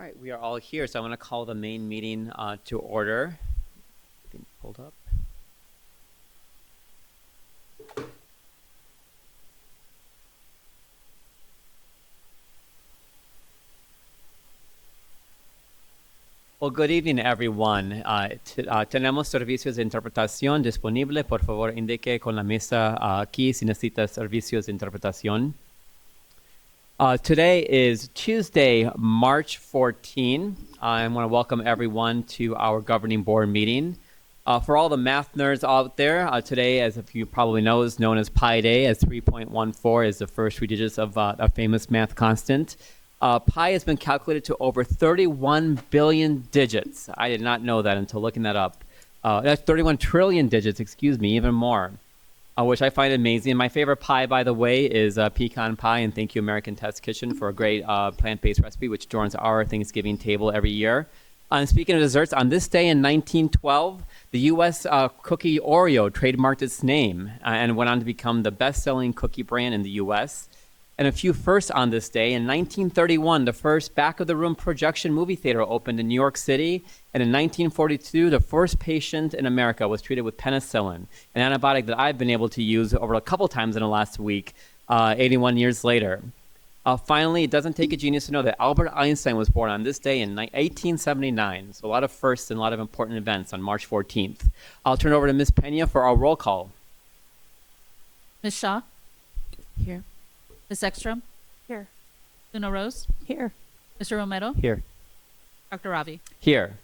All right, we are all here, so I'm going to call the main meeting to order. Everything pulled up. Well, good evening, everyone. Tenemos servicios de interpretación disponible. Por favor, indique con la mesa aquí si necesita servicios de interpretación. Today is Tuesday, March 14. I want to welcome everyone to our governing board meeting. For all the math nerds out there, today, as if you probably know, is known as Pi Day, as 3.14 is the first three digits of a famous math constant. Pi has been calculated to over 31 billion digits. I did not know that until looking that up. That's 31 trillion digits, excuse me, even more. Which I find amazing. My favorite pie, by the way, is pecan pie, and thank you, American Test Kitchen, for a great plant-based recipe, which adorns our Thanksgiving table every year. And speaking of desserts, on this day in 1912, the U.S. cookie Oreo trademarked its name and went on to become the best-selling cookie brand in the U.S. And a few firsts on this day. In 1931, the first back-of-the-room projection movie theater opened in New York City. And in 1942, the first patient in America was treated with penicillin, an antibiotic that I've been able to use over a couple times in the last week, 81 years later. Finally, it doesn't take a genius to know that Albert Einstein was born on this day in 1879. So a lot of firsts and a lot of important events on March 14th. I'll turn it over to Ms. Pena for our roll call. Ms. Shaw? Here. Ms. Ekstrom? Here. Luna Rose? Here. Mr. Romero? Here. Dr. Ravi? Here.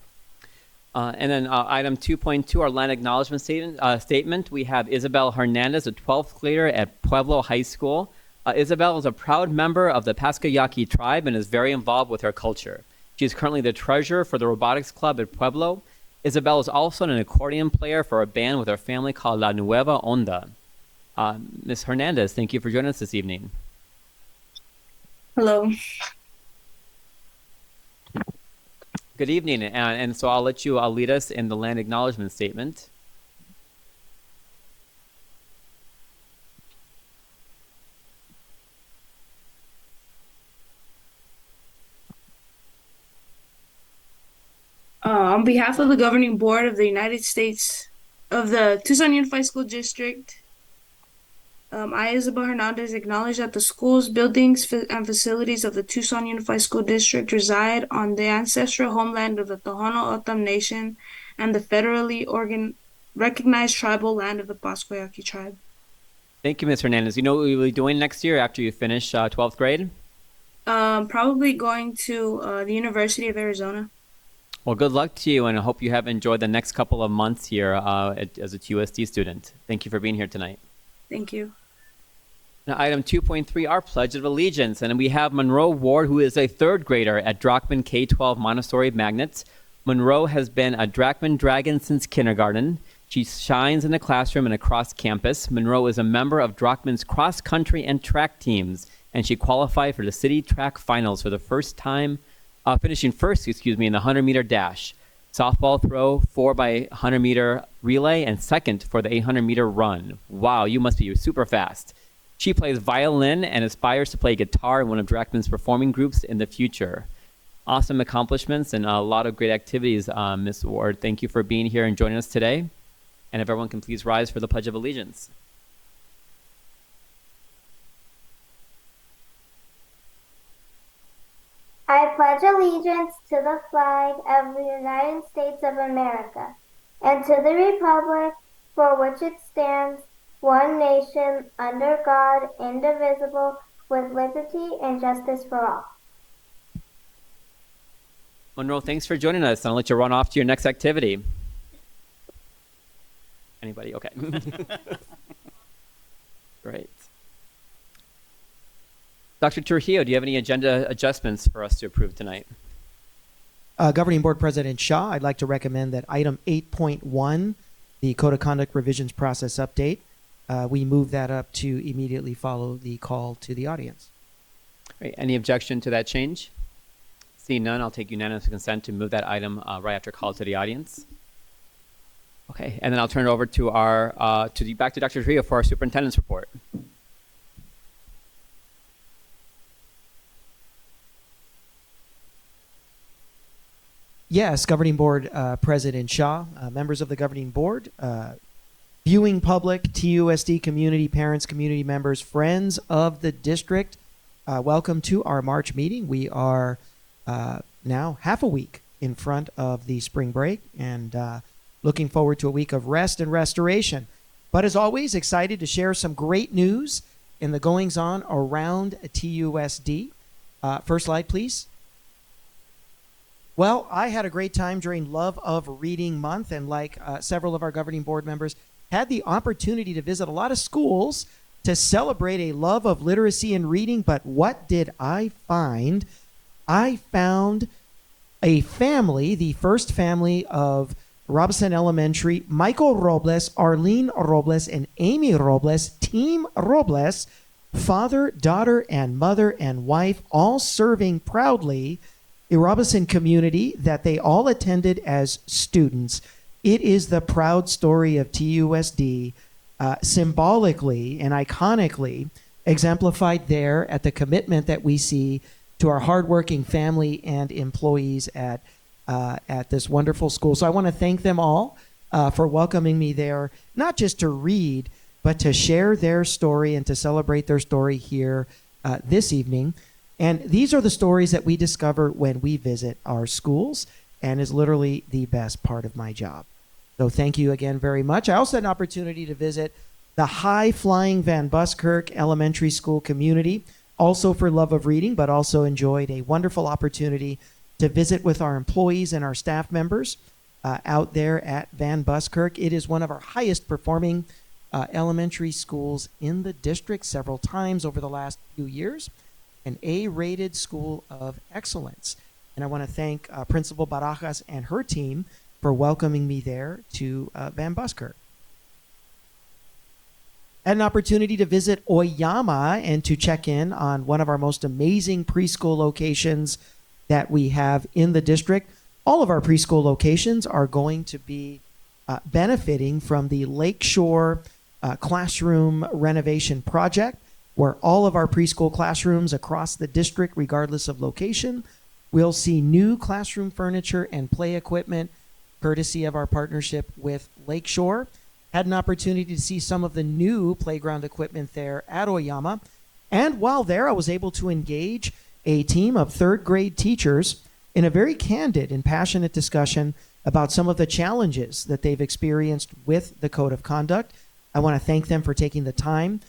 And then item 2.2, our land acknowledgement statement. We have Isabel Hernandez, a 12th grader at Pueblo High School. Isabel is a proud member of the Pascayaki tribe and is very involved with her culture. She is currently the treasurer for the robotics club at Pueblo. Isabel is also an accordion player for a band with her family called La Nueva Onda. Ms. Hernandez, thank you for joining us this evening. Hello. Good evening, and so I'll let you lead us in the land acknowledgement statement. On behalf of the governing board of the United States of the Tucson Unified School District, I, Isabel Hernandez, acknowledge that the schools, buildings, and facilities of the Tucson Unified School District reside on the ancestral homeland of the Tohono O'odham Nation and the federally recognized tribal land of the Pascayaki tribe. Thank you, Ms. Hernandez. You know what you'll be doing next year after you finish 12th grade? Probably going to the University of Arizona. Well, good luck to you, and I hope you have enjoyed the next couple of months here as a TUSD student. Thank you for being here tonight. Thank you. Now, item 2.3, our Pledge of Allegiance. And we have Monroe Ward, who is a third grader at Drachman K-12 Montessori Magnet. Monroe has been a Drachman Dragon since kindergarten. She shines in the classroom and across campus. Monroe is a member of Drachman's cross-country and track teams, and she qualified for the city track finals for the first time, finishing first, in the 100-meter dash, softball throw, 4x100-meter relay, and second for the 800-meter run. Wow, you must be super fast. She plays violin and aspires to play guitar in one of Drachman's performing groups in the future. Awesome accomplishments and a lot of great activities, Ms. Ward. Thank you for being here and joining us today. And if everyone can please rise for the Pledge of Allegiance. I pledge allegiance to the flag of the United States of America and to the republic for which it stands, one nation, under God, indivisible, with liberty and justice for all. Monroe, thanks for joining us. I'll let you run off to your next activity. Anybody? Okay. Great. Dr. Trujillo, do you have any agenda adjustments for us to approve tonight? Governing Board President Shaw, I'd like to recommend that item 8.1, the Code of Conduct Revisions Process Update, we move that up to immediately follow the call to the audience. Great. Any objection to that change? Seeing none, I'll take unanimous consent to move that item right after call to the audience. Okay, and then I'll turn it over to back to Dr. Trujillo for our superintendent's report. Yes, Governing Board President Shah, members of the Governing Board, viewing public, TUSD community, parents, community members, friends of the district, welcome to our March meeting. We are now half a week in front of the spring break and looking forward to a week of rest and restoration. But as always, excited to share some great news in the goings-on around TUSD. First slide, please. Well, I had a great time during Love of Reading Month, and like several of our governing board members, had the opportunity to visit a lot of schools to celebrate a love of literacy and reading. But what did I find? I found a family, the first family of Robinson Elementary, Michael Robles, Arlene Robles, and Amy Robles, Team Robles, father, daughter, and mother and wife, all serving proudly a Robinson community that they all attended as students. It is the proud story of TUSD, symbolically and iconically exemplified there at the commitment that we see to our hardworking family and employees at this wonderful school. So I want to thank them all for welcoming me there, not just to read, but to share their story and to celebrate their story here this evening. And these are the stories that we discover when we visit our schools, and is literally the best part of my job. So thank you again very much. I also had an opportunity to visit the high-flying Van Buskirk Elementary School community, also for love of reading, but also enjoyed a wonderful opportunity to visit with our employees and our staff members out there at Van Buskirk. It is one of our highest performing elementary schools in the district, several times over the last few years. An A-rated school of excellence. And I want to thank Principal Barajas and her team for welcoming me there to Van Buskirk. Had an opportunity to visit Oyama and to check in on one of our most amazing preschool locations that we have in the district. All of our preschool locations are going to be benefiting from the Lakeshore Classroom Renovation Project, where all of our preschool classrooms across the district, regardless of location, will see new classroom furniture and play equipment, courtesy of our partnership with Lakeshore. Had an opportunity to see some of the new playground equipment there at Oyama. And while there, I was able to engage a team of third grade teachers in a very candid and passionate discussion about some of the challenges that they've experienced with the Code of Conduct. I want to thank them for taking the time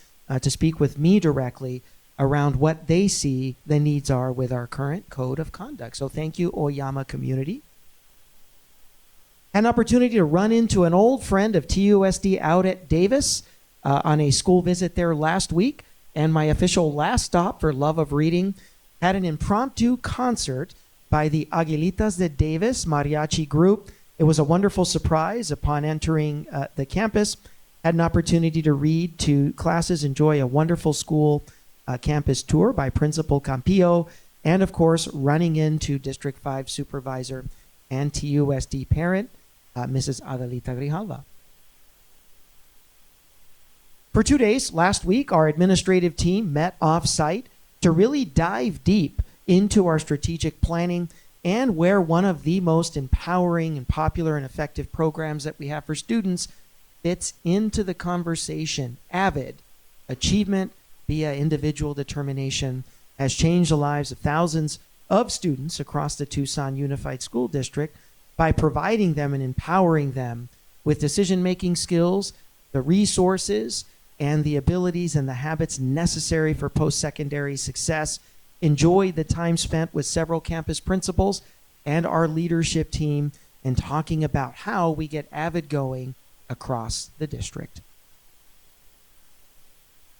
to speak with me directly around what they see the needs are with our current Code of Conduct. So thank you, Oyama community. An opportunity to run into an old friend of TUSD out at Davis on a school visit there last week, and my official last stop for love of reading. Had an impromptu concert by the Aguilitas de Davis mariachi group. It was a wonderful surprise upon entering the campus. Had an opportunity to read to classes, enjoy a wonderful school campus tour by Principal Campillo, and of course, running into District 5 Supervisor and TUSD parent, Mrs. Adelita Grijalva. For 2 days last week, our administrative team met off-site to really dive deep into our strategic planning and where one of the most empowering and popular and effective programs that we have for students fits into the conversation. AVID, achievement via individual determination, has changed the lives of thousands of students across the Tucson Unified School District by providing them and empowering them with decision-making skills, the resources, and the abilities and the habits necessary for post-secondary success. Enjoyed the time spent with several campus principals and our leadership team in talking about how we get AVID going across the district.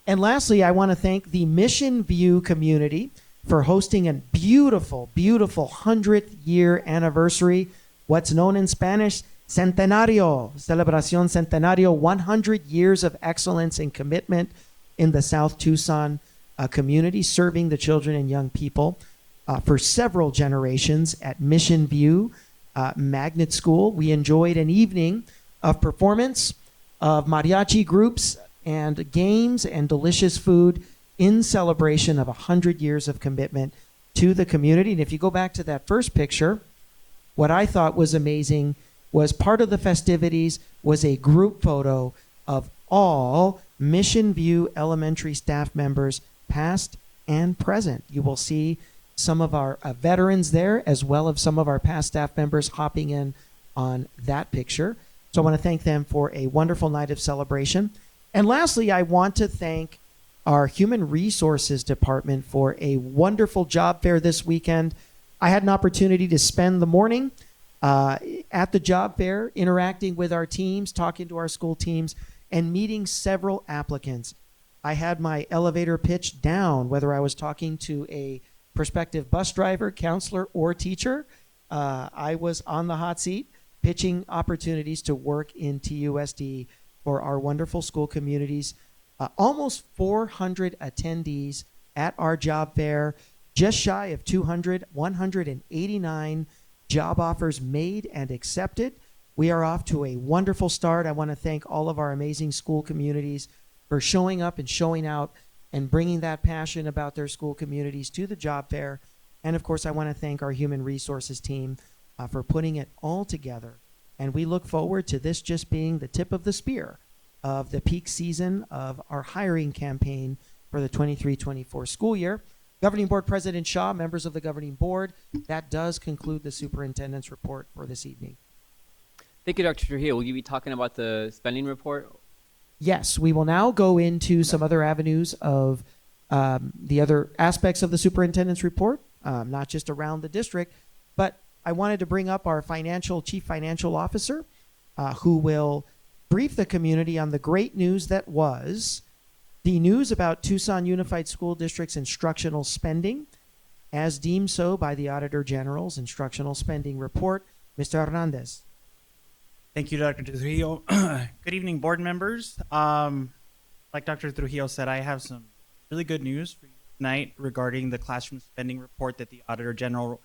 And lastly, I want to thank the Mission View community for hosting a beautiful, beautiful 100th year anniversary, what's known in Spanish, Centenario, Celebración Centenario, 100 years of excellence and commitment in the South Tucson community, serving the children and young people for several generations at Mission View Magnet School. We enjoyed an evening of performance of mariachi groups and games and delicious food in celebration of 100 years of commitment to the community. And if you go back to that first picture, what I thought was amazing was part of the festivities was a group photo of all Mission View Elementary staff members, past and present. You will see some of our veterans there, as well as some of our past staff members hopping in on that picture. So I want to thank them for a wonderful night of celebration. And lastly, I want to thank our Human Resources Department for a wonderful job fair this weekend. I had an opportunity to spend the morning at the job fair, interacting with our teams, talking to our school teams, and meeting several applicants. I had my elevator pitch down, whether I was talking to a prospective bus driver, counselor, or teacher. I was on the hot seat pitching opportunities to work in TUSD for our wonderful school communities. Almost 400 attendees at our job fair, just shy of 200, 189 job offers made and accepted. We are off to a wonderful start. I want to thank all of our amazing school communities for showing up and showing out and bringing that passion about their school communities to the job fair. And of course, I want to thank our human resources team for putting it all together. And we look forward to this just being the tip of the spear of the peak season of our hiring campaign for the 23-24 school year. Governing Board President Shaw, members of the Governing Board, that does conclude the superintendent's report for this evening. Thank you, Dr. Trujillo. Will you be talking about the spending report? Yes, we will now go into some other avenues of the other aspects of the superintendent's report, not just around the district, but I wanted to bring up our chief financial officer, who will brief the community on the great news that was the news about Tucson Unified School District's instructional spending, as deemed so by the Auditor General's instructional spending report. Mr. Hernandez. Thank you, Dr. Trujillo. Good evening, board members. Like Dr. Trujillo said, I have some really good news for you tonight regarding the classroom spending report that the Auditor General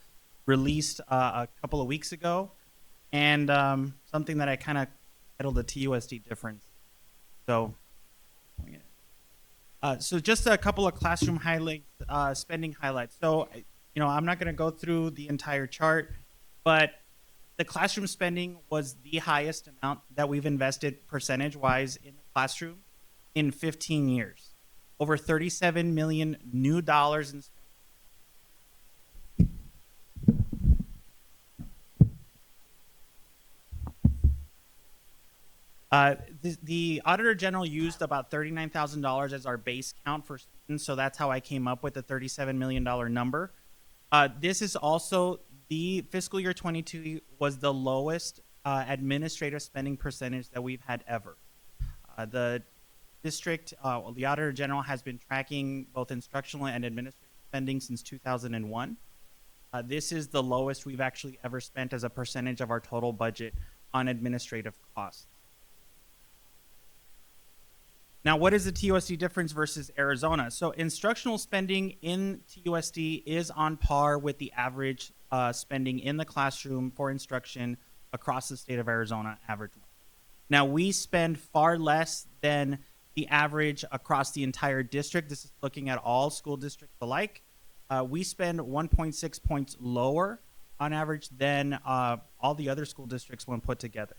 released a couple of weeks ago, and something that I kind of titled the TUSD difference. So just a couple of classroom highlights, spending highlights. So, I'm not going to go through the entire chart, but the classroom spending was the highest amount that we've invested percentage-wise in the classroom in 15 years. Over $37 million new dollars in the Auditor General used about $39,000 as our base count for students, so that's how I came up with the $37 million number. This is also the fiscal year 22 was the lowest administrative spending percentage that we've had ever. The district, the Auditor General has been tracking both instructional and administrative spending since 2001. This is the lowest we've actually ever spent as a percentage of our total budget on administrative costs. Now, what is the TUSD difference versus Arizona? So instructional spending in TUSD is on par with the average spending in the classroom for instruction across the state of Arizona average. Now, we spend far less than the average across the entire district. This is looking at all school districts alike. We spend 1.6 points lower on average than all the other school districts when put together.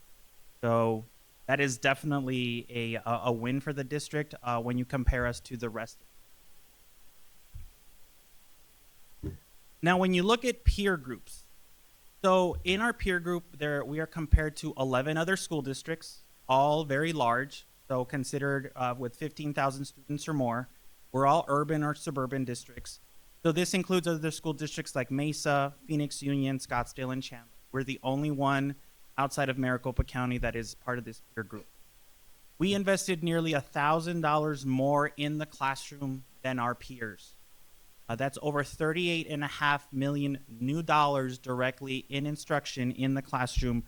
So that is definitely a win for the district when you compare us to the rest. Now, when you look at peer groups, so in our peer group, we are compared to 11 other school districts, all very large, so considered with 15,000 students or more. We're all urban or suburban districts. So this includes other school districts like Mesa, Phoenix Union, Scottsdale, and Chandler. We're the only one outside of Maricopa County that is part of this peer group. We invested nearly $1,000 more in the classroom than our peers. That's over $38.5 million new dollars directly in instruction in the classroom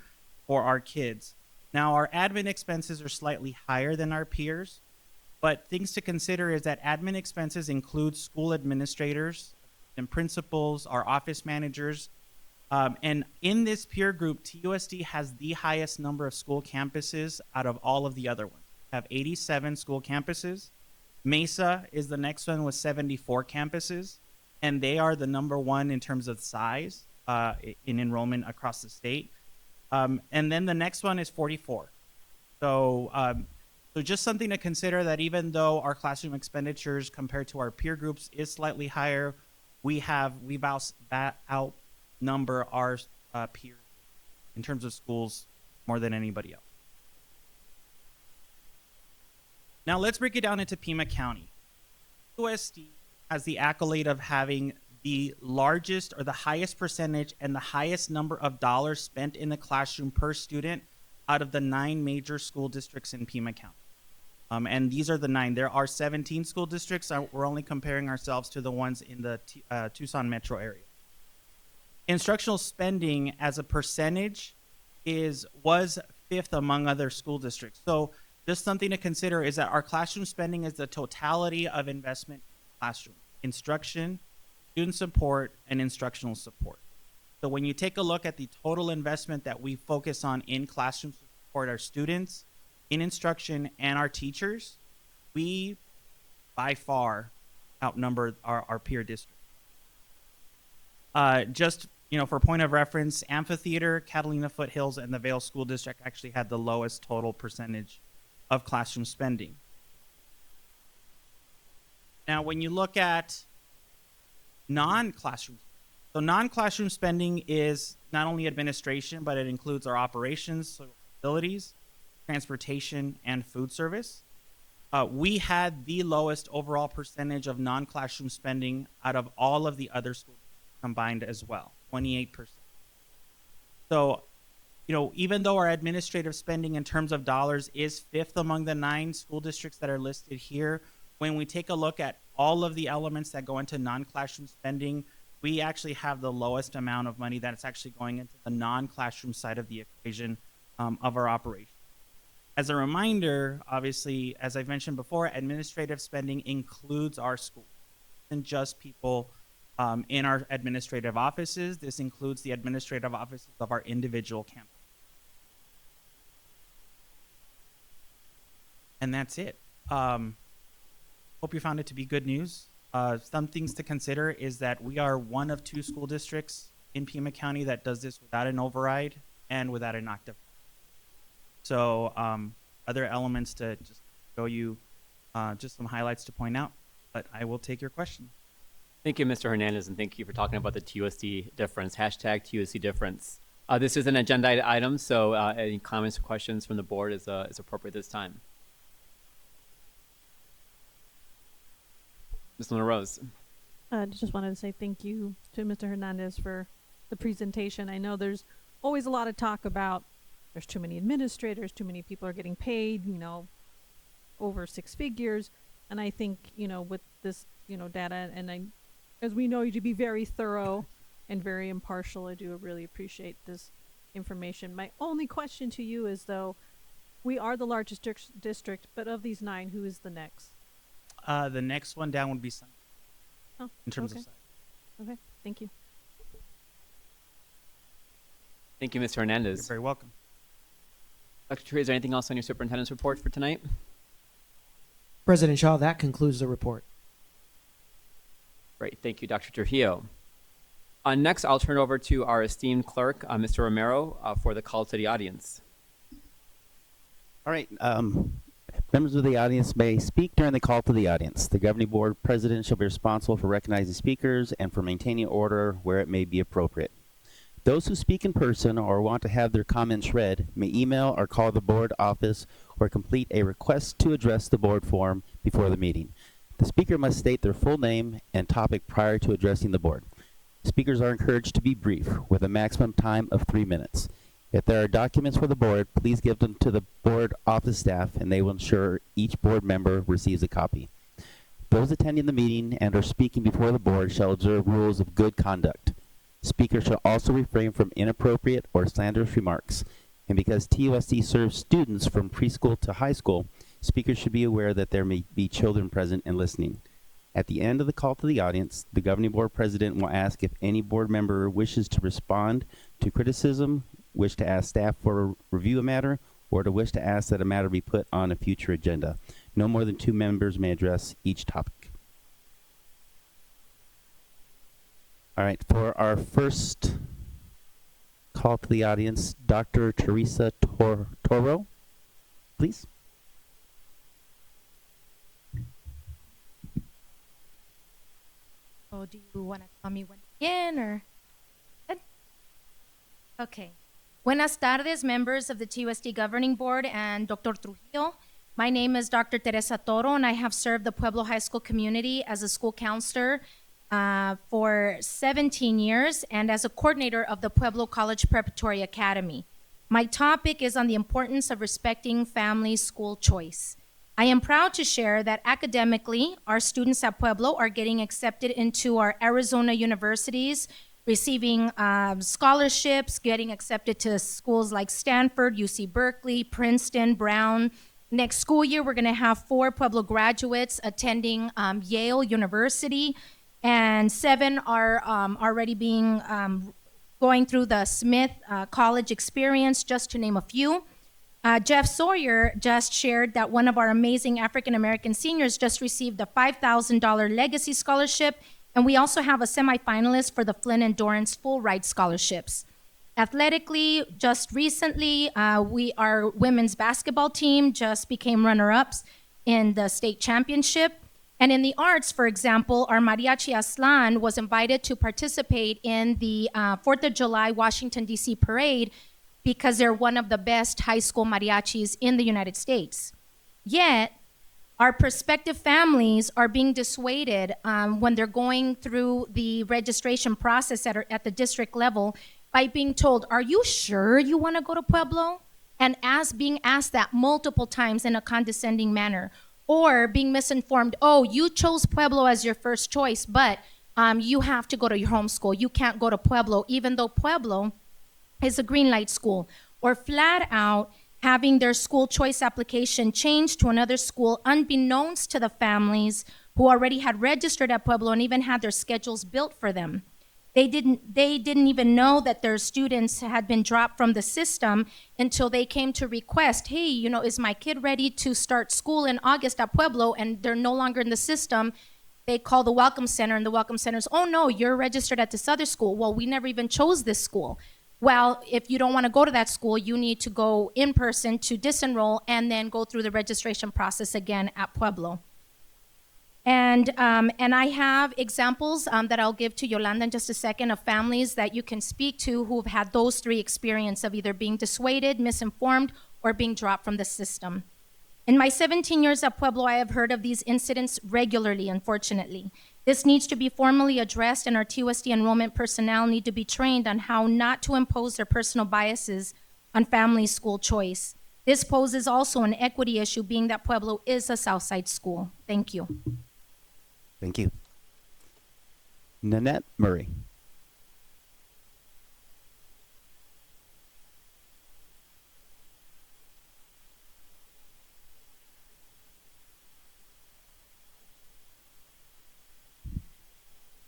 for our kids. Now, our admin expenses are slightly higher than our peers, but things to consider is that admin expenses include school administrators and principals, our office managers, and in this peer group, TUSD has the highest number of school campuses out of all of the other ones. We have 87 school campuses. Mesa is the next one with 74 campuses, and they are the number one in terms of size in enrollment across the state. And then the next one is 44. So just something to consider, that even though our classroom expenditures compared to our peer groups is slightly higher, we've outnumber our peers in terms of schools more than anybody else. Now let's break it down into Pima County. TUSD has the accolade of having the largest or the highest percentage and the highest number of dollars spent in the classroom per student out of the 9 major school districts in Pima County. And these are the 9. There are 17 school districts. We're only comparing ourselves to the ones in the Tucson metro area. Instructional spending as a percentage was 5th among other school districts. So just something to consider is that our classroom spending is the totality of investment in classroom, instruction, student support, and instructional support. So when you take a look at the total investment that we focus on in classroom to support our students, in instruction, and our teachers, we by far outnumber our peer district. Just for point of reference, Amphitheater, Catalina Foothills, and the Vale School District actually had the lowest total percentage of classroom spending. Now, when you look at non-classroom, so non-classroom spending is not only administration, but it includes our operations, so facilities, transportation, and food service. We had the lowest overall percentage of non-classroom spending out of all of the other schools combined as well, 28%. So, even though our administrative spending in terms of dollars is 5th among the 9 school districts that are listed here, when we take a look at all of the elements that go into non-classroom spending, we actually have the lowest amount of money that's actually going into the non-classroom side of the equation of our operation. As a reminder, obviously, as I've mentioned before, administrative spending includes our school, and just people in our administrative offices. This includes the administrative offices of our individual campuses. And that's it. Hope you found it to be good news. Some things to consider is that we are one of 2 school districts in Pima County that does this without an override and without an octave. So other elements to just show you just some highlights to point out, but I will take your question. Thank you, Mr. Hernandez, and thank you for talking about the TUSD difference, hashtag TUSD difference. This is an agenda item, so any comments or questions from the board is appropriate this time. Ms. Luna Rose. Just wanted to say thank you to Mr. Hernandez for the presentation. I know there's always a lot of talk about there's too many administrators, too many people are getting paid, over 6 figures. And I think, with this, data, and as we know you to be very thorough and very impartial, I do really appreciate this information. My only question to you is, though, we are the largest district, but of these 9, who is the next? The next one down would be Sun. Oh, in terms okay. of size. Okay, thank you. Thank you, Mr. You're Hernandez. very welcome. Dr. Tree, is there anything else on your superintendent's report for tonight? President Shaw, that concludes the report. Great. Thank you, Dr. Trujillo. Next, I'll turn it over to our esteemed clerk, Mr. Romero, for the call to the audience. All right. Members of the audience may speak during the call to the audience. The governing board president shall be responsible for recognizing speakers and for maintaining order where it may be appropriate. Those who speak in person or want to have their comments read may email or call the board office or complete a request to address the board form before the meeting. The speaker must state their full name and topic prior to addressing the board. Speakers are encouraged to be brief with a maximum time of 3 minutes. If there are documents for the board, please give them to the board office staff and they will ensure each board member receives a copy. Those attending the meeting and are speaking before the board shall observe rules of good conduct. Speakers shall also refrain from inappropriate or slanderous remarks. And because TUSD serves students from preschool to high school, speakers should be aware that there may be children present and listening. At the end of the call to the audience, the governing board president will ask if any board member wishes to respond to criticism, wish to ask staff for a review a matter, or to wish to ask that a matter be put on a future agenda. No more than 2 members may address each topic. All right, for our first call to the audience Dr. Teresa Toro, please. Oh, do you want to call me when again or? Good. Okay. Buenas tardes, members of the TUSD Governing Board and Dr. Trujillo. My name is Dr. Teresa Toro, and I have served the Pueblo High School community as a school counselor for 17 years and as a coordinator of the Pueblo College Preparatory Academy. My topic is on the importance of respecting family school choice. I am proud to share that academically, our students at Pueblo are getting accepted into our Arizona universities, receiving scholarships, getting accepted to schools like Stanford, UC Berkeley, Princeton, Brown. Next school year, we're going to have 4 Pueblo graduates attending Yale University, and 7 are already being going through the Smith College experience, just to name a few. Jeff Sawyer just shared that one of our amazing African-American seniors just received a $5,000 legacy scholarship, and we also have a semifinalist for the Flynn and Dorrance full ride scholarships. Athletically, just recently, our women's basketball team just became runner-ups in the state championship. And in the arts, for example, our Mariachi Aslan was invited to participate in the 4th of July Washington, D.C. parade because they're one of the best high school mariachis in the United States. Yet, our prospective families are being dissuaded when they're going through the registration process at the district level by being told, are you sure you want to go to Pueblo? And being asked that multiple times in a condescending manner. Or being misinformed, oh, you chose Pueblo as your first choice, but you have to go to your home school. You can't go to Pueblo, even though Pueblo is a green light school. Or flat out having their school choice application changed to another school unbeknownst to the families who already had registered at Pueblo and even had their schedules built for them. They didn't even know that their students had been dropped from the system until they came to request, hey, is my kid ready to start school in August at Pueblo, and they're no longer in the system. They call the Welcome Center, and the Welcome Center's, oh no, you're registered at this other school. Well, we never even chose this school. Well, if you don't want to go to that school, you need to go in person to disenroll and then go through the registration process again at Pueblo. And I have examples that I'll give to Yolanda in just a second of families that you can speak to who've had those 3 experiences of either being dissuaded, misinformed, or being dropped from the system. In my 17 years at Pueblo, I have heard of these incidents regularly, unfortunately. This needs to be formally addressed, and our TUSD enrollment personnel need to be trained on how not to impose their personal biases on family school choice. This poses also an equity issue, being that Pueblo is a Southside school. Thank you. Thank you. Nanette Murray.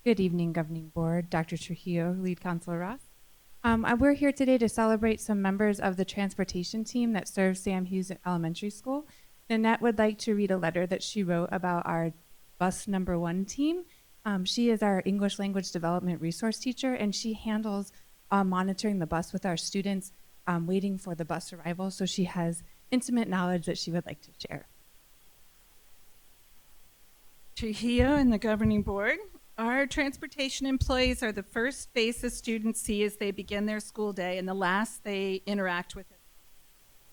Good evening, Governing Board, Dr. Trujillo, Lead Counselor Ross. We're here today to celebrate some members of the transportation team that serves Sam Hughes Elementary School. Nanette would like to read a letter that she wrote about our bus number 1 team. She is our English language development resource teacher, and she handles monitoring the bus with our students, waiting for the bus arrival. So she has intimate knowledge that she would like to share. Trujillo and the Governing Board. Our transportation employees are the first face a students see as they begin their school day and the last they interact with it.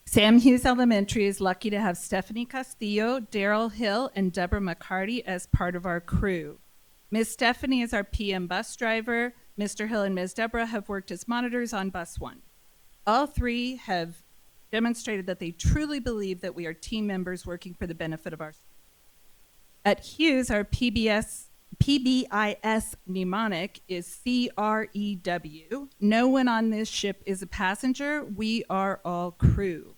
Sam Hughes Elementary is lucky to have Stephanie Castillo, Daryl Hill, and Deborah McCarty as part of our crew. Ms. Stephanie is our PM bus driver. Mr. Hill and Ms. Deborah have worked as monitors on Bus 1. All 3 have demonstrated that they truly believe that we are team members working for the benefit of our students. At Hughes, our PBIS mnemonic is CREW. No one on this ship is a passenger. We are all crew.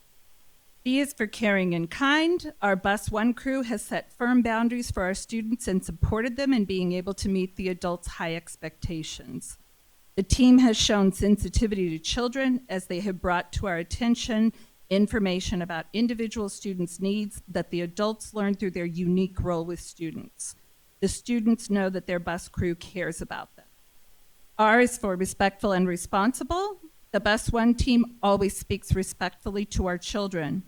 B is for caring and kind. Our Bus 1 crew has set firm boundaries for our students and supported them in being able to meet the adults' high expectations. The team has shown sensitivity to children as they have brought to our attention information about individual students' needs that the adults learn through their unique role with students. The students know that their bus crew cares about them. R is for respectful and responsible. The Bus One team always speaks respectfully to our children.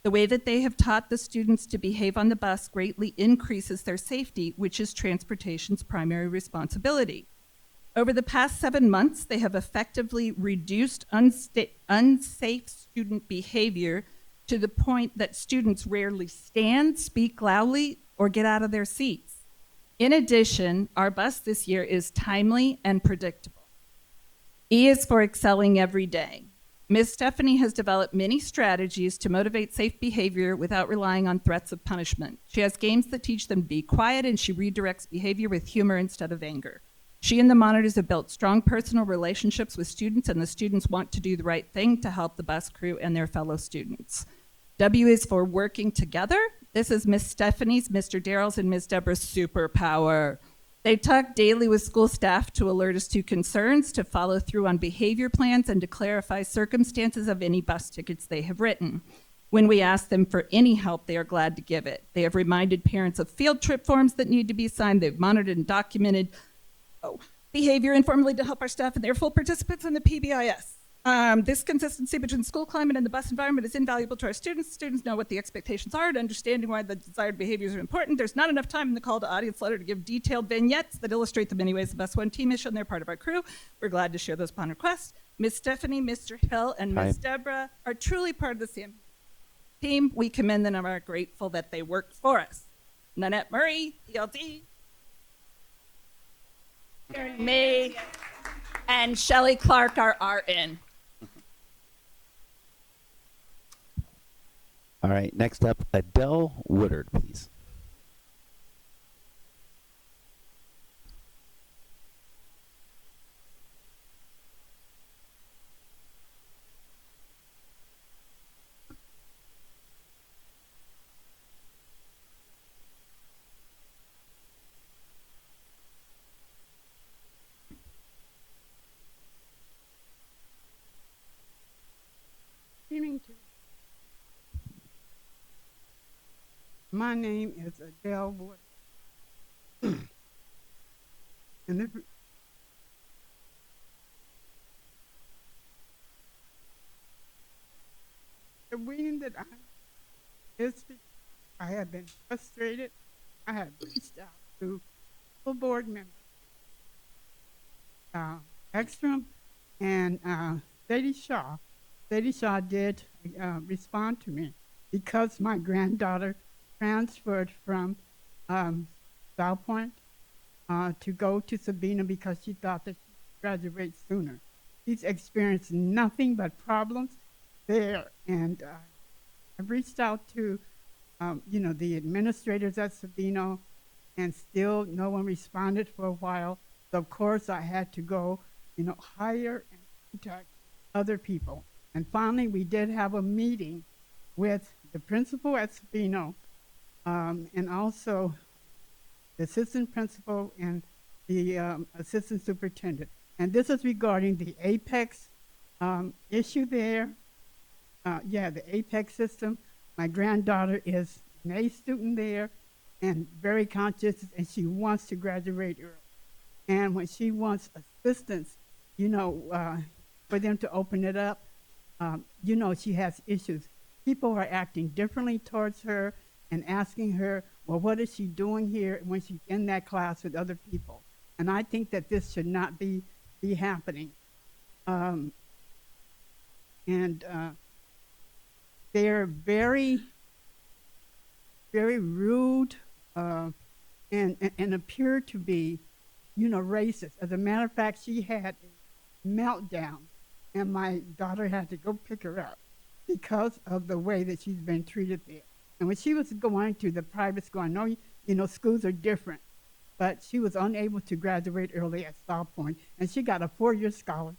The way that they have taught the students to behave on the bus greatly increases their safety, which is transportation's primary responsibility. Over the past 7 months, they have effectively reduced unsafe student behavior to the point that students rarely stand, speak loudly, or get out of their seats. In addition, our bus this year is timely and predictable. E is for excelling every day. Ms. Stephanie has developed many strategies to motivate safe behavior without relying on threats of punishment. She has games that teach them to be quiet, and she redirects behavior with humor instead of anger. She and the monitors have built strong personal relationships with students, and the students want to do the right thing to help the bus crew and their fellow students. W is for working together. This is Miss Stephanie's, Mr. Darrell's, and Ms. Deborah's superpower. They talk daily with school staff to alert us to concerns, to follow through on behavior plans, and to clarify circumstances of any bus tickets they have written. When we ask them for any help, they are glad to give it. They have reminded parents of field trip forms that need to be signed. They've monitored and documented behavior informally to help our staff, and they're full participants in the PBIS. This consistency between school climate and the bus environment is invaluable to our students. Students know what the expectations are and understanding why the desired behaviors are important. There's not enough time in the call to audience letter to give detailed vignettes that illustrate the many ways the Bus One team is shown they're part of our crew. We're glad to share those upon request. Ms. Stephanie, Mr. Hill, and Ms. Deborah are truly part of the CM team. We commend them and are grateful that they work for us. Nanette Murray, PLD, Karen May, and Shelley Clark are RN. All right, next up, Adele Woodard, please. My name is Adele Wood. And the reason that I have been frustrated. I have reached out to full board members, Ekstrom and Sadie Shaw. Sadie Shaw did respond to me because my granddaughter transferred from South Point to go to Sabina because she thought that she would graduate sooner. She's experienced nothing but problems there, and I reached out to the administrators at Sabino, and still no one responded for a while. So of course I had to go, hire and contact other people. And finally we did have a meeting with the principal at Sabino, and also the assistant principal and the assistant superintendent. And this is regarding the APEX issue there. The APEX system. My granddaughter is an A student there and very conscious, and she wants to graduate early. And when she wants assistance, for them to open it up, she has issues. People are acting differently towards her and asking her, well, what is she doing here when she's in that class with other people? And I think that this should not be happening. They're very, very rude and appear to be, racist. As a matter of fact, she had a meltdown, and my daughter had to go pick her up because of the way that she's been treated there. And when she was going to the private school, I know, schools are different, but she was unable to graduate early at South Point, and she got a 4-year scholarship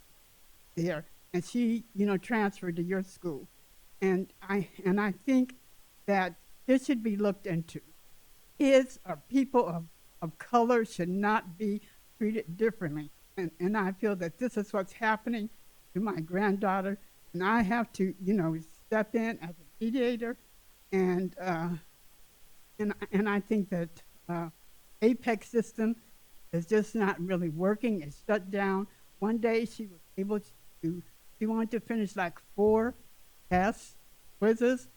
there, and she, transferred to your school. And I think that this should be looked into. Kids or people of color should not be treated differently. And I feel that this is what's happening to my granddaughter, and I have to, step in as a mediator, and I think that APEX system is just not really working. It's shut down. One day she was able to She wanted to finish like 4 tests, quizzes.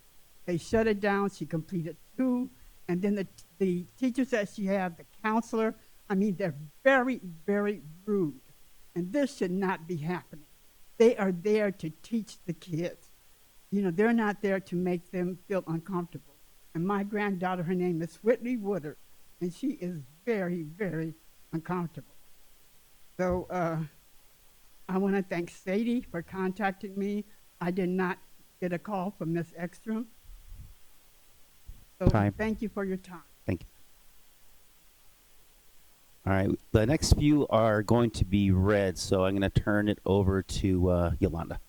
They shut it down. She completed 2. And then the teachers that she had, the counselor, I mean, they're very, very rude. And this should not be happening. They are there to teach the kids. You know, they're not there to make them feel uncomfortable. And my granddaughter, her name is Whitley Woodard, and she is very, very uncomfortable. So I want to thank Sadie for contacting me. I did not get a call from Miss Ekstrom. So Time. thank you for your time. Thank you. All right, the next few are going to be read, so I'm going to turn it over to Yolanda.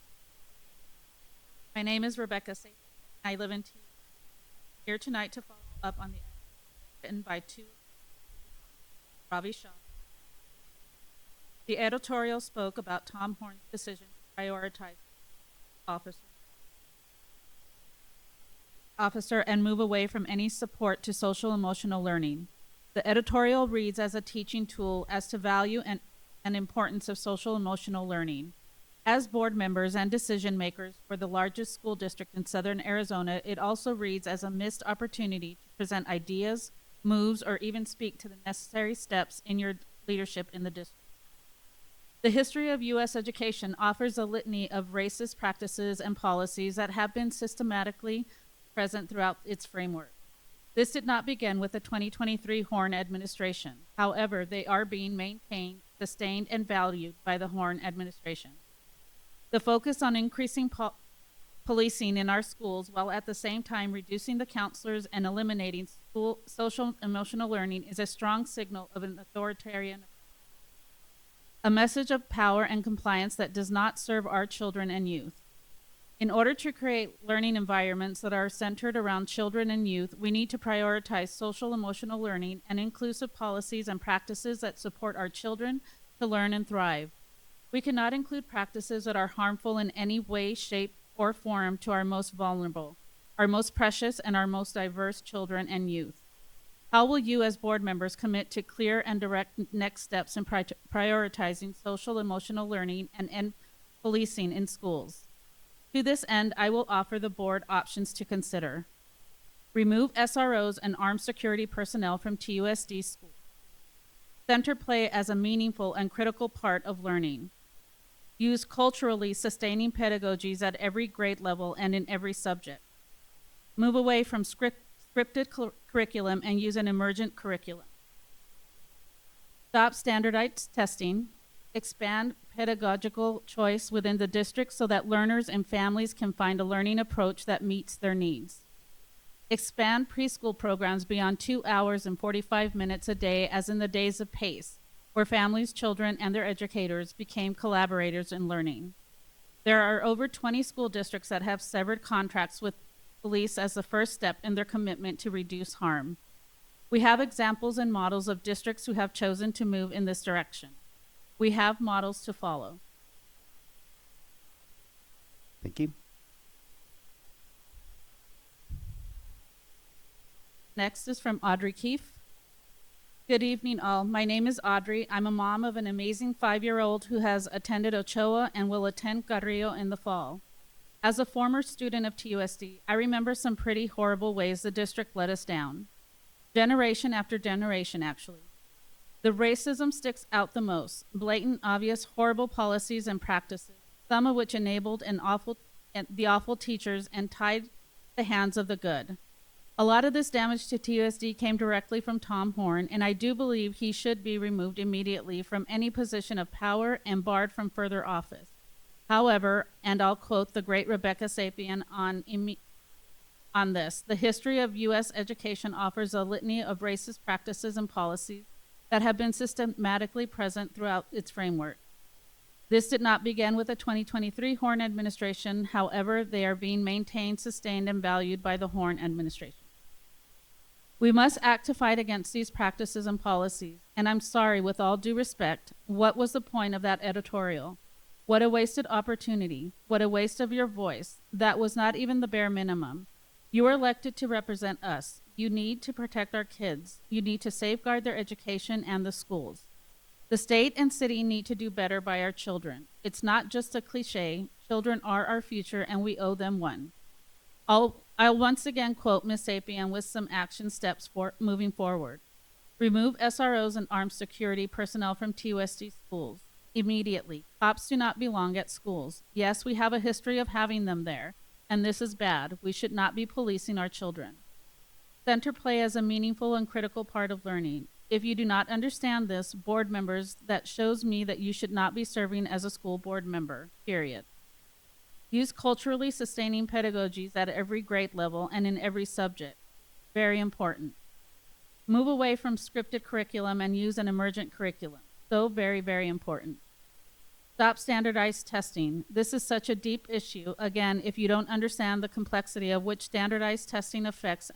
My name is Rebecca Satan. I live in T. Here tonight to follow up on the written by Ravi Shah. The editorial spoke about Tom Horn's decision to prioritize officer and move away from any support to social emotional learning. The editorial reads as a teaching tool as to value and importance of social emotional learning. As board members and decision makers for the largest school district in southern Arizona, it also reads as a missed opportunity to present ideas, moves, or even speak to the necessary steps in your leadership in the district. The history of U.S. education offers a litany of racist practices and policies that have been systematically present throughout its framework. This did not begin with the 2023 Horn administration. However, they are being maintained, sustained, and valued by the Horn administration. The focus on increasing policing in our schools while at the same time reducing the counselors and eliminating school social emotional learning is a strong signal of an authoritarian, a message of power and compliance that does not serve our children and youth. In order to create learning environments that are centered around children and youth, we need to prioritize social emotional learning and inclusive policies and practices that support our children to learn and thrive. We cannot include practices that are harmful in any way, shape, or form to our most vulnerable, our most precious, and our most diverse children and youth. How will you as board members commit to clear and direct next steps in prioritizing social emotional learning and policing in schools? To this end, I will offer the board options to consider. Remove SROs and armed security personnel from TUSD schools. Center play as a meaningful and critical part of learning. Use culturally sustaining pedagogies at every grade level and in every subject. Move away from scripted curriculum and use an emergent curriculum. Stop standardized testing. Expand pedagogical choice within the district so that learners and families can find a learning approach that meets their needs. Expand preschool programs beyond 2 hours and 45 minutes a day, as in the days of PACE, where families, children, and their educators became collaborators in learning. There are over 20 school districts that have severed contracts with police as the first step in their commitment to reduce harm. We have examples and models of districts who have chosen to move in this direction. We have models to follow. Thank you. Next is from Audrey Keefe. Good evening, all. My name is Audrey. I'm a mom of an amazing 5-year-old who has attended Ochoa and will attend Carrillo in the fall. As a former student of TUSD, I remember some pretty horrible ways the district let us down. Generation after generation, actually. The racism sticks out the most. Blatant, obvious, horrible policies and practices, some of which enabled the awful teachers and tied the hands of the good. A lot of this damage to TUSD came directly from Tom Horn, and I do believe he should be removed immediately from any position of power and barred from further office. However, and I'll quote the great Rebecca Sapien on this, the history of U.S. education offers a litany of racist practices and policies that have been systematically present throughout its framework. This did not begin with the 2023 Horn administration. However, they are being maintained, sustained, and valued by the Horn administration. We must act to fight against these practices and policies. And I'm sorry, with all due respect, what was the point of that editorial? What a wasted opportunity. What a waste of your voice. That was not even the bare minimum. You are elected to represent us. You need to protect our kids. You need to safeguard their education and the schools. The state and city need to do better by our children. It's not just a cliche. Children are our future, and we owe them one. I'll once again quote Ms. Sapien with some action steps for moving forward. Remove SROs and armed security personnel from TUSD schools immediately. Cops do not belong at schools. Yes, we have a history of having them there, and this is bad. We should not be policing our children. Center play as a meaningful and critical part of learning. If you do not understand this, board members, that shows me that you should not be serving as a school board member, period. Use culturally sustaining pedagogies at every grade level and in every subject. Very important. Move away from scripted curriculum and use an emergent curriculum. So very, very important. Stop standardized testing. This is such a deep issue. Again, if you don't understand the complexity of which standardized testing affects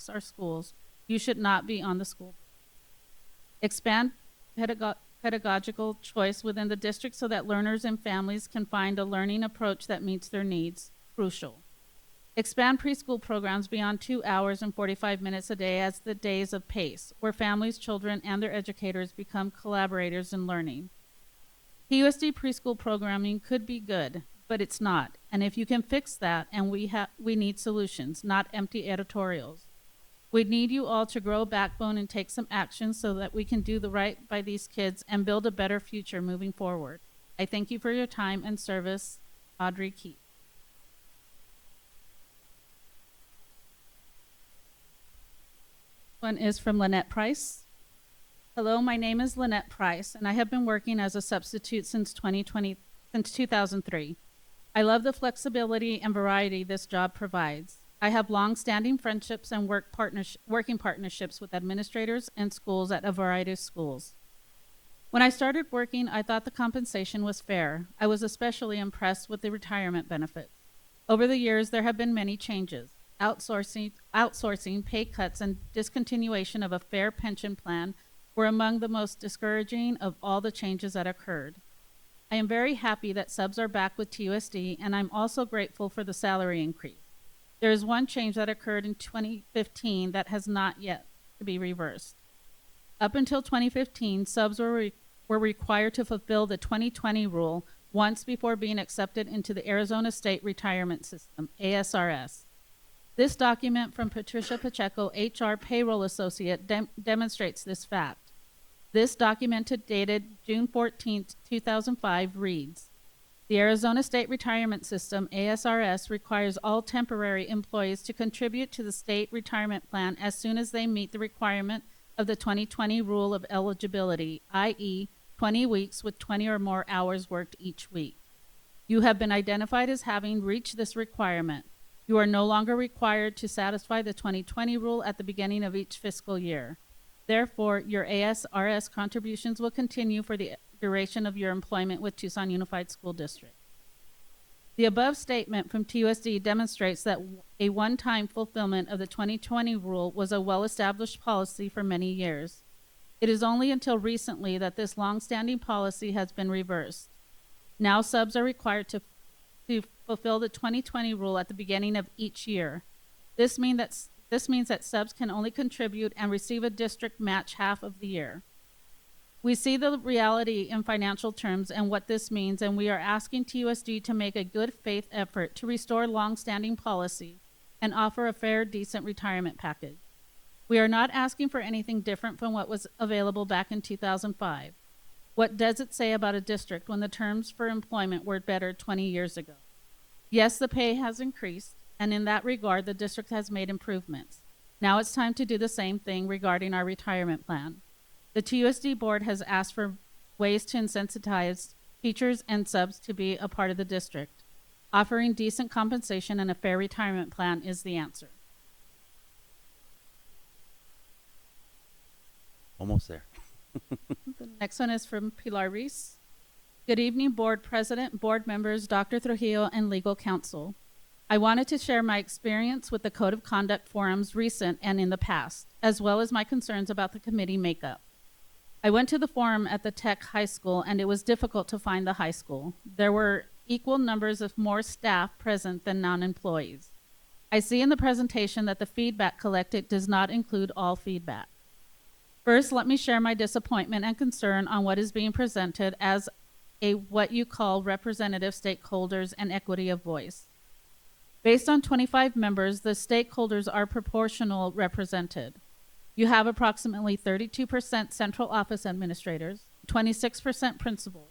our schools, you should not be on the school board. Expand pedagogical choice within the district so that learners and families can find a learning approach that meets their needs. Crucial. Expand preschool programs beyond 2 hours and 45 minutes a day as the days of PACE, where families, children, and their educators become collaborators in learning. TUSD preschool programming could be good, but it's not. And if you can fix that, and we need solutions, not empty editorials. We need you all to grow a backbone and take some action so that we can do the right by these kids and build a better future moving forward. I thank you for your time and service. Audrey Keith. One is from Lynette Price. Hello, my name is Lynette Price, and I have been working as a substitute since 2003. I love the flexibility and variety this job provides. I have long-standing friendships and working partnerships with administrators and schools at a variety of schools. When I started working, I thought the compensation was fair. I was especially impressed with the retirement benefits. Over the years, there have been many changes. Outsourcing, pay cuts, and discontinuation of a fair pension plan were among the most discouraging of all the changes that occurred. I am very happy that subs are back with TUSD, and I'm also grateful for the salary increase. There is one change that occurred in 2015 that has not yet to be reversed. Up until 2015, subs were required to fulfill the 2020 rule once before being accepted into the Arizona State Retirement System, ASRS. This document from Patricia Pacheco, HR Payroll Associate, demonstrates this fact. This document dated June 14, 2005 reads, the Arizona State Retirement System, ASRS, requires all temporary employees to contribute to the state retirement plan as soon as they meet the requirement of the 2020 rule of eligibility, i.e., 20 weeks with 20 or more hours worked each week. You have been identified as having reached this requirement. You are no longer required to satisfy the 2020 rule at the beginning of each fiscal year. Therefore, your ASRS contributions will continue for the duration of your employment with Tucson Unified School District. The above statement from TUSD demonstrates that a one-time fulfillment of the 2020 rule was a well-established policy for many years. It is only until recently that this long-standing policy has been reversed. Now subs are required to fulfill the 2020 rule at the beginning of each year. This means that subs can only contribute and receive a district match half of the year. We see the reality in financial terms and what this means, and we are asking TUSD to make a good faith effort to restore long-standing policy and offer a fair, decent retirement package. We are not asking for anything different from what was available back in 2005. What does it say about a district when the terms for employment were better 20 years ago? Yes, the pay has increased, and in that regard, the district has made improvements. Now it's time to do the same thing regarding our retirement plan. The TUSD board has asked for ways to incentivize teachers and subs to be a part of the district. Offering decent compensation and a fair retirement plan is the answer. Almost there. The next one is from Pilar Reese. Good evening, board president, board members, Dr. Trujillo, and legal counsel. I wanted to share my experience with the Code of Conduct forums recent and in the past, as well as my concerns about the committee makeup. I went to the forum at the Tech High School, and it was difficult to find the high school. There were equal numbers of more staff present than non-employees. I see in the presentation that the feedback collected does not include all feedback. First, let me share my disappointment and concern on what is being presented as what you call representative stakeholders and equity of voice. Based on 25 members, the stakeholders are proportional represented. You have approximately 32% central office administrators, 26% principal,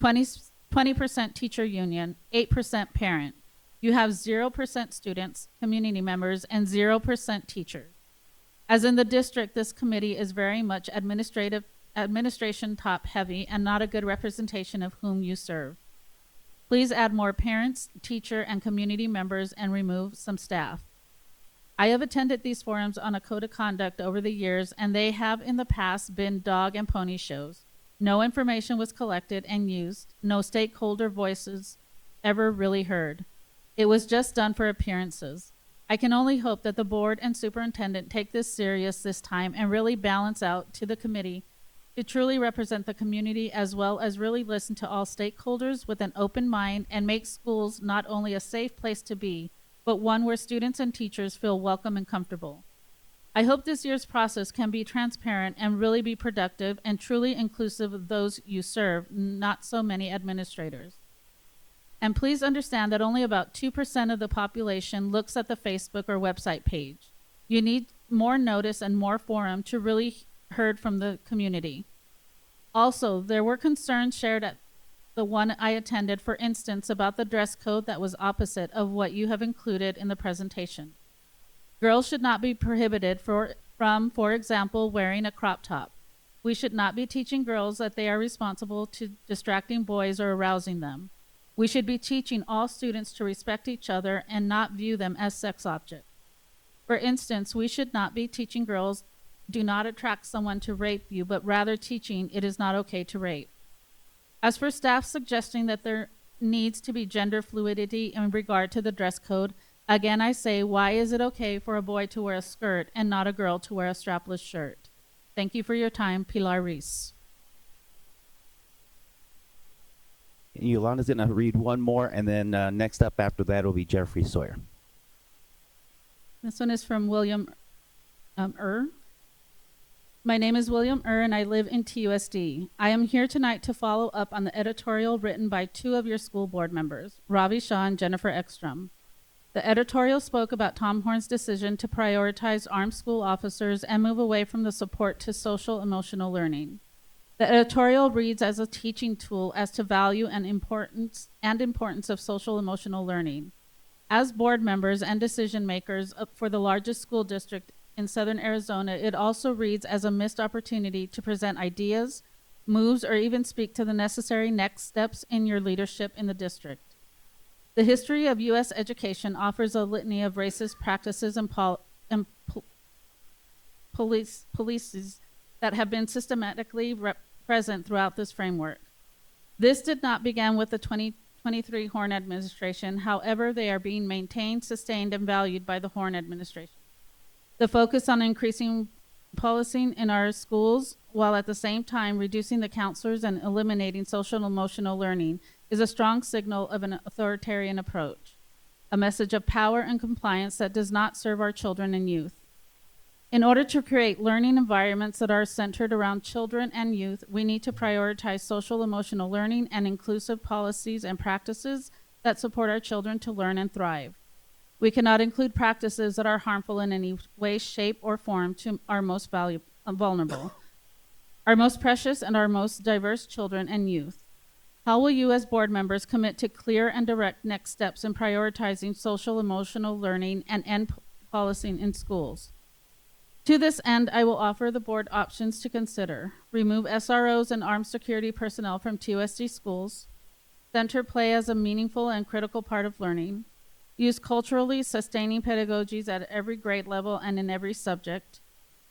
20% teacher union, 8% parent. You have 0% students, community members, and 0% teachers. As in the district, this committee is very much administration top heavy and not a good representation of whom you serve. Please add more parents, teacher, and community members and remove some staff. I have attended these forums on a code of conduct over the years, and they have in the past been dog and pony shows. No information was collected and used. No stakeholder voices ever really heard. It was just done for appearances. I can only hope that the board and superintendent take this serious this time and really balance out to the committee to truly represent the community, as well as really listen to all stakeholders with an open mind and make schools not only a safe place to be, but one where students and teachers feel welcome and comfortable. I hope this year's process can be transparent and really be productive and truly inclusive of those you serve, not so many administrators. And please understand that only about 2% of the population looks at the Facebook or website page. You need more notice and more forum to really heard from the community. Also, there were concerns shared at the one I attended, for instance, about the dress code that was opposite of what you have included in the presentation. Girls should not be prohibited from, for example, wearing a crop top. We should not be teaching girls that they are responsible to distracting boys or arousing them. We should be teaching all students to respect each other and not view them as sex objects. For instance, we should not be teaching girls do not attract someone to rape you, but rather teaching it is not okay to rape. As for staff suggesting that there needs to be gender fluidity in regard to the dress code, again I say, why is it okay for a boy to wear a skirt and not a girl to wear a strapless shirt? Thank you for your time, Pilar Reese. Yolanda's going to read one more, and then next up after that will be Jeffrey Sawyer. This one is from William My name is William and I live in TUSD. I am here tonight to follow up on the editorial written by two of your school board members, Ravi Shah and Jennifer Ekstrom. The editorial spoke about Tom Horn's decision to prioritize armed school officers and move away from the support to social emotional learning. The editorial reads as a teaching tool as to value and importance of social emotional learning. As board members and decision makers for the largest school district in Southern Arizona, it also reads as a missed opportunity to present ideas, moves, or even speak to the necessary next steps in your leadership in the district. The history of U.S. education offers a litany of racist practices and policies that have been systematically present throughout this framework. This did not begin with the 2023 Horn administration. However, they are being maintained, sustained, and valued by the Horn administration. The focus on increasing policing in our schools, while at the same time reducing the counselors and eliminating social and emotional learning, is a strong signal of an authoritarian approach, a message of power and compliance that does not serve our children and youth. In order to create learning environments that are centered around children and youth, we need to prioritize social emotional learning and inclusive policies and practices that support our children to learn and thrive. We cannot include practices that are harmful in any way, shape, or form to our most vulnerable, our most precious, and our most diverse children and youth. How will you as board members commit to clear and direct next steps in prioritizing social emotional learning and end policing in schools? To this end, I will offer the board options to consider. Remove SROs and armed security personnel from TUSD schools. Center play as a meaningful and critical part of learning. Use culturally sustaining pedagogies at every grade level and in every subject.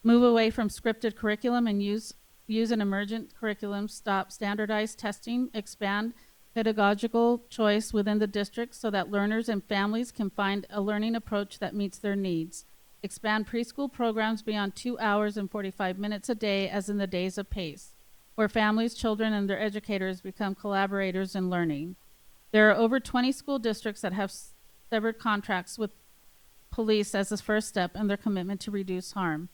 Move away from scripted curriculum and use an emergent curriculum. Stop standardized testing. Expand pedagogical choice within the district so that learners and families can find a learning approach that meets their needs. Expand preschool programs beyond 2 hours and 45 minutes a day, as in the days of PACE, where families, children, and their educators become collaborators in learning. There are over 20 school districts that have severed contracts with police as the first step in their commitment to reduce harm.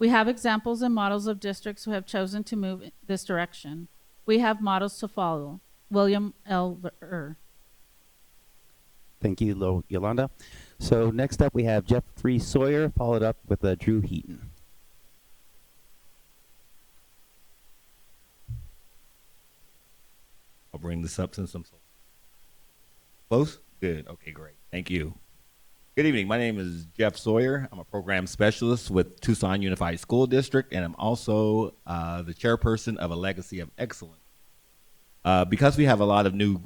We have examples and models of districts who have chosen to move in this direction. We have models to follow. William L. Thank you, Yolanda. So next up we have Jeffrey Sawyer, followed up with Drew Heaton. I'll bring this up since I'm so close. Good. Okay, great. Thank you. Good evening. My name is Jeff Sawyer. I'm a program specialist with Tucson Unified School District, and I'm also the chairperson of a Legacy of Excellence. Because we have a lot of new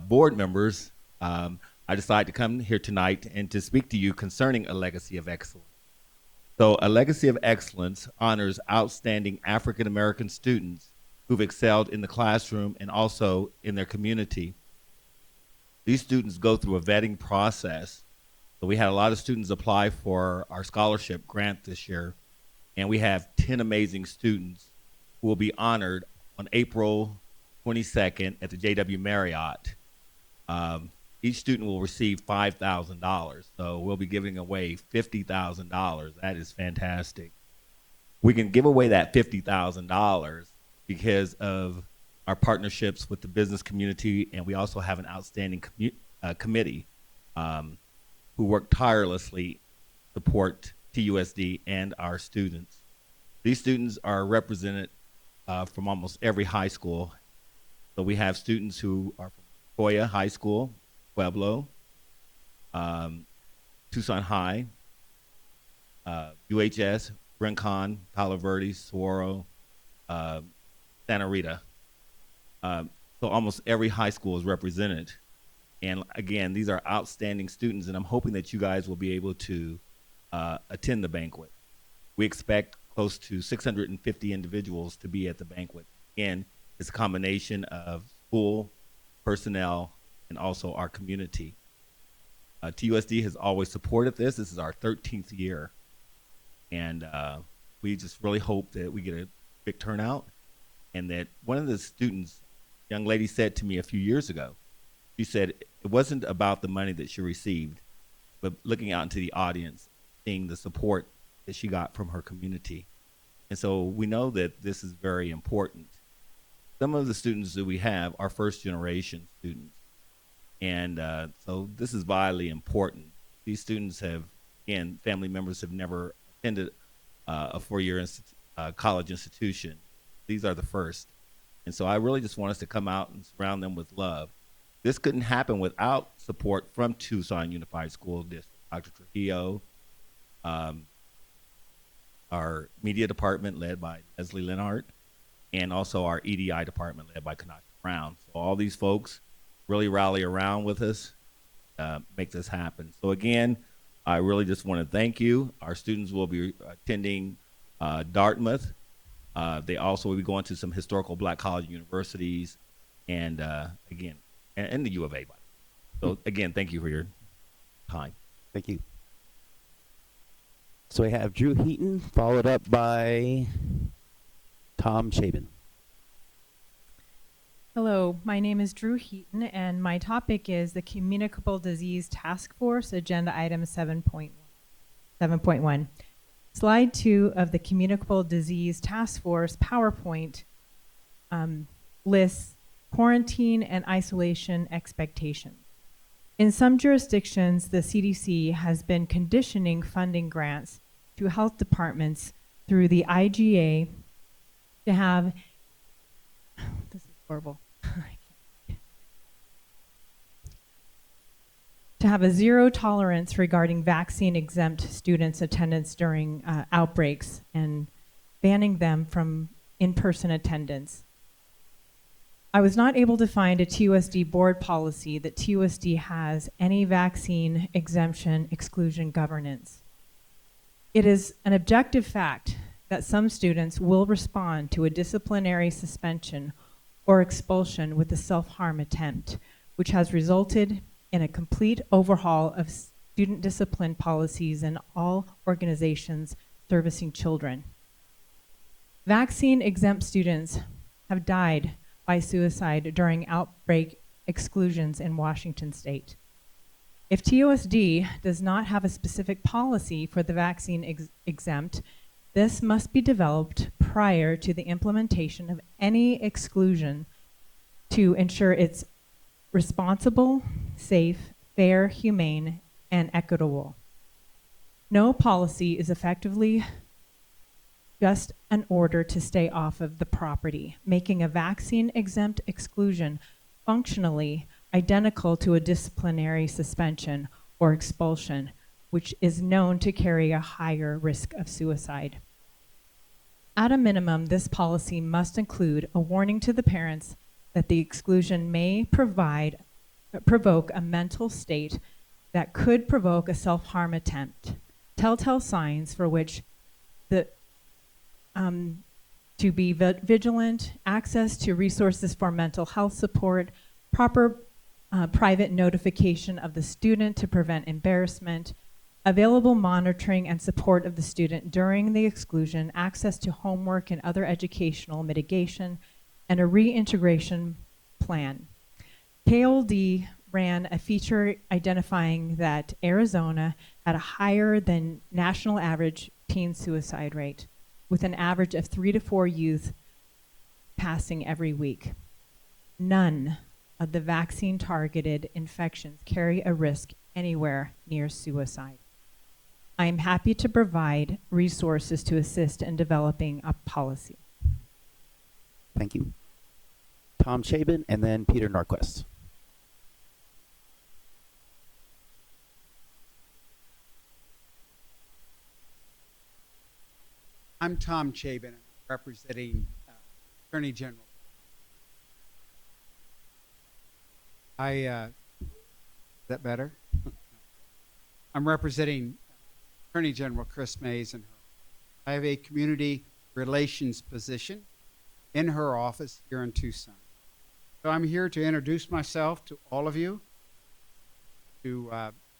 board members, I decided to come here tonight and to speak to you concerning a Legacy of Excellence. So a Legacy of Excellence honors outstanding African American students who've excelled in the classroom and also in their community. These students go through a vetting process. So we had a lot of students apply for our scholarship grant this year, and we have 10 amazing students who will be honored on April 22nd at the JW Marriott. Each student will receive $5,000, so we'll be giving away $50,000. That is fantastic. We can give away that $50,000 because of our partnerships with the business community, and we also have an outstanding committee who work tirelessly to support TUSD and our students. These students are represented from almost every high school. So we have students who are from Sequoia High School, Pueblo, Tucson High, UHS, Rincon, Palo Verde, Saguaro, Santa Rita. So almost every high school is represented. And again, these are outstanding students, and I'm hoping that you guys will be able to attend the banquet. We expect close to 650 individuals to be at the banquet. Again, it's a combination of school, personnel, and also our community. TUSD has always supported this. This is our 13th year. And we just really hope that we get a big turnout, and that one of the students, young lady, said to me a few years ago, she said it wasn't about the money that she received, but looking out into the audience, seeing the support that she got from her community. And so we know that this is very important. Some of the students that we have are first generation students. And so this is vitally important. These students have, again, family members have never attended a four-year college institution. These are the first. And so I really just want us to come out and surround them with love. This couldn't happen without support from Tucson Unified School District, Dr. Trujillo, our media department led by Leslie Lenhart, and also our EDI department led by Kanasha Brown. So all these folks really rally around with us, make this happen. So again, I really just want to thank you. Our students will be attending Dartmouth. They also will be going to some historical Black college universities, and again, and the U of A. So again, thank you for your time. Thank you. So we have Drew Heaton, followed up by Tom Chabin. Hello, my name is Drew Heaton, and my topic is the Communicable Disease Task Force, Agenda Item 7.1. Slide 2 of the Communicable Disease Task Force PowerPoint lists quarantine and isolation expectations. In some jurisdictions, the CDC has been conditioning funding grants to health departments through the IGA to have, this is horrible, to have a zero tolerance regarding vaccine exempt students' attendance during outbreaks and banning them from in-person attendance. I was not able to find a TUSD board policy that TUSD has any vaccine exemption exclusion governance. It is an objective fact that some students will respond to a disciplinary suspension or expulsion with a self-harm attempt, which has resulted in a complete overhaul of student discipline policies in all organizations servicing children. Vaccine exempt students have died by suicide during outbreak exclusions in Washington state. If TUSD does not have a specific policy for the vaccine exempt, this must be developed prior to the implementation of any exclusion to ensure it's responsible, safe, fair, humane, and equitable. No policy is effectively just an order to stay off of the property, making a vaccine-exempt exclusion functionally identical to a disciplinary suspension or expulsion, which is known to carry a higher risk of suicide. At a minimum, this policy must include a warning to the parents that the exclusion may provoke a mental state that could provoke a self-harm attempt. Telltale signs for which to be vigilant, access to resources for mental health support, proper private notification of the student to prevent embarrassment, available monitoring and support of the student during the exclusion, access to homework and other educational mitigation, and a reintegration plan. KLD ran a feature identifying that Arizona had a higher than national average teen suicide rate, with an average of 3 to 4 youth passing every week. None of the vaccine-targeted infections carry a risk anywhere near suicide. I am happy to provide resources to assist in developing a policy. Thank you. Tom Chabin and then Peter Norquist. I'm Tom Chabin, representing Attorney General. Is that better? I'm representing Attorney General Chris Mays and her. I have a community relations position in her office here in Tucson. So I'm here to introduce myself to all of you, to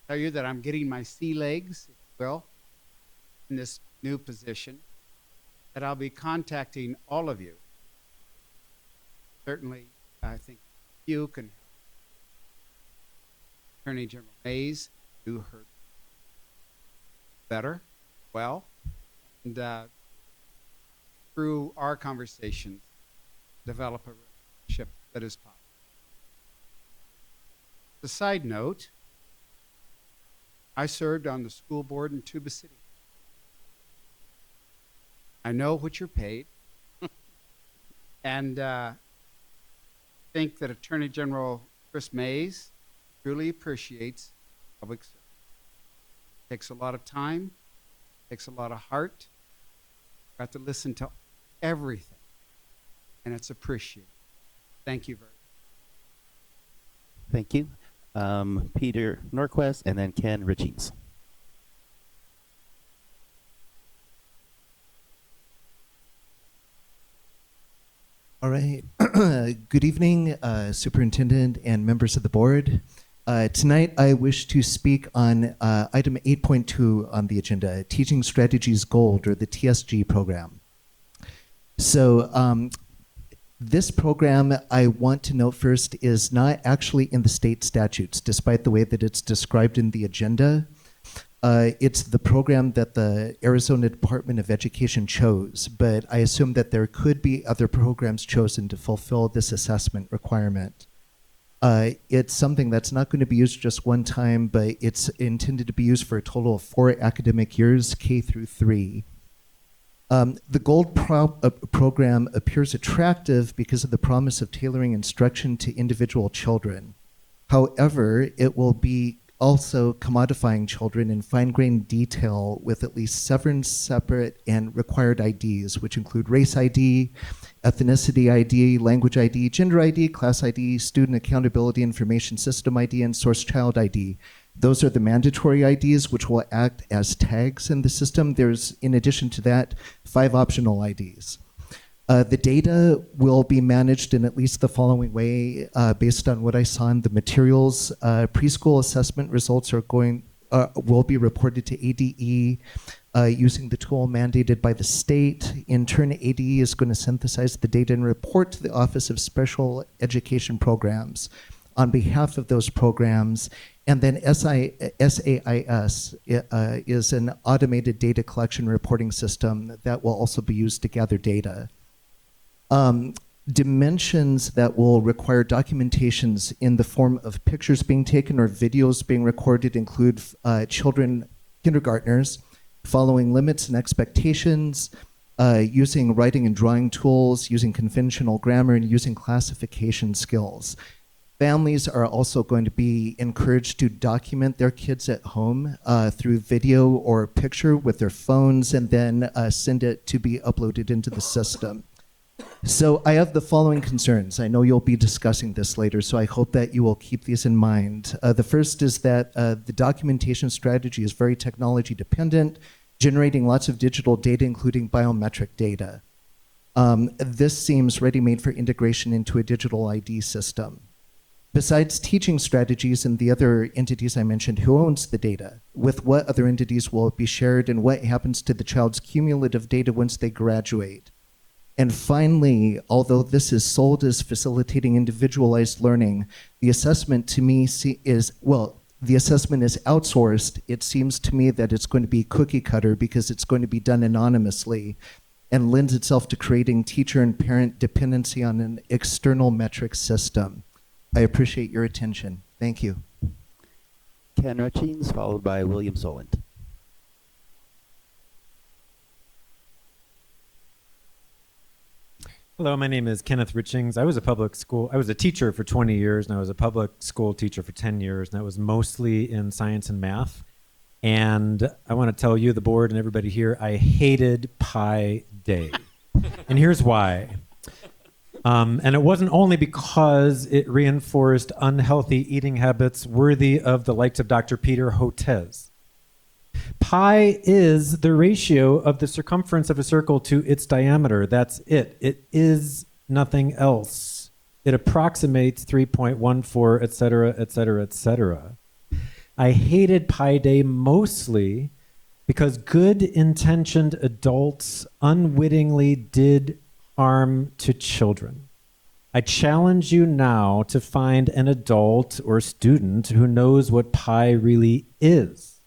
tell you that I'm getting my sea legs, if you will, in this new position, that I'll be contacting all of you. Certainly, I think you can help Attorney General Mays do her better, well, and through our conversations, develop a relationship that is possible. As a side note, I served on the school board in Tuba City. I know what you're paid, and think that Attorney General Chris Mays truly appreciates public service. It takes a lot of time, takes a lot of heart. Got to listen to everything, and it's appreciated. Thank you very much. Thank you. Peter Norquist and then Ken Richings. All right. Good evening, Superintendent and members of the board. Tonight, I wish to speak on item 8.2 on the agenda, Teaching Strategies Gold, or the TSG program. So this program, I want to note first, is not actually in the state statutes, despite the way that it's described in the agenda. It's the program that the Arizona Department of Education chose, but I assume that there could be other programs chosen to fulfill this assessment requirement. It's something that's not going to be used just one time, but it's intended to be used for a total of 4 academic years, K through 3. The Gold program appears attractive because of the promise of tailoring instruction to individual children. However, it will be also commodifying children in fine-grained detail with at least 7 separate and required IDs, which include race ID, ethnicity ID, language ID, gender ID, class ID, student accountability information system ID, and source child ID. Those are the mandatory IDs, which will act as tags in the system. There's, in addition to that, 5 optional IDs. The data will be managed in at least the following way, based on what I saw in the materials. Preschool assessment results will be reported to ADE using the tool mandated by the state. In turn, ADE is going to synthesize the data and report to the Office of Special Education Programs on behalf of those programs. And then SAIS is an automated data collection reporting system that will also be used to gather data. dimensions that will require documentations in the form of pictures being taken or videos being recorded include children, kindergartners, following limits and expectations, using writing and drawing tools, using conventional grammar, and using classification skills. Families are also going to be encouraged to document their kids at home through video or picture with their phones and then send it to be uploaded into the system. So I have the following concerns. I know you'll be discussing this later, so I hope that you will keep these in mind. The first is that the documentation strategy is very technology dependent, generating lots of digital data, including biometric data. This seems ready-made for integration into a digital ID system. Besides teaching strategies and the other entities I mentioned, who owns the data? With what other entities will it be shared, and what happens to the child's cumulative data once they graduate? And finally, although this is sold as facilitating individualized learning, the assessment to me is, well, the assessment is outsourced. It seems to me that it's going to be cookie cutter because it's going to be done anonymously and lends itself to creating teacher and parent dependency on an external metric system. I appreciate your attention. Thank you. Ken Rutchings, followed by William Solent. Hello, my name is Kenneth Richings. I was a teacher for 20 years, and I was a public school teacher for 10 years, and that was mostly in science and math. And I want to tell you, the board and everybody here, I hated Pi Day. And here's why. And it wasn't only because it reinforced unhealthy eating habits worthy of the likes of Dr. Peter Hotez. Pi is the ratio of the circumference of a circle to its diameter. That's it. It is nothing else. It approximates 3.14, et cetera, et cetera, et cetera. I hated Pi Day mostly because good-intentioned adults unwittingly did harm to children. I challenge you now to find an adult or student who knows what Pi really is.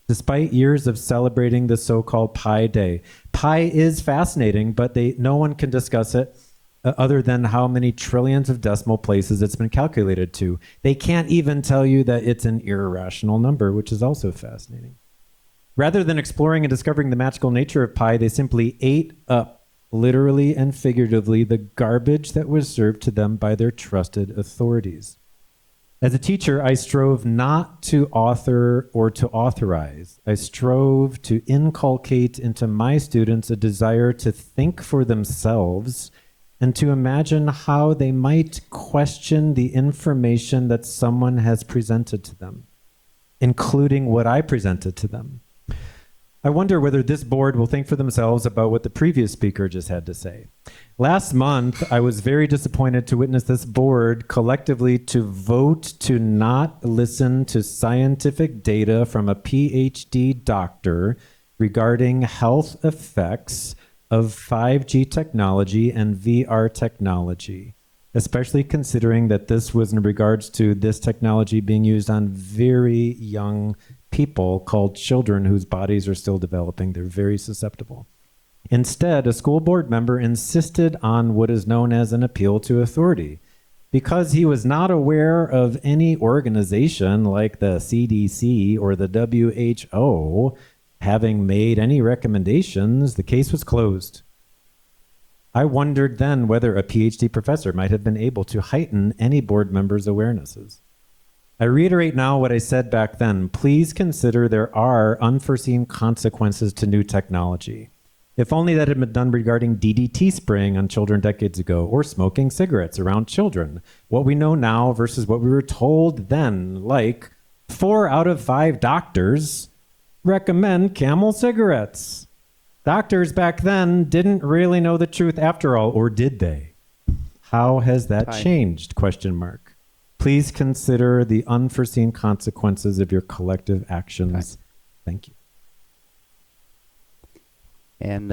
Despite years of celebrating the so-called Pi Day, Pi is fascinating, but no one can discuss it other than how many trillions of decimal places it's been calculated to. They can't even tell you that it's an irrational number, which is also fascinating. Rather than exploring and discovering the magical nature of Pi, they simply ate up, literally and figuratively, the garbage that was served to them by their trusted authorities. As a teacher, I strove not to author or to authorize. I strove to inculcate into my students a desire to think for themselves and to imagine how they might question the information that someone has presented to them, including what I presented to them. I wonder whether this board will think for themselves about what the previous speaker just had to say. Last month, I was very disappointed to witness this board collectively to vote to not listen to scientific data from a PhD doctor regarding health effects of 5G technology and VR technology, especially considering that this was in regards to this technology being used on very young people called children whose bodies are still developing. They're very susceptible. Instead, a school board member insisted on what is known as an appeal to authority. Because he was not aware of any organization like the CDC or the WHO having made any recommendations, the case was closed. I wondered then whether a PhD professor might have been able to heighten any board member's awarenesses. I reiterate now what I said back then. Please consider there are unforeseen consequences to new technology. If only that had been done regarding DDT spraying on children decades ago, or smoking cigarettes around children. What we know now versus what we were told then, like 4 out of 5 doctors recommend Camel cigarettes. Doctors back then didn't really know the truth after all, or did they? How has that changed? Question mark. Please consider the unforeseen consequences of your collective actions. Thank you. And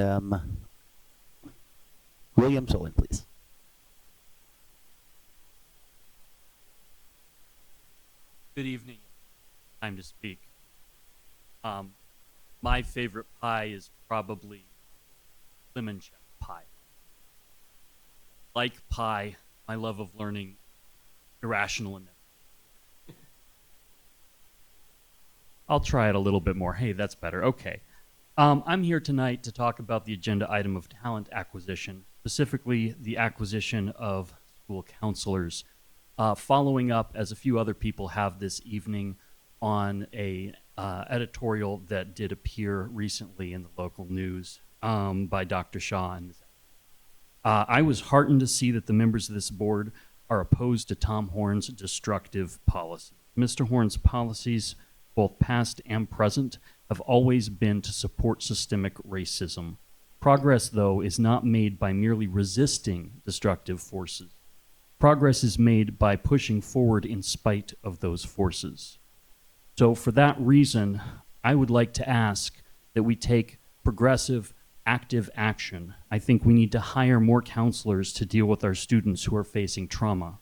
William Solent, please. Good evening. Time to speak. My favorite pie is probably lemon chip pie. like pie, my love of learning, irrational in it. I'll try it a little bit more. Hey, that's better. Okay. I'm here tonight to talk about the agenda item of talent acquisition, specifically the acquisition of school counselors, following up, as a few other people have this evening, on a editorial that did appear recently in the local news by Dr. Shaw. I was heartened to see that the members of this board are opposed to Tom Horn's destructive policy. Mr. Horn's policies, both past and present, have always been to support systemic racism. Progress, though, is not made by merely resisting destructive forces. Progress is made by pushing forward in spite of those forces. So for that reason, I would like to ask that we take progressive, active action. I think we need to hire more counselors to deal with our students who are facing trauma.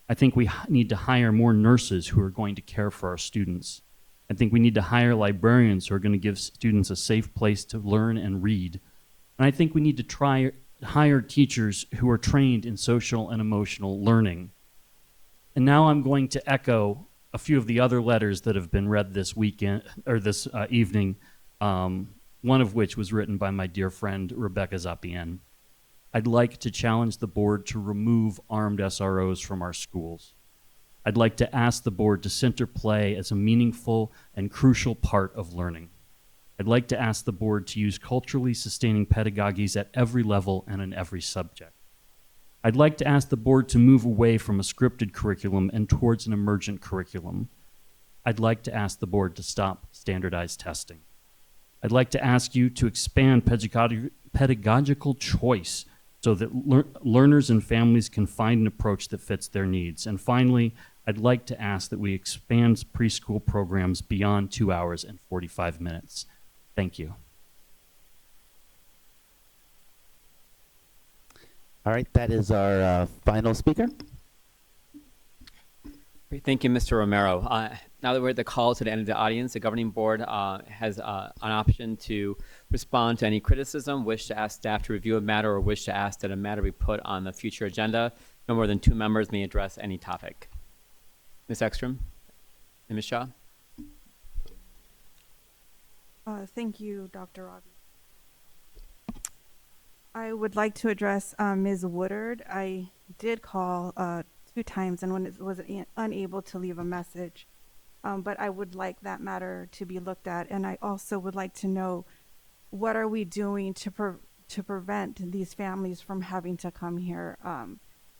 I think we need to hire more nurses who are going to care for our students. I think we need to hire librarians who are going to give students a safe place to learn and read. And I think we need to hire teachers who are trained in social and emotional learning. And now I'm going to echo a few of the other letters that have been read this weekend or this evening, one of which was written by my dear friend Rebecca Zapien. I'd like to challenge the board to remove armed SROs from our schools. I'd like to ask the board to center play as a meaningful and crucial part of learning. I'd like to ask the board to use culturally sustaining pedagogies at every level and in every subject. I'd like to ask the board to move away from a scripted curriculum and towards an emergent curriculum. I'd like to ask the board to stop standardized testing. I'd like to ask you to expand pedagogical choice so that learners and families can find an approach that fits their needs. And finally, I'd like to ask that we expand preschool programs beyond 2 hours and 45 minutes. Thank you. All right, that is our final speaker. Great. Thank you, Mr. Romero. Now that we're at the call to the end of the audience, the governing board has an option to respond to any criticism, wish to ask staff to review a matter, or wish to ask that a matter be put on the future agenda. No more than 2 members may address any topic. Ms. Ekstrom and Ms. Shaw. Thank you, Dr. Robbie. I would like to address Ms. Woodard. I did call 2 times and was unable to leave a message, but I would like that matter to be looked at. And I also would like to know, what are we doing to prevent these families from having to come here?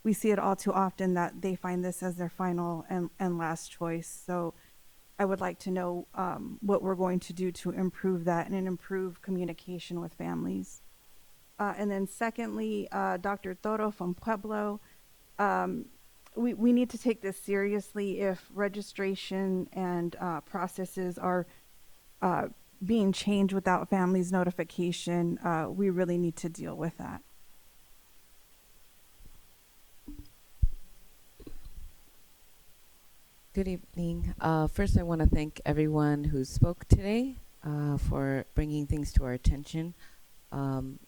We see it all too often that they find this as their final and last choice. So I would like to know what we're going to do to improve that and improve communication with families. And then secondly, Dr. Toro from Pueblo, we need to take this seriously. If registration and processes are being changed without families' notification, we really need to deal with that. Good evening. First, I want to thank everyone who spoke today for bringing things to our attention. I'm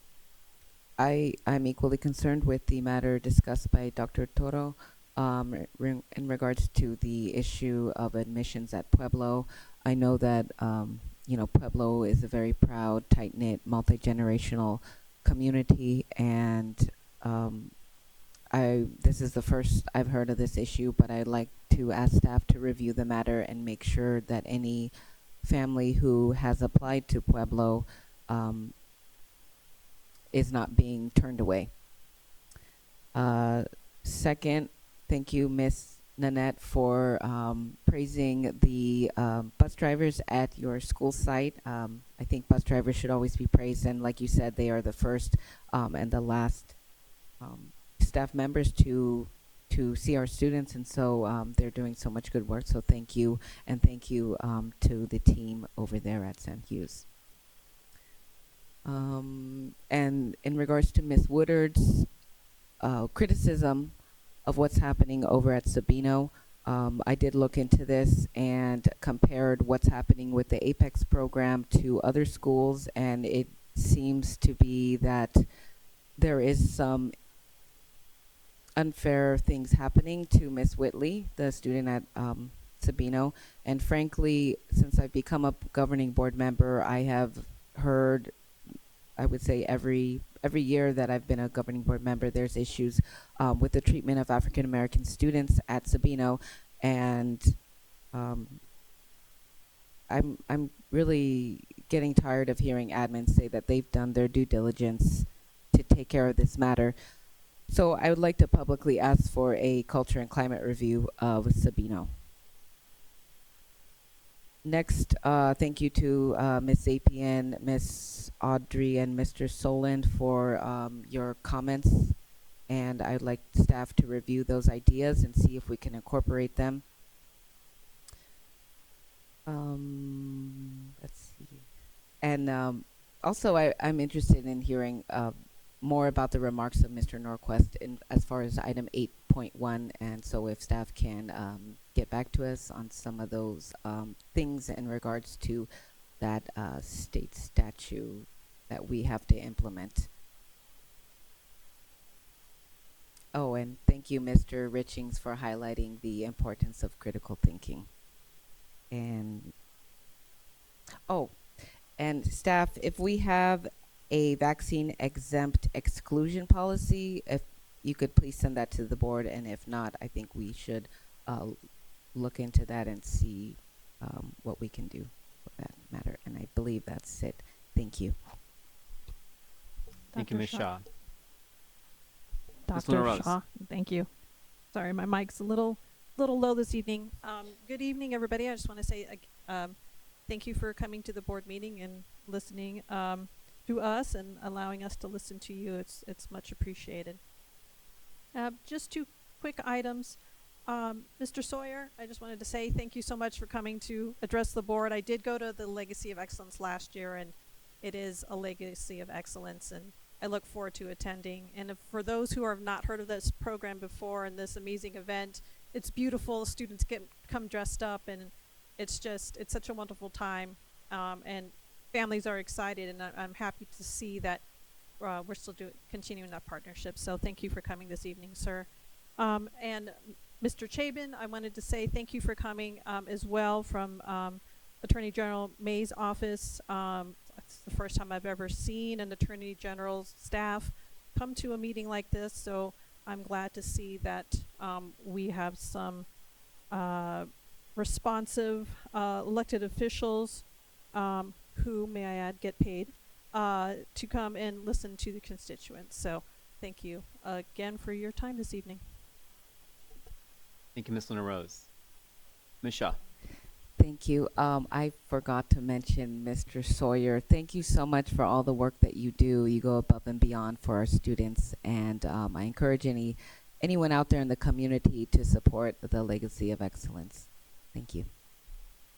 equally concerned with the matter discussed by Dr. Toro in regards to the issue of admissions at Pueblo. I know that Pueblo is a very proud, tight-knit, multi-generational community, and this is the first I've heard of this issue, but I'd like to ask staff to review the matter and make sure that any family who has applied to Pueblo is not being turned away. Second, thank you, Ms. Nanette, for praising the bus drivers at your school site. I think bus drivers should always be praised, and like you said, they are the first and the last staff members to see our students, and so they're doing so much good work. So thank you, and thank you to the team over there at Sam Hughes. And in regards to Ms. Woodard's criticism of what's happening over at Sabino, I did look into this and compared what's happening with the Apex program to other schools, and it seems to be that there is some unfair things happening to Miss Whitley, the student at Sabino. And frankly, since I've become a governing board member, I have heard, I would say every year that I've been a governing board member, there's issues with the treatment of African American students at Sabino, and I'm really getting tired of hearing admins say that they've done their due diligence to take care of this matter. So I would like to publicly ask for a culture and climate review with Sabino. Next, thank you to Ms. Zapien, Ms. Audrey, and Mr. Solon for your comments. And I'd like staff to review those ideas and see if we can incorporate them. Let's see. And also, I'm interested in hearing more about the remarks of Mr. Norquist as far as item 8.1. And so if staff can get back to us on some of those things in regards to that state statute that we have to implement. Oh, and thank you, Mr. Richings, for highlighting the importance of critical thinking. And and staff, if we have a vaccine exempt exclusion policy, if you could please send that to the board, and if not, I think we should look into that and see what we can do for that matter. And I believe that's it. Thank you. Thank you, Ms. Shaw. Dr. Shaw, thank you. Sorry, my mic's a little low this evening. Good evening, everybody. I just want to say thank you for coming to the board meeting and listening to us and allowing us to listen to you. It's much appreciated. Just two quick items. Mr. Sawyer, I just wanted to say thank you so much for coming to address the board. I did go to the Legacy of Excellence last year, and it is a legacy of excellence, and I look forward to attending. And for those who have not heard of this program before and this amazing event, it's beautiful. Students come dressed up, and it's such a wonderful time. And families are excited, and I'm happy to see that we're still continuing that partnership. So thank you for coming this evening, sir. And Mr. Chabin, I wanted to say thank you for coming as well from Attorney General May's office. It's the first time I've ever seen an Attorney General's staff come to a meeting like this, so I'm glad to see that we have some responsive elected officials who, may I add, get paid to come and listen to the constituents. So thank you again for your time this evening. Thank you, Ms. Luna Rose. Ms. Shaw. Thank you. I forgot to mention Mr. Sawyer. Thank you so much for all the work that you do. You go above and beyond for our students, and I encourage anyone out there in the community to support the Legacy of Excellence. Thank you.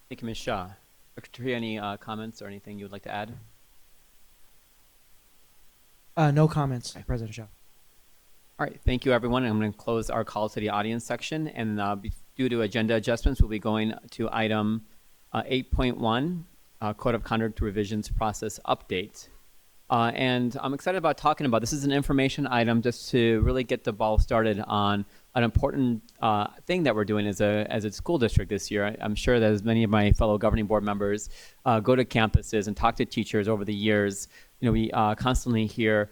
Thank you, Ms. Shaw. Dr. Trujillo, any comments or anything you would like to add? No comments, President Shaw. All right, thank you, everyone. I'm going to close our call to the audience section, and due to agenda adjustments, we'll be going to item 8.1, Code of Conduct Revisions Process Update. And I'm excited about talking about this. Is an information item just to really get the ball started on an important thing that we're doing as a school district this year. I'm sure that as many of my fellow governing board members go to campuses and talk to teachers over the years, we constantly hear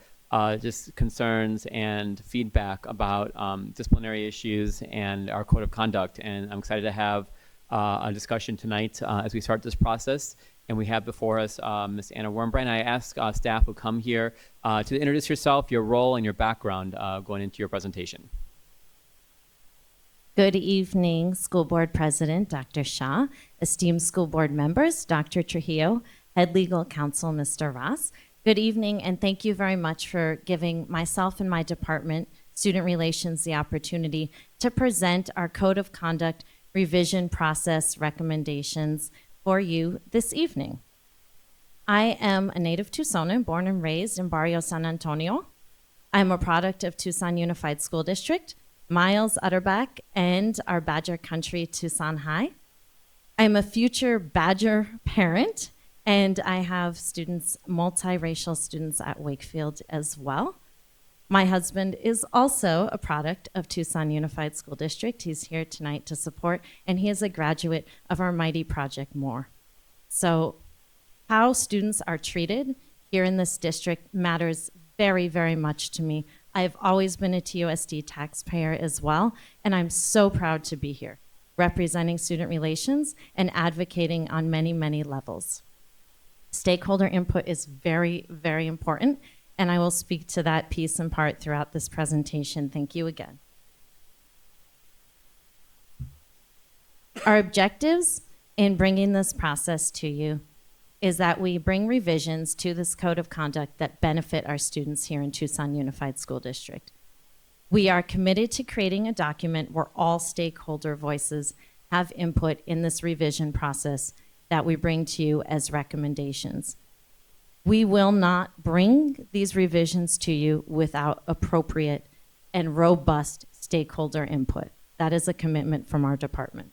just concerns and feedback about disciplinary issues and our code of conduct. And I'm excited to have a discussion tonight as we start this process. And we have before us Ms. Anna Wormbrand. I ask staff who come here to introduce yourself, your role, and your background going into your presentation. Good evening, School Board President Dr. Shaw, esteemed school board members, Dr. Trujillo, Head Legal Counsel Mr. Ross. Good evening, and thank you very much for giving myself and my department, Student Relations, the opportunity to present our Code of Conduct revision process recommendations for you this evening. I am a native Tucsonan, born and raised in Barrio San Antonio. I'm a product of Tucson Unified School District, Miles Utterback, and our Badger Country Tucson High. I'm a future Badger parent, and I have students, multiracial students at Wakefield as well. My husband is also a product of Tucson Unified School District. He's here tonight to support, and he is a graduate of our mighty Project More. So how students are treated here in this district matters very, very much to me. I've always been a TUSD taxpayer as well, and I'm so proud to be here, representing student relations and advocating on many, many levels. Stakeholder input is very, very important, and I will speak to that piece in part throughout this presentation. Thank you again. Our objectives in bringing this process to you is that we bring revisions to this code of conduct that benefit our students here in Tucson Unified School District. We are committed to creating a document where all stakeholder voices have input in this revision process that we bring to you as recommendations. We will not bring these revisions to you without appropriate and robust stakeholder input. That is a commitment from our department.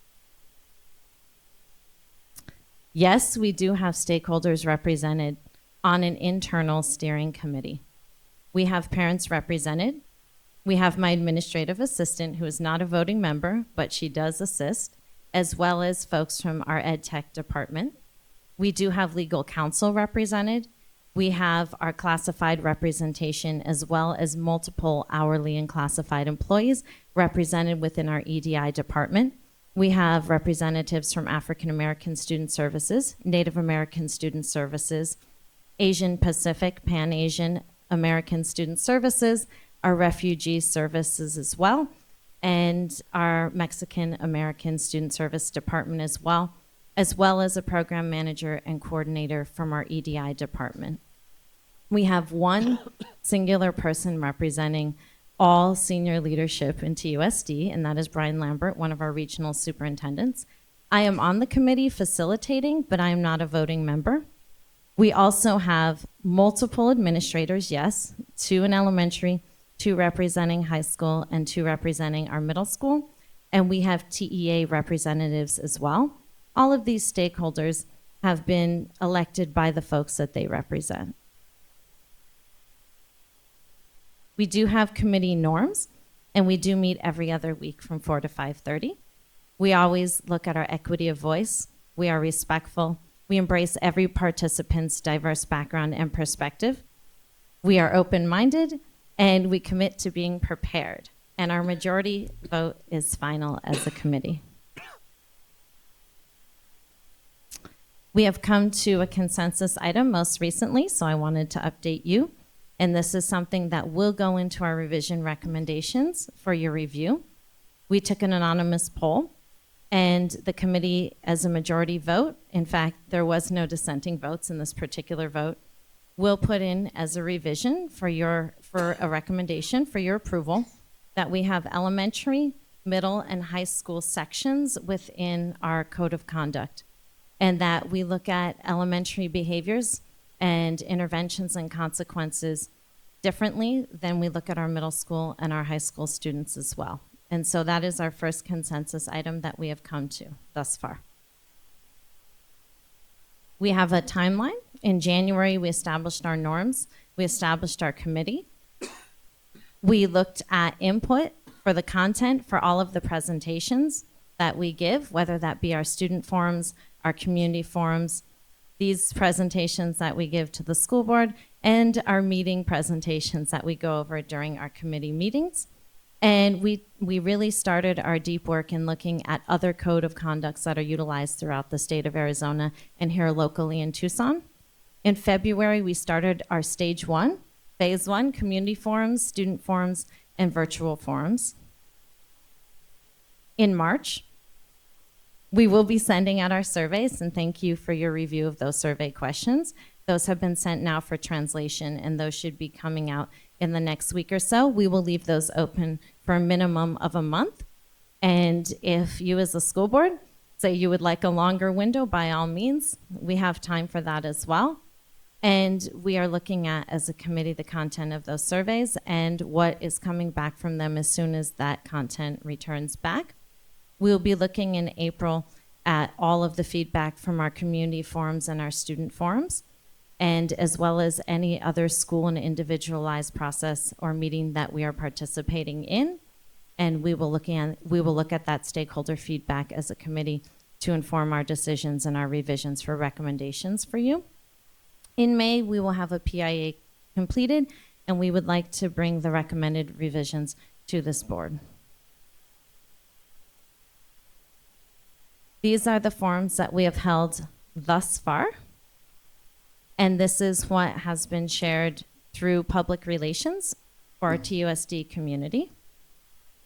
Yes, we do have stakeholders represented on an internal steering committee. We have parents represented. We have my administrative assistant, who is not a voting member, but she does assist, as well as folks from our ed tech department. We do have legal counsel represented. We have our classified representation, as well as multiple hourly and classified employees represented within our EDI department. We have representatives from African American Student Services, Native American Student Services, Asian Pacific, Pan-Asian American Student Services, our refugee services as well, and our Mexican American Student Service Department as well as a program manager and coordinator from our EDI department. We have one singular person representing all senior leadership in TUSD, and that is Brian Lambert, one of our regional superintendents. I am on the committee facilitating, but I am not a voting member. We also have multiple administrators, yes, 2 in elementary, 2 representing high school, and 2 representing our middle school. And we have TEA representatives as well. All of these stakeholders have been elected by the folks that they represent. We do have committee norms, and we do meet every other week from 4 to 5:30. We always look at our equity of voice. We are respectful. We embrace every participant's diverse background and perspective. We are open-minded, and we commit to being prepared. And our majority vote is final as a committee. We have come to a consensus item most recently, so I wanted to update you. And this is something that will go into our revision recommendations for your review. We took an anonymous poll, and the committee, as a majority vote, in fact, there was no dissenting votes in this particular vote, will put in as a revision for a recommendation for your approval that we have elementary, middle, and high school sections within our code of conduct, and that we look at elementary behaviors and interventions and consequences differently than we look at our middle school and our high school students as well. And so that is our first consensus item that we have come to thus far. We have a timeline. In January, we established our norms. We established our committee. We looked at input for the content for all of the presentations that we give, whether that be our student forums, our community forums, these presentations that we give to the school board, and our meeting presentations that we go over during our committee meetings. And we really started our deep work in looking at other code of conducts that are utilized throughout the state of Arizona and here locally in Tucson. In February, we started our stage 1, phase 1, community forums, student forums, and virtual forums. In March, we will be sending out our surveys, and thank you for your review of those survey questions. Those have been sent now for translation, and those should be coming out in the next week or so. We will leave those open for a minimum of a month. And if you as a school board say you would like a longer window, by all means, we have time for that as well. And we are looking at, as a committee, the content of those surveys and what is coming back from them as soon as that content returns back. We'll be looking in April at all of the feedback from our community forums and our student forums. and as well as any other school and individualized process or meeting that we are participating in. And we will look at that stakeholder feedback as a committee to inform our decisions and our revisions for recommendations for you. In May, we will have a PIA completed, and we would like to bring the recommended revisions to this board. These are the forums that we have held thus far, and this is what has been shared through public relations for our TUSD community.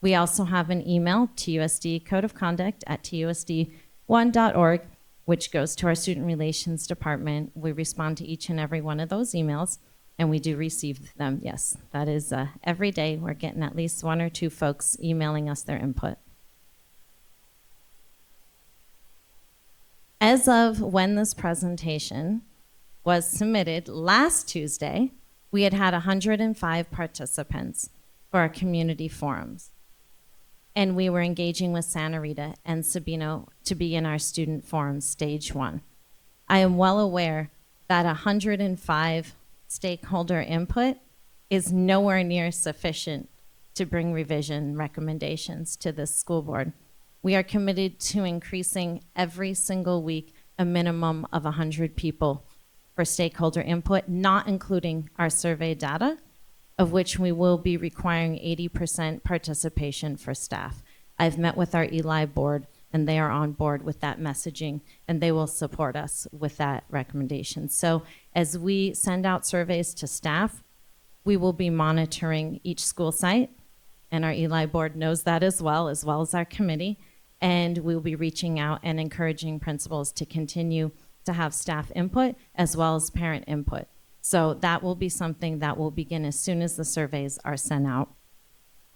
We also have an email, TUSD Code of Conduct at TUSD1.org, which goes to our Student Relations Department. We respond to each and every one of those emails, and we do receive them. Yes, that is every day we're getting at least 1 or 2 folks emailing us their input. As of when this presentation was submitted last Tuesday, we had 105 participants for our community forums. And we were engaging with Santa Rita and Sabino to be in our student forum, stage 1. I am well aware that 105 stakeholder input is nowhere near sufficient to bring revision recommendations to this school board. We are committed to increasing every single week a minimum of 100 people for stakeholder input, not including our survey data, of which we will be requiring 80% participation for staff. I've met with our Eli board, and they are on board with that messaging, and they will support us with that recommendation. So as we send out surveys to staff, we will be monitoring each school site, and our Eli board knows that as well as our committee, and we'll be reaching out and encouraging principals to continue to have staff input as well as parent input. So that will be something that will begin as soon as the surveys are sent out.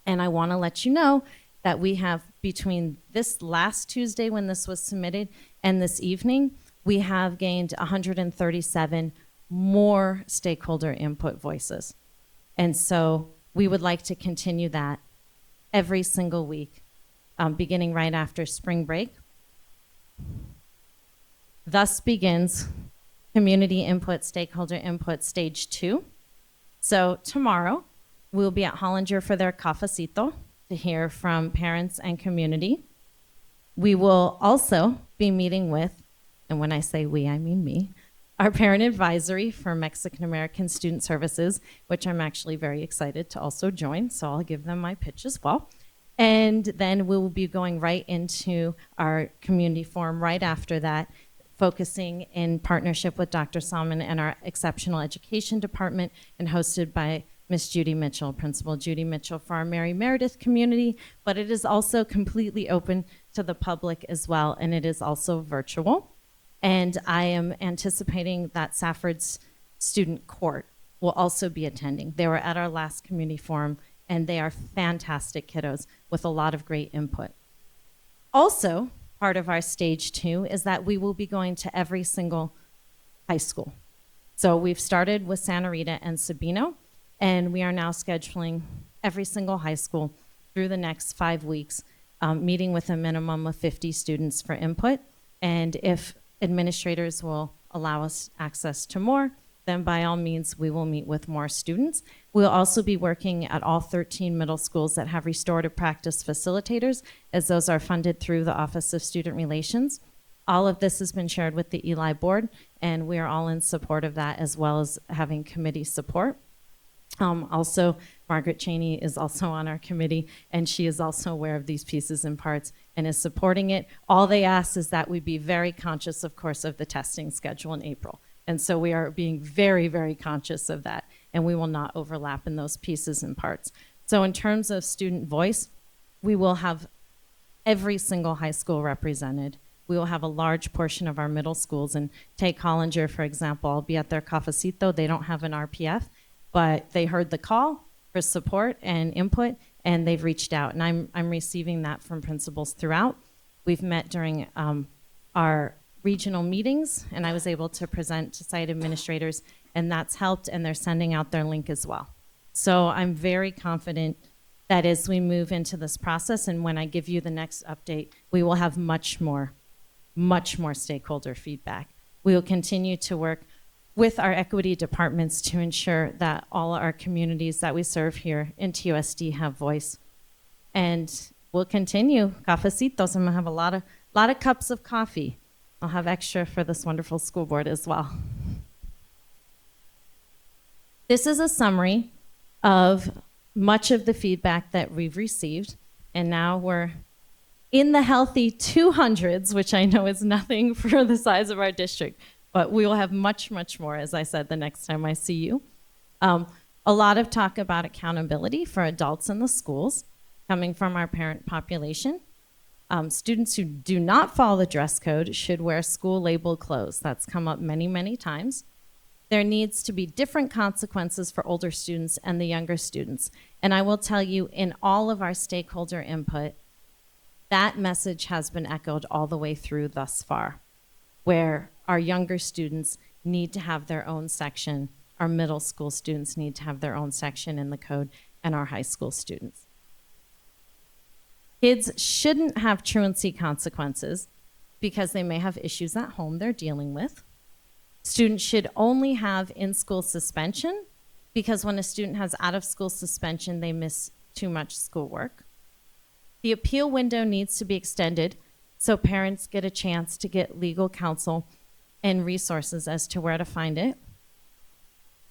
And I want to let you know that we have, between this last Tuesday when this was submitted and this evening, we have gained 137 more stakeholder input voices. And so we would like to continue that every single week, beginning right after spring break. Thus begins Community Input, Stakeholder Input, Stage 2. So tomorrow, we'll be at Hollinger for their cafecito to hear from parents and community. We will also be meeting with, and when I say we, I mean me, our parent advisory for Mexican American Student Services, which I'm actually very excited to also join, so I'll give them my pitch as well. And then we'll be going right into our community forum right after that, focusing in partnership with Dr. Salmon and our Exceptional Education Department, and hosted by Miss Judy Mitchell, Principal Judy Mitchell, for our Mary Meredith community, but it is also completely open to the public as well, and it is also virtual. And I am anticipating that Safford's Student Court will also be attending. They were at our last community forum, and they are fantastic kiddos with a lot of great input. Also, part of our stage 2 is that we will be going to every single high school. So we've started with Santa Rita and Sabino, and we are now scheduling every single high school through the next 5 weeks, meeting with a minimum of 50 students for input. And if administrators will allow us access to more, then by all means, we will meet with more students. We'll also be working at all 13 middle schools that have restorative practice facilitators, as those are funded through the Office of Student Relations. All of this has been shared with the Eli board, and we are all in support of that, as well as having committee support. Also, Margaret Cheney is also on our committee, and she is also aware of these pieces and parts and is supporting it. All they ask is that we be very conscious, of course, of the testing schedule in April. And so we are being very, very conscious of that, and we will not overlap in those pieces and parts. So in terms of student voice, we will have every single high school represented. We will have a large portion of our middle schools, and take Hollinger, for example. I'll be at their cafecito. They don't have an RPF, but they heard the call for support and input, and they've reached out. And I'm receiving that from principals throughout. We've met during our regional meetings, and I was able to present to site administrators, and that's helped, and they're sending out their link as well. So I'm very confident that as we move into this process, and when I give you the next update, we will have much more stakeholder feedback. We will continue to work with our equity departments to ensure that all our communities that we serve here in TUSD have voice. And we'll continue. Cafecitos. I'm gonna have a lot of cups of coffee. I'll have extra for this wonderful school board as well. This is a summary of much of the feedback that we've received, and now we're in the healthy 200s, which I know is nothing for the size of our district, but we will have much, much more, as I said, the next time I see you. A lot of talk about accountability for adults in the schools coming from our parent population. Students who do not follow the dress code should wear school-labeled clothes. That's come up many, many times. There needs to be different consequences for older students and the younger students. And I will tell you, in all of our stakeholder input, that message has been echoed all the way through thus far, where our younger students need to have their own section, our middle school students need to have their own section in the code, and our high school students. Kids shouldn't have truancy consequences because they may have issues at home they're dealing with. Students should only have in-school suspension because when a student has out-of-school suspension, they miss too much schoolwork. The appeal window needs to be extended so parents get a chance to get legal counsel and resources as to where to find it.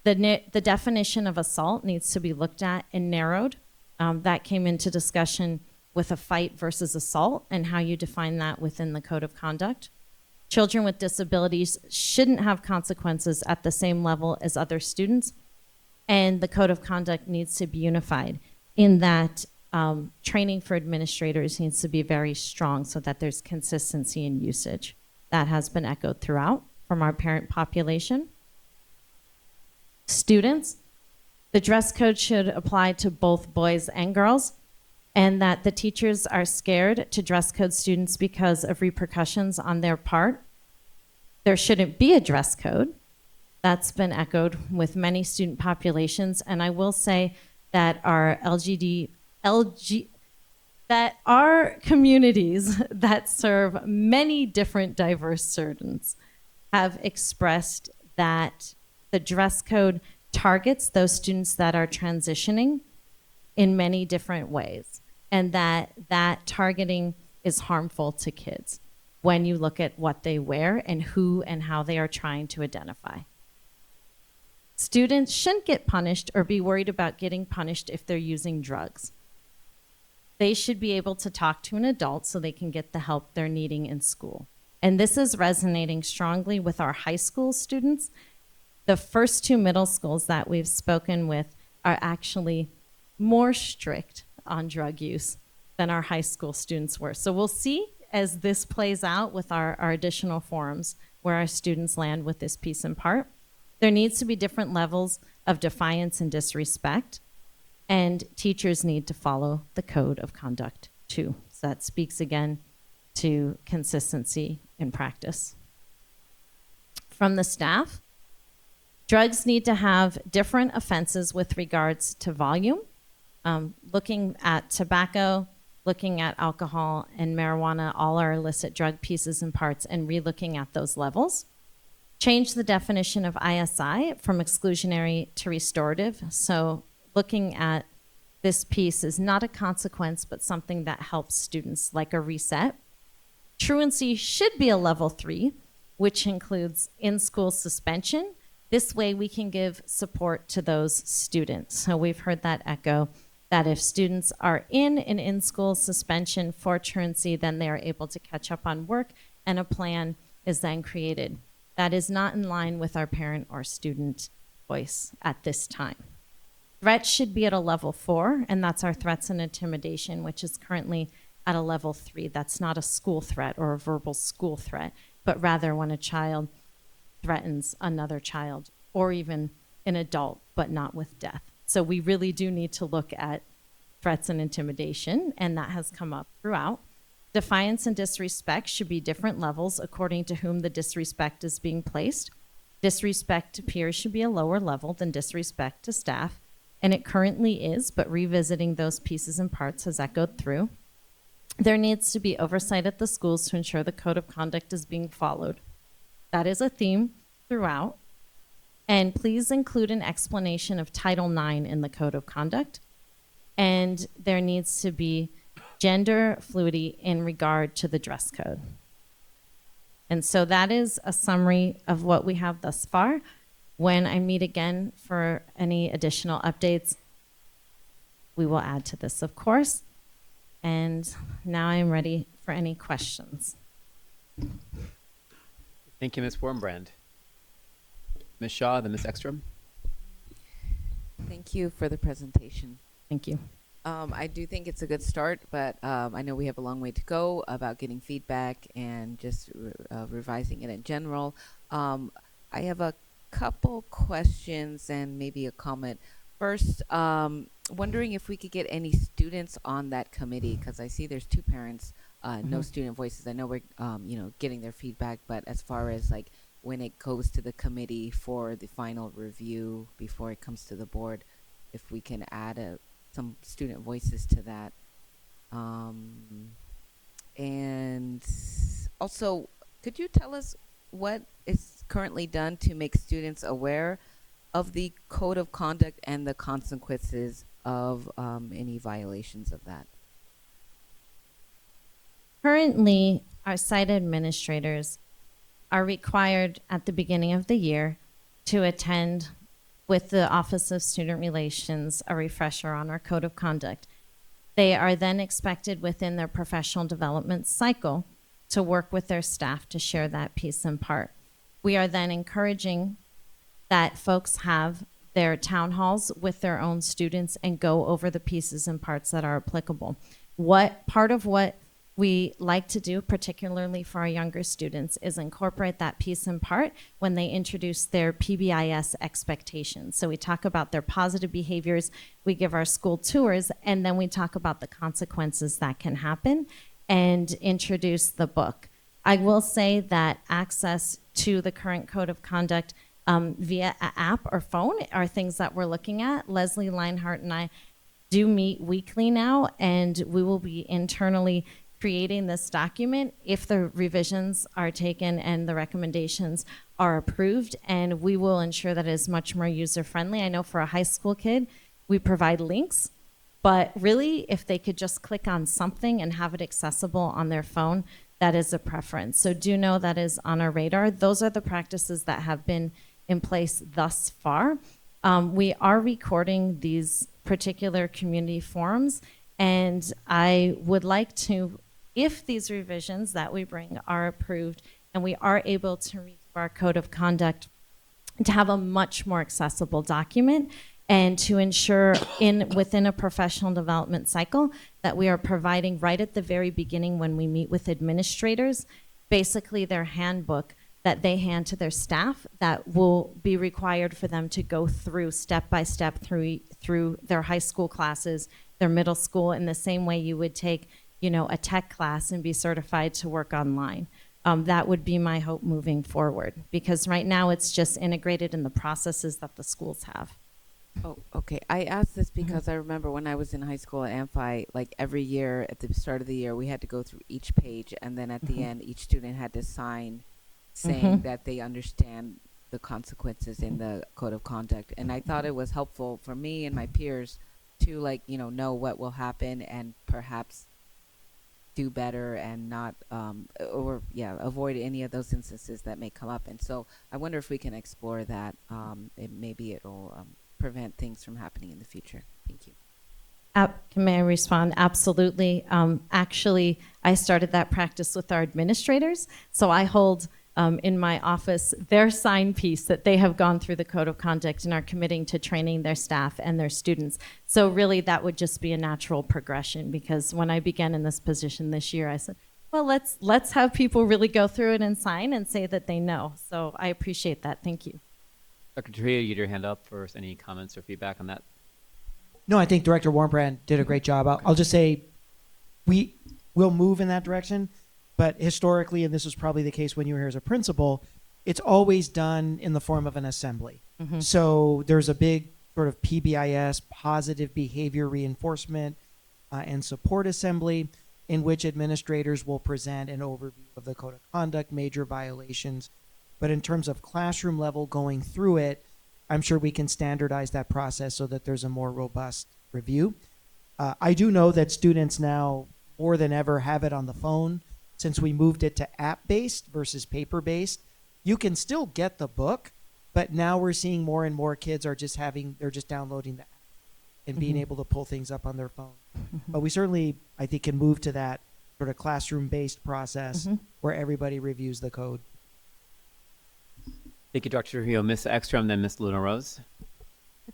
The definition of assault needs to be looked at and narrowed. That came into discussion with a fight versus assault and how you define that within the code of conduct. Children with disabilities shouldn't have consequences at the same level as other students, and the code of conduct needs to be unified in that training for administrators needs to be very strong so that there's consistency in usage. That has been echoed throughout from our parent population. Students, the dress code should apply to both boys and girls, and that the teachers are scared to dress code students because of repercussions on their part. There shouldn't be a dress code. That's been echoed with many student populations, and I will say that our that our communities that serve many different diverse students have expressed that the dress code targets those students that are transitioning in many different ways, and that targeting is harmful to kids when you look at what they wear and who and how they are trying to identify. Students shouldn't get punished or be worried about getting punished if they're using drugs. They should be able to talk to an adult so they can get the help they're needing in school. And this is resonating strongly with our high school students. The first two middle schools that we've spoken with are actually more strict on drug use than our high school students were. So we'll see as this plays out with our additional forums where our students land with this piece in part. There needs to be different levels of defiance and disrespect, and teachers need to follow the code of conduct too. So that speaks again to consistency in practice. From the staff, drugs need to have different offenses with regards to volume. Looking at tobacco, looking at alcohol and marijuana, all are illicit drug pieces and parts, and re-looking at those levels. Change the definition of ISI from exclusionary to restorative. So looking at this piece is not a consequence, but something that helps students, like a reset. Truancy should be a level 3, which includes in-school suspension. This way we can give support to those students. So we've heard that echo, that if students are in an in-school suspension for truancy, then they are able to catch up on work and a plan is then created. That is not in line with our parent or student voice at this time. Threats should be at a level 4, and that's our threats and intimidation, which is currently at a level 3. That's not a school threat or a verbal school threat, but rather when a child threatens another child or even an adult, but not with death. So we really do need to look at threats and intimidation, and that has come up throughout. Defiance and disrespect should be different levels according to whom the disrespect is being placed. Disrespect to peers should be a lower level than disrespect to staff, and it currently is, but revisiting those pieces and parts has echoed through. There needs to be oversight at the schools to ensure the code of conduct is being followed. That is a theme throughout. And please include an explanation of Title IX in the Code of Conduct. And there needs to be gender fluidity in regard to the dress code. And so that is a summary of what we have thus far. When I meet again for any additional updates, we will add to this, of course. And now I'm ready for any questions. Thank you, Ms. Wormbrand. Ms. Shaw, then Ms. Ekstrom. Thank you for the presentation. Thank you. I do think it's a good start, but I know we have a long way to go about getting feedback and just revising it in general. I have a couple questions and maybe a comment. First, wondering if we could get any students on that committee, because I see there's 2 parents, no student voices. I know we're getting their feedback, but as far as like when it goes to the committee for the final review before it comes to the board, if we can add some student voices to that. And also, could you tell us what is currently done to make students aware of the code of conduct and the consequences of any violations of that? Currently, our site administrators are required at the beginning of the year to attend with the Office of Student Relations a refresher on our code of conduct. They are then expected within their professional development cycle to work with their staff to share that piece in part. We are then encouraging that folks have their town halls with their own students and go over the pieces and parts that are applicable. Part of what we like to do, particularly for our younger students, is incorporate that piece and part when they introduce their PBIS expectations. So we talk about their positive behaviors, we give our school tours, and then we talk about the consequences that can happen and introduce the book. I will say that access to the current code of conduct via an app or phone are things that we're looking at. Leslie Leinhart and I do meet weekly now, and we will be internally creating this document if the revisions are taken and the recommendations are approved, and we will ensure that it is much more user-friendly. I know for a high school kid, we provide links, but really if they could just click on something and have it accessible on their phone, that is a preference. So do know that is on our radar. Those are the practices that have been in place thus far. We are recording these particular community forums, and I would like to, if these revisions that we bring are approved and we are able to review our code of conduct, to have a much more accessible document and to ensure within a professional development cycle that we are providing right at the very beginning when we meet with administrators, basically their handbook that they hand to their staff that will be required for them to go through step by step through their high school classes, their middle school, in the same way you would take a tech class and be certified to work online. That would be my hope moving forward, because right now it's just integrated in the processes that the schools have. Oh, okay. I asked this because I remember when I was in high school at Amphi, like every year at the start of the year, we had to go through each page, and then at the end, each student had to sign saying that they understand the consequences in the code of conduct. And I thought it was helpful for me and my peers to know what will happen and perhaps do better and not avoid any of those instances that may come up. And so I wonder if we can explore that. Maybe it'll prevent things from happening in the future. Thank you. May I respond? Absolutely. Actually, I started that practice with our administrators. So I hold in my office their sign piece that they have gone through the code of conduct and are committing to training their staff and their students. So really that would just be a natural progression, because when I began in this position this year, I said, well, let's have people really go through it and sign and say that they know. So I appreciate that. Thank you. Dr. Trujillo, you had your hand up for any comments or feedback on that? No, I think Director Warmbrand did a great job. I'll just say we will move in that direction, but historically, and this was probably the case when you were here as a principal, it's always done in the form of an assembly. So there's a big sort of PBIS, positive behavior reinforcement and support assembly, in which administrators will present an overview of the code of conduct, major violations. But in terms of classroom level going through it, I'm sure we can standardize that process so that there's a more robust review. I do know that students now more than ever have it on the phone. Since we moved it to app-based versus paper-based, you can still get the book, but now we're seeing more and more kids are just they're just downloading the app and being able to pull things up on their phone. But we certainly, I think, can move to that sort of classroom-based process where everybody reviews the code. Thank you, Dr. Trujillo. Ms. Ekstrom, then Ms. Luna Rose.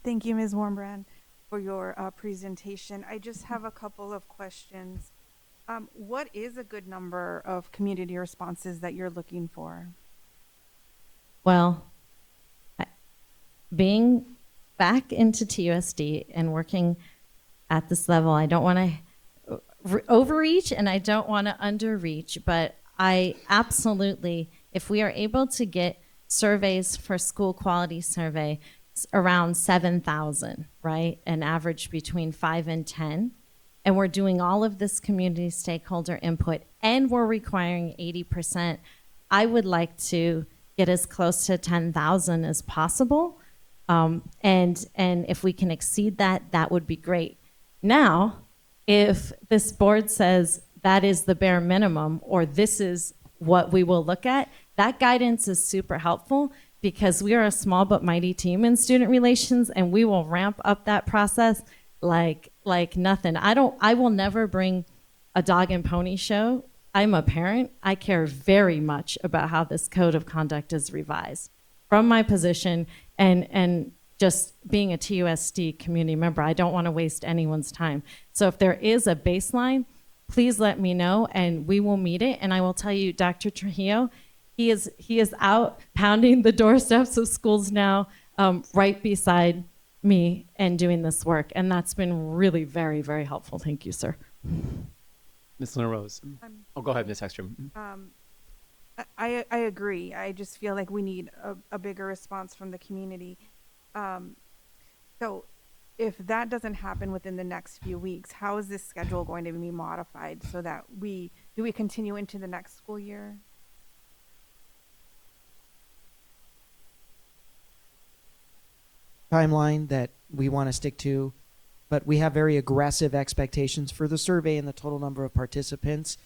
Thank you, Ms. Warmbrand, for your presentation. I just have a couple of questions. What is a good number of community responses that you're looking for? Well, being back into TUSD and working at this level, I don't want to overreach and I don't want to underreach, but I absolutely, if we are able to get surveys for school quality survey around 7,000, right? An average between 5 and 10. And we're doing all of this community stakeholder input and we're requiring 80%. I would like to get as close to 10,000 as possible. And if we can exceed that, that would be great. Now, if this board says that is the bare minimum or this is what we will look at, that guidance is super helpful because we are a small but mighty team in student relations and we will ramp up that process like nothing. I will never bring a dog and pony show. I'm a parent. I care very much about how this code of conduct is revised. From my position and just being a TUSD community member, I don't want to waste anyone's time. So if there is a baseline, please let me know and we will meet it. And I will tell you, Dr. Trujillo, he is out pounding the doorsteps of schools now, right beside me and doing this work. And that's been really very, very helpful. Thank you, sir. Ms. Luna Rose. Go ahead, Ms. Ekstrom. I agree. I just feel like we need a bigger response from the community. So if that doesn't happen within the next few weeks, how is this schedule going to be modified so that we continue into the next school year? Timeline that we want to stick to, but we have very aggressive expectations for the survey and the total number of participants.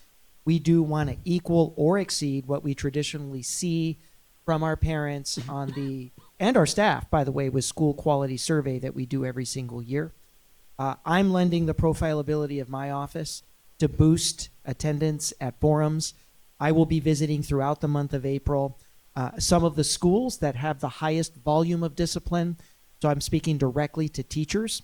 We do want to equal or exceed what we traditionally see from our parents on the, and our staff, by the way, with school quality survey that we do every single year. I'm lending the profilability of my office to boost attendance at forums. I will be visiting throughout the month of April some of the schools that have the highest volume of discipline. So I'm speaking directly to teachers.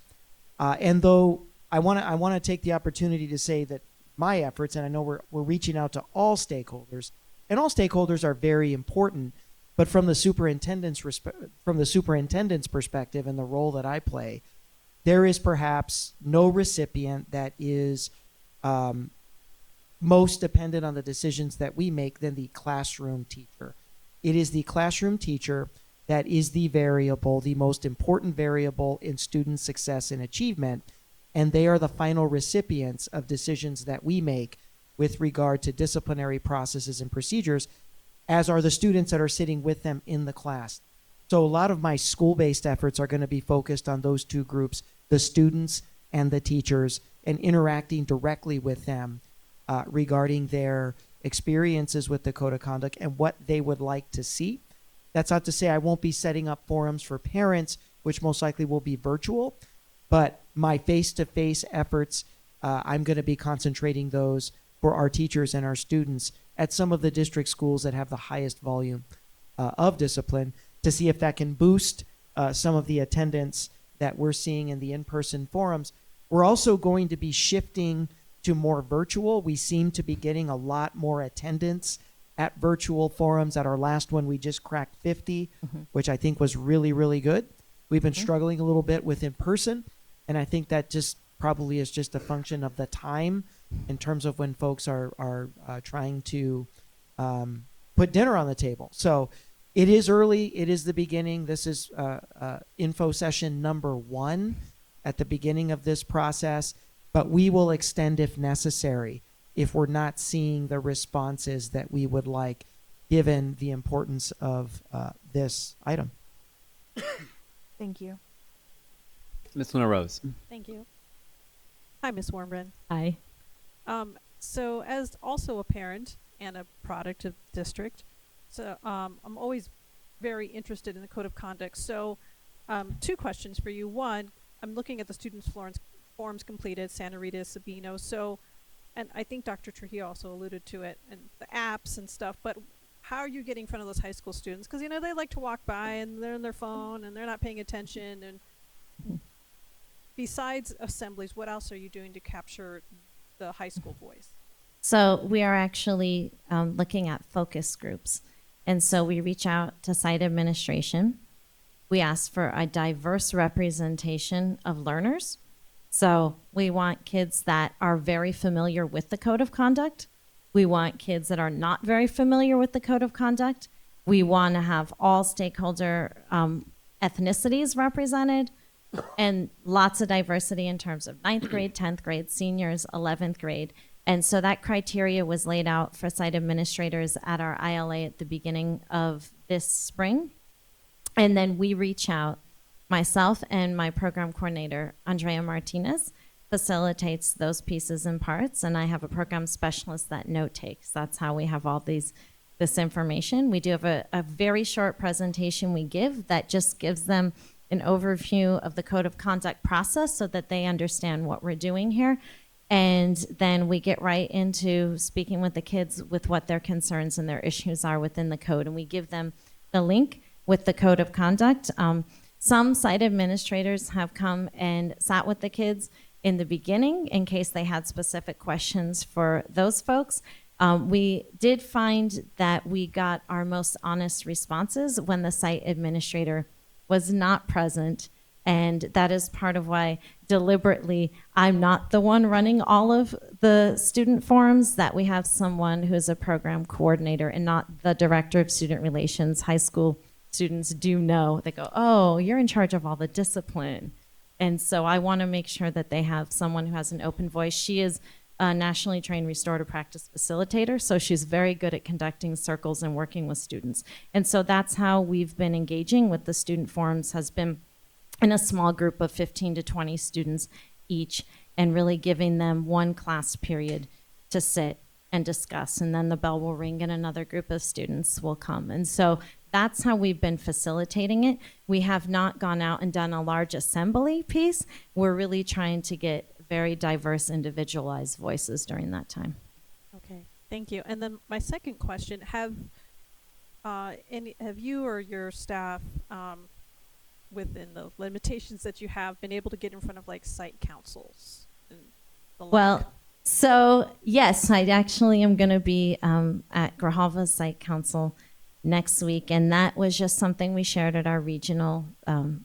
And though I want to take the opportunity to say that my efforts, and I know we're reaching out to all stakeholders, and all stakeholders are very important, but from the superintendent's perspective and the role that I play, there is perhaps no recipient that is most dependent on the decisions that we make than the classroom teacher. It is the classroom teacher that is the variable, the most important variable in student success and achievement, and they are the final recipients of decisions that we make with regard to disciplinary processes and procedures, as are the students that are sitting with them in the class. So a lot of my school-based efforts are going to be focused on those two groups, the students and the teachers, and interacting directly with them regarding their experiences with the code of conduct and what they would like to see. That's not to say I won't be setting up forums for parents, which most likely will be virtual, but my face-to-face efforts, I'm going to be concentrating those for our teachers and our students at some of the district schools that have the highest volume of discipline to see if that can boost some of the attendance that we're seeing in the in-person forums. We're also going to be shifting to more virtual. We seem to be getting a lot more attendance at virtual forums. At our last one, we just cracked 50, which I think was really, really good. We've been struggling a little bit with in-person, and I think that just probably is just a function of the time in terms of when folks are trying to put dinner on the table. So it is early. It is the beginning. This is info session number 1 at the beginning of this process, but we will extend if necessary if we're not seeing the responses that we would like, given the importance of this item. Thank you. Ms. Luna Rose. Thank you. Hi, Ms. Warmgren. Hi. So as also a parent and a product of the district, so I'm always very interested in the code of conduct. So two questions for you. One, I'm looking at the students' forms completed, Santa Rita, Sabino. So, and I think Dr. Trujillo also alluded to it, and the apps and stuff, but how are you getting in front of those high school students? Because, you know, they like to walk by and they're on their phone and they're not paying attention. And besides assemblies, what else are you doing to capture the high school voice? So we are actually looking at focus groups. And so we reach out to site administration. We ask for a diverse representation of learners. So we want kids that are very familiar with the code of conduct. We want kids that are not very familiar with the code of conduct. We want to have all stakeholder ethnicities represented and lots of diversity in terms of 9th grade, 10th grade, seniors, 11th grade. And so that criteria was laid out for site administrators at our ILA at the beginning of this spring. And then we reach out, myself and my program coordinator, Andrea Martinez, facilitates those pieces and parts. And I have a program specialist that note takes. That's how we have all this information. We do have a very short presentation we give that just gives them an overview of the code of conduct process so that they understand what we're doing here. And then we get right into speaking with the kids with what their concerns and their issues are within the code. And we give them the link with the code of conduct. Some site administrators have come and sat with the kids in the beginning in case they had specific questions for those folks. We did find that we got our most honest responses when the site administrator was not present. And that is part of why deliberately I'm not the one running all of the student forums, that we have someone who is a program coordinator and not the director of student relations. High school students do know, they go, oh, you're in charge of all the discipline. And so I want to make sure that they have someone who has an open voice. She is a nationally trained restorative practice facilitator, so she's very good at conducting circles and working with students. And so that's how we've been engaging with the student forums, has been in a small group of 15 to 20 students each, and really giving them one class period to sit and discuss. And then the bell will ring and another group of students will come. And so that's how we've been facilitating it. We have not gone out and done a large assembly piece. We're really trying to get very diverse, individualized voices during that time. Okay, thank you. And then my second question, have you or your staff, within the limitations that you have, been able to get in front of like site councils? And the Well, so yes, I actually am going to be at Grijalva's site council next week, and that was just something we shared at our regional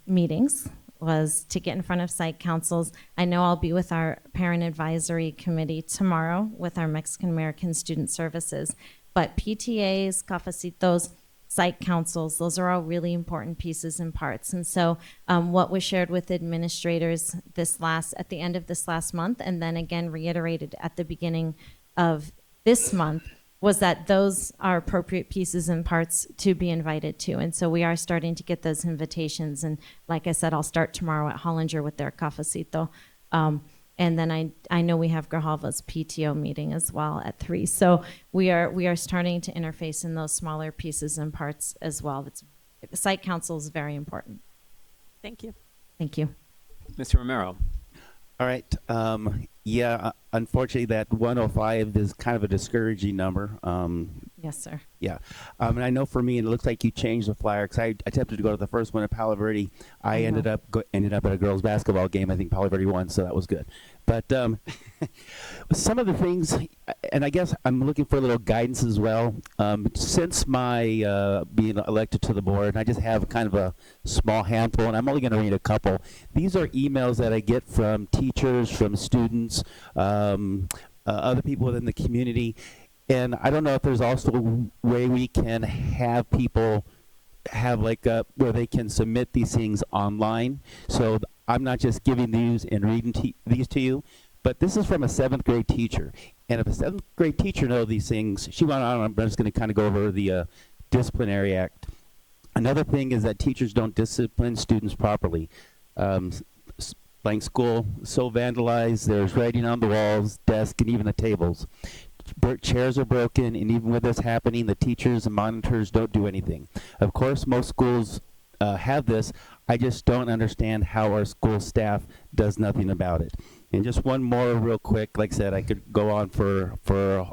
meetings, was to get in front of site councils. I know I'll be with our parent advisory committee tomorrow with our Mexican American Student Services, but PTAs, cafecitos, site councils, those are all really important pieces and parts. And so what was shared with administrators at the end of this last month, and then again reiterated at the beginning of this month, was that those are appropriate pieces and parts to be invited to. And so we are starting to get those invitations. And like I said, I'll start tomorrow at Hollinger with their cafecito. And then I know we have Grijalva's PTO meeting as well at 3. So we are starting to interface in those smaller pieces and parts as well. Site council is very important. Thank you. Thank you. Mr. Romero. All right. Unfortunately, that 105 is kind of a discouraging number. Yes, sir. Yeah. And I know for me, it looks like you changed the flyer, because I attempted to go to the first one at Palo Verde. I ended up at a girls' basketball game. I think Palo Verde won, so that was good. But some of the things, and I guess I'm looking for a little guidance as well. Since my being elected to the board, I just have kind of a small handful, and I'm only going to read a couple. These are emails that I get from teachers, from students, other people within the community. And I don't know if there's also a way we can have people have where they can submit these things online. So I'm not just giving these and reading these to you, but this is from a 7th grade teacher. And if a 7th grade teacher knows these things, she went on, I'm just going to kind of go over the Disciplinary Act. Another thing is that teachers don't discipline students properly. Blank school, so vandalized, there's writing on the walls, desks, and even the tables. Chairs are broken, and even with this happening, the teachers and monitors don't do anything. Of course, most schools have this. I just don't understand how our school staff does nothing about it. And just one more real quick, like I said, I could go on for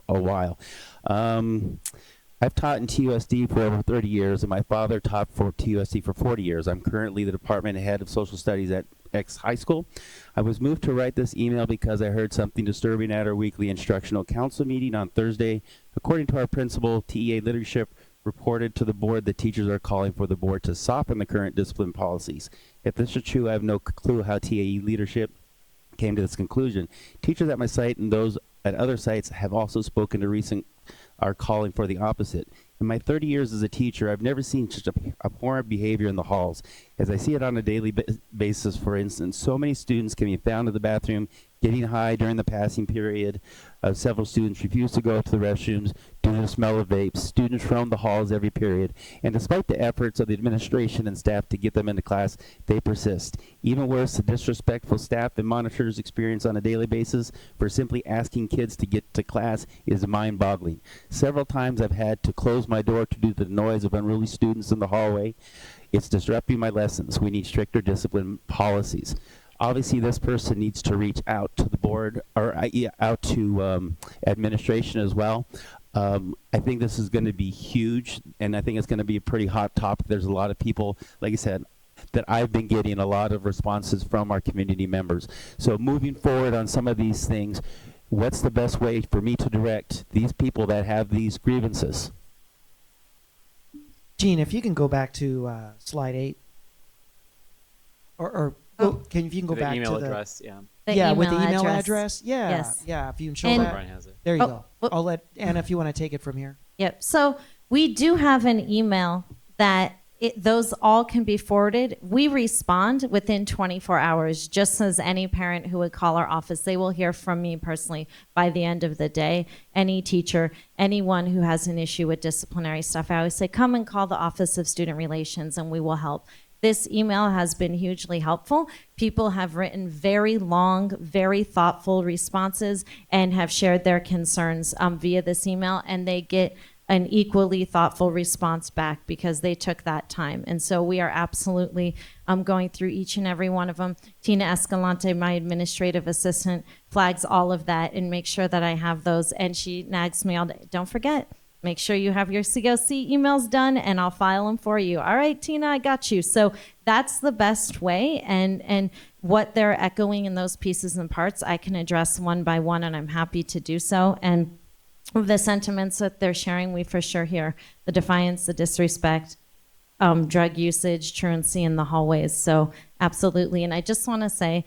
a while. I've taught in TUSD for over 30 years, and my father taught for TUSD for 40 years. I'm currently the department head of social studies at X High School. I was moved to write this email because I heard something disturbing at our weekly instructional council meeting on Thursday. According to our principal, TEA leadership reported to the board that teachers are calling for the board to soften the current discipline policies. If this is true, I have no clue how TAE leadership came to this conclusion. Teachers at my site and those at other sites have also spoken to recent are calling for the opposite. In my 30 years as a teacher, I've never seen such abhorrent behavior in the halls. As I see it on a daily basis, for instance, so many students can be found in the bathroom getting high during the passing period. Several students refuse to go to the restrooms due to the smell of vapes. Students roam the halls every period. And despite the efforts of the administration and staff to get them into class, they persist. Even worse, the disrespectful staff and monitors experience on a daily basis for simply asking kids to get to class is mind-boggling. Several times I've had to close my door due to the noise of unruly students in the hallway. It's disrupting my lessons. We need stricter discipline policies. Obviously, this person needs to reach out to the board or out to administration as well. I think this is going to be huge, and I think it's going to be a pretty hot topic. There's a lot of people, like I said, that I've been getting a lot of responses from our community members. So moving forward on some of these things, what's the best way for me to direct these people that have these grievances? Gene, if you can go back to slide 8, or if you can go The back email to the address, yeah. The with the email email address. address. Yeah, Yes. yeah. If you can show And- that, Brian has it. there you Oh, go. whoop. I'll let Anna if you want to take it from here. Yep. So we do have an email that those all can be forwarded. We respond within 24 hours, just as any parent who would call our office. They will hear from me personally by the end of the day. Any teacher, anyone who has an issue with disciplinary stuff, I always say, come and call the Office of Student Relations and we will help. This email has been hugely helpful. People have written very long, very thoughtful responses and have shared their concerns via this email, and they get an equally thoughtful response back because they took that time. And so we are absolutely going through each and every one of them. Tina Escalante, my administrative assistant, flags all of that and makes sure that I have those. And she nags me all day. Don't forget, make sure you have your COC emails done and I'll file them for you. All right, Tina, I got you. So that's the best way. And what they're echoing in those pieces and parts, I can address one by one, and I'm happy to do so. And the sentiments that they're sharing, we for sure hear the defiance, the disrespect, drug usage, truancy in the hallways. So absolutely. And I just want to say,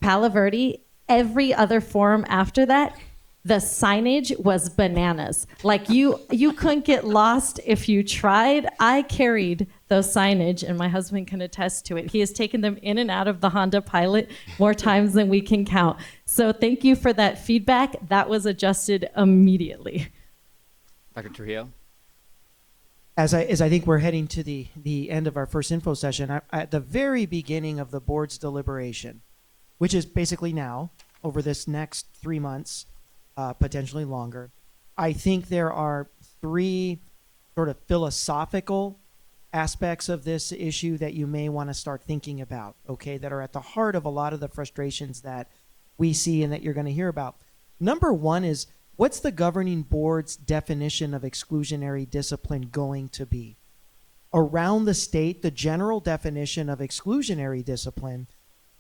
Palo Verde, every other forum after that, the signage was bananas. Like you couldn't get lost if you tried. I carried those signage, and my husband can attest to it. He has taken them in and out of the Honda Pilot more times than we can count. So thank you for that feedback. That was adjusted immediately. Dr. Trujillo? As I think we're heading to the end of our first info session, at the very beginning of the board's deliberation, which is basically now, over this next 3 months, potentially longer, I think there are 3 sort of philosophical aspects of this issue that you may want to start thinking about, okay, that are at the heart of a lot of the frustrations that we see and that you're going to hear about. Number 1 is, what's the governing board's definition of exclusionary discipline going to be? Around the state, the general definition of exclusionary discipline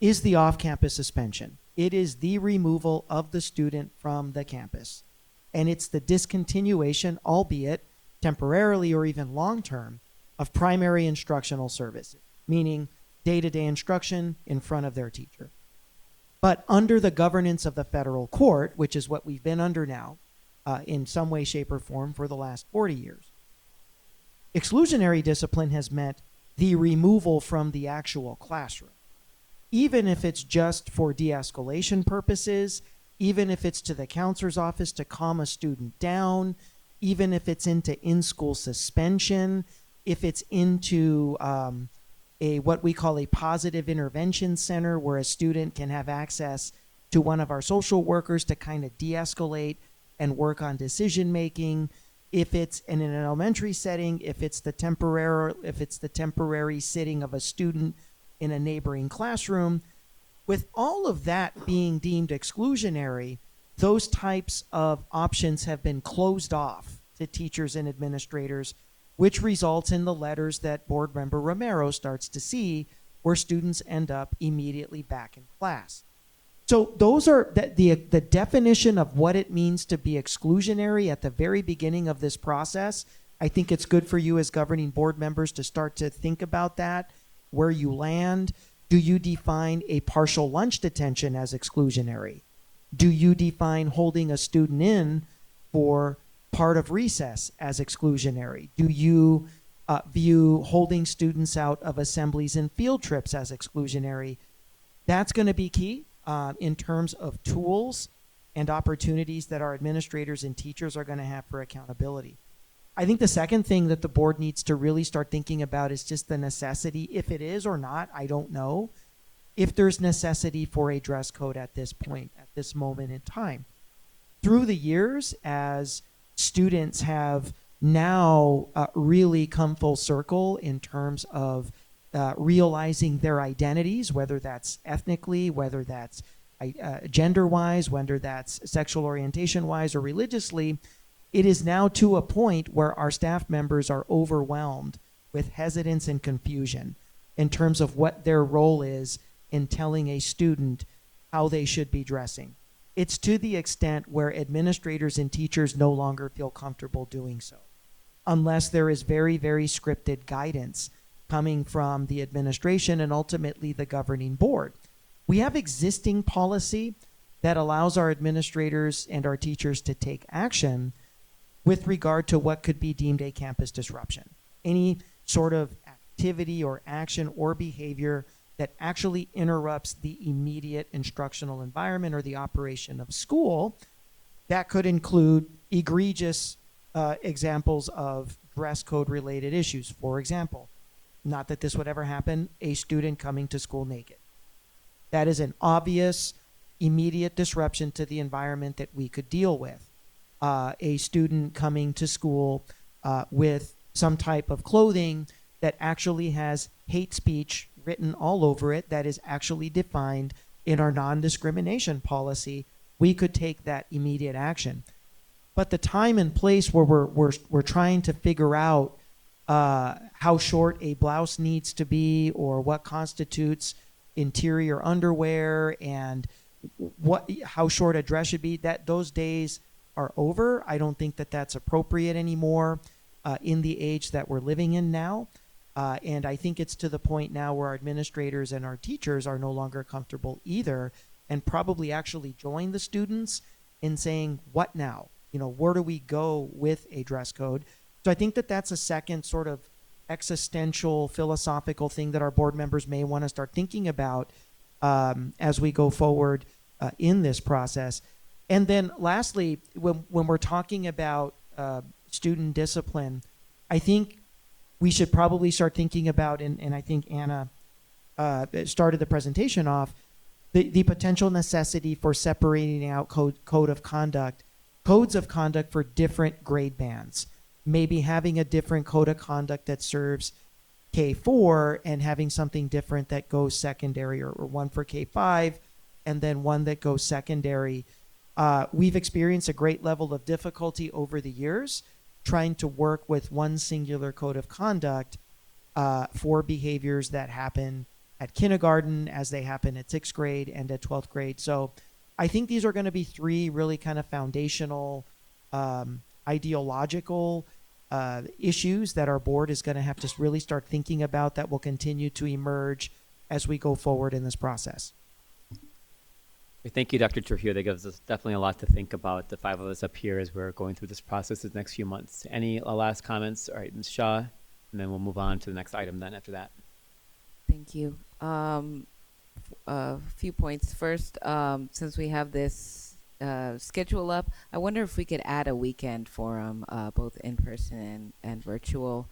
is the off-campus suspension. It is the removal of the student from the campus. And it's the discontinuation, albeit temporarily or even long-term, of primary instructional services, meaning day-to-day instruction in front of their teacher. But under the governance of the federal court, which is what we've been under now, in some way, shape, or form for the last 40 years, exclusionary discipline has meant the removal from the actual classroom. Even if it's just for de-escalation purposes, even if it's to the counselor's office to calm a student down, even if it's into in-school suspension, if it's into a what we call a positive intervention center where a student can have access to one of our social workers to kind of de-escalate and work on decision making. If it's in an elementary setting, if it's the temporary sitting of a student in a neighboring classroom, with all of that being deemed exclusionary, those types of options have been closed off to teachers and administrators, which results in the letters that Board Member Romero starts to see where students end up immediately back in class. So those are the definition of what it means to be exclusionary at the very beginning of this process. I think it's good for you as governing board members to start to think about that, where you land. Do you define a partial lunch detention as exclusionary? Do you define holding a student in for part of recess as exclusionary? Do you view holding students out of assemblies and field trips as exclusionary? That's going to be key in terms of tools and opportunities that our administrators and teachers are going to have for accountability. I think the second thing that the board needs to really start thinking about is just the necessity, if it is or not, I don't know, if there's necessity for a dress code at this point, at this moment in time. Through the years, as students have now really come full circle in terms of realizing their identities, whether that's ethnically, whether that's gender-wise, whether that's sexual orientation-wise or religiously, it is now to a point where our staff members are overwhelmed with hesitance and confusion in terms of what their role is in telling a student how they should be dressing. It's to the extent where administrators and teachers no longer feel comfortable doing so, unless there is very, very scripted guidance coming from the administration and ultimately the governing board. We have existing policy that allows our administrators and our teachers to take action with regard to what could be deemed a campus disruption. Any sort of activity or action or behavior that actually interrupts the immediate instructional environment or the operation of school. That could include egregious examples of dress code related issues. For example, not that this would ever happen, a student coming to school naked. That is an obvious, immediate disruption to the environment that we could deal with. A student coming to school with some type of clothing that actually has hate speech written all over it that is actually defined in our non-discrimination policy, we could take that immediate action. But the time and place where we're trying to figure out how short a blouse needs to be or what constitutes interior underwear and how short a dress should be, that those days are over. I don't think that that's appropriate anymore in the age that we're living in now. And I think it's to the point now where our administrators and our teachers are no longer comfortable either, and probably actually join the students in saying, what now? You know, where do we go with a dress code? So I think that that's a second sort of existential philosophical thing that our board members may want to start thinking about as we go forward in this process. And then lastly, when we're talking about student discipline, I think we should probably start thinking about, and I think Anna started the presentation off, the potential necessity for separating out codes of conduct for different grade bands. Maybe having a different code of conduct that serves K4 and having something different that goes secondary, or one for K5 and then one that goes secondary. We've experienced a great level of difficulty over the years trying to work with one singular code of conduct for behaviors that happen at kindergarten as they happen at 6th grade and at 12th grade. So I think these are going to be three really kind of foundational ideological issues that our board is going to have to really start thinking about that will continue to emerge as we go forward in this process. Thank you, Dr. Trujillo. That gives us definitely a lot to think about, the five of us up here, as we're going through this process the next few months. Any last comments? All right, Ms. Shaw, and then we'll move on to the next item then after that. Thank you. A few points. First, since we have this schedule up, I wonder if we could add a weekend forum, both in person and virtual.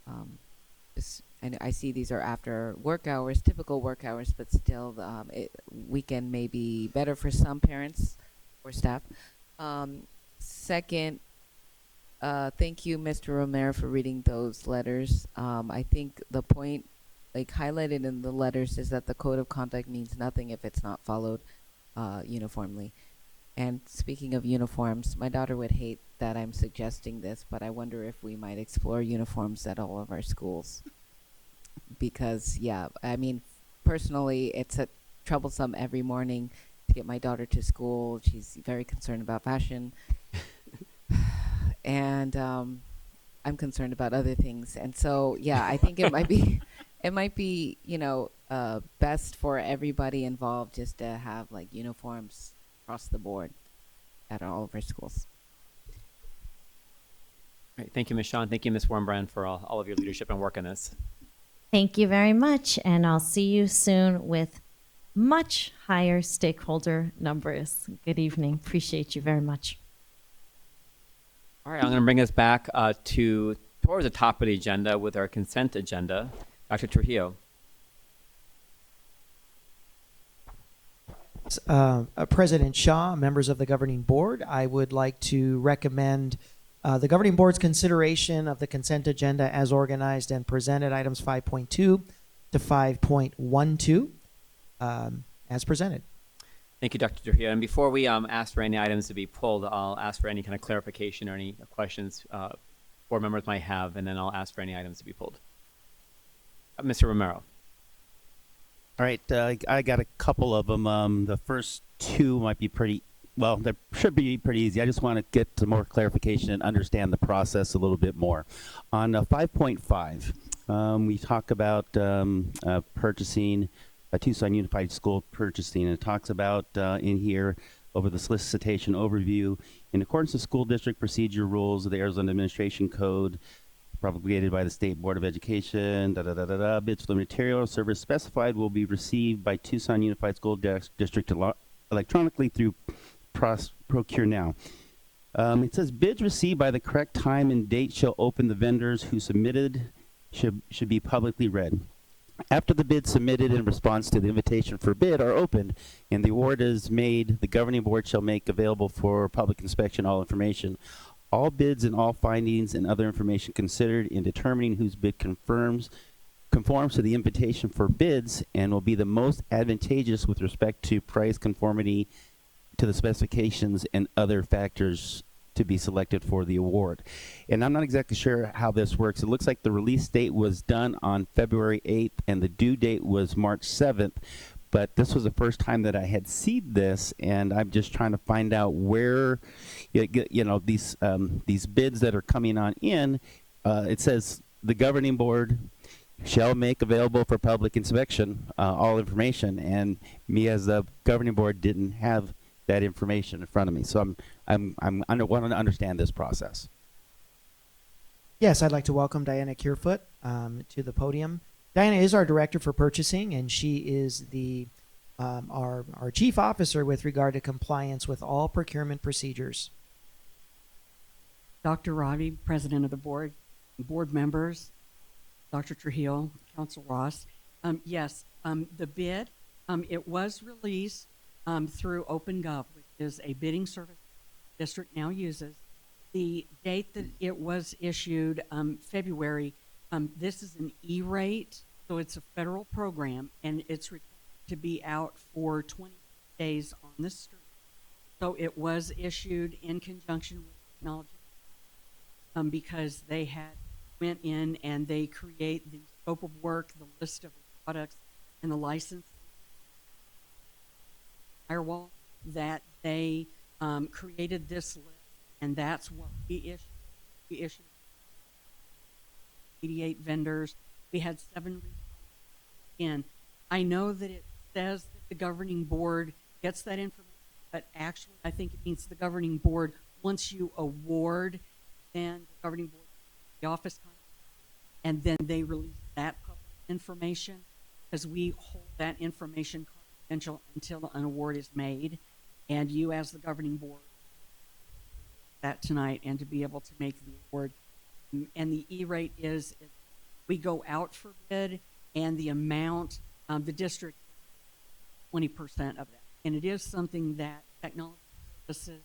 And I see these are after work hours, typical work hours, but still, weekend may be better for some parents or staff. Second, thank you, Mr. Romero, for reading those letters. I think the point, like highlighted in the letters, is that the code of conduct means nothing if it's not followed uniformly. And speaking of uniforms, my daughter would hate that I'm suggesting this, but I wonder if we might explore uniforms at all of our schools. Because, yeah, I mean, personally, it's troublesome every morning to get my daughter to school. She's very concerned about fashion. And I'm concerned about other things. And so, yeah, I think it might be, best for everybody involved just to have like uniforms across the board at all of our schools. Great. Thank you, Ms. Shawn. Thank you, Ms. Wormbrand, for all of your leadership and work on this. Thank you very much, and I'll see you soon with much higher stakeholder numbers. Good evening. Appreciate you very much. All right, I'm going to bring us back towards the top of the agenda with our consent agenda. Dr. Trujillo. President Shaw, members of the governing board, I would like to recommend the governing board's consideration of the consent agenda as organized and presented, items 5.2 to 5.12, as presented. Thank you, Dr. Trujillo. And before we ask for any items to be pulled, I'll ask for any kind of clarification or any questions board members might have, and then I'll ask for any items to be pulled. Mr. Romero. All right, I got a couple of them. The first two might be they should be pretty easy. I just want to get some more clarification and understand the process a little bit more. On 5.5, we talk about purchasing, Tucson Unified School purchasing, and it talks about in here over the solicitation overview, in accordance with school district procedure rules of the Arizona Administration Code, promulgated by the State Board of Education, bids for the material or service specified will be received by Tucson Unified School District electronically through Procure Now. It says bids received by the correct time and date shall open. The vendors who submitted should be publicly read. After the bids submitted in response to the invitation for bid are opened and the award is made, the governing board shall make available for public inspection all information. All bids and all findings and other information considered in determining whose bid conforms to the invitation for bids and will be the most advantageous with respect to price, conformity to the specifications, and other factors to be selected for the award. And I'm not exactly sure how this works. It looks like the release date was done on February 8th and the due date was March 7th. But this was the first time that I had seen this, and I'm just trying to find out where, these bids that are coming on in. It says the governing board shall make available for public inspection all information, and me as the governing board didn't have that information in front of me. So I want to understand this process. Yes, I'd like to welcome Diana Kierfoot to the podium. Diana is our director for purchasing, and she is our chief officer with regard to compliance with all procurement procedures. Dr. Roddy, president of the board, board members, Dr. Trujillo, Council Ross. Yes, the bid, it was released through OpenGov, which is a bidding service the district now uses. The date that it was issued, February. This is an E-rate, so it's a federal program, and it's required to be out for 20 days on the street. So it was issued in conjunction with technology because they went in and they create the scope of work, the list of products, and the license firewall that they created this list, and that's what we issued. We issued 88 vendors. We had 7 in. I know that it says that the governing board gets that information, but actually I think it means the governing board, once you award, then the governing board, the office, and then they release that public information, because we hold that information confidential until an award is made, and you as the governing board that tonight and to be able to make the award. And the E-rate is we go out for bid, and the amount, the district 20% of that. And it is something that technology services,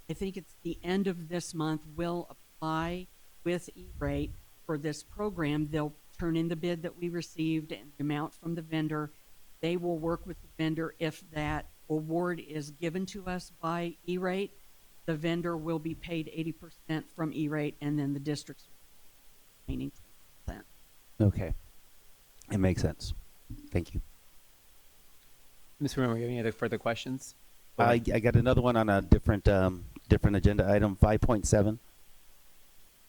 I think it's the end of this month, will apply with E-rate for this program. They'll turn in the bid that we received and the amount from the vendor. They will work with the vendor. If that award is given to us by E-rate, the vendor will be paid 80% from E-rate, and then the district's remaining 20%. Okay. It makes sense. Thank you. Ms. Rumor, you have any other further questions? I got another one on a different agenda item, 5.7.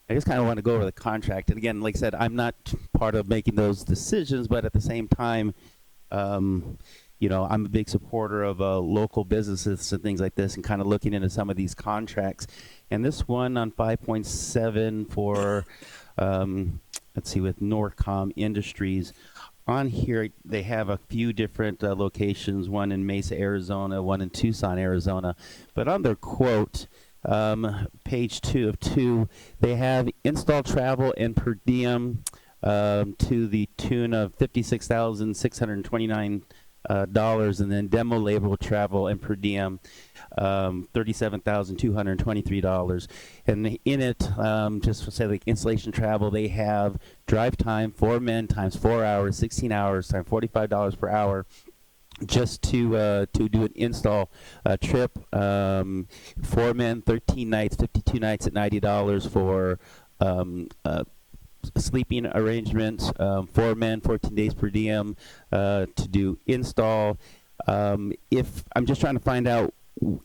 I just kind of want to go over the contract. And again, like I said, I'm not part of making those decisions, but at the same time, you know, I'm a big supporter of local businesses and things like this, and kind of looking into some of these contracts. And this one on 5.7 for, let's see, with Norcom Industries. On here, they have a few different locations, one in Mesa, Arizona, one in Tucson, Arizona. But on their quote, page 2 of 2, they have install travel and per diem to the tune of $56,629, and then demo labor travel and per diem $37,223. And in it, just to say, like installation travel, they have drive time, 4 men times 4 hours, 16 hours times $45 per hour, just to do an install trip. 4 men, 13 nights, 52 nights at $90 for sleeping arrangements. 4 men, 14 days per diem to do install. If I'm just trying to find out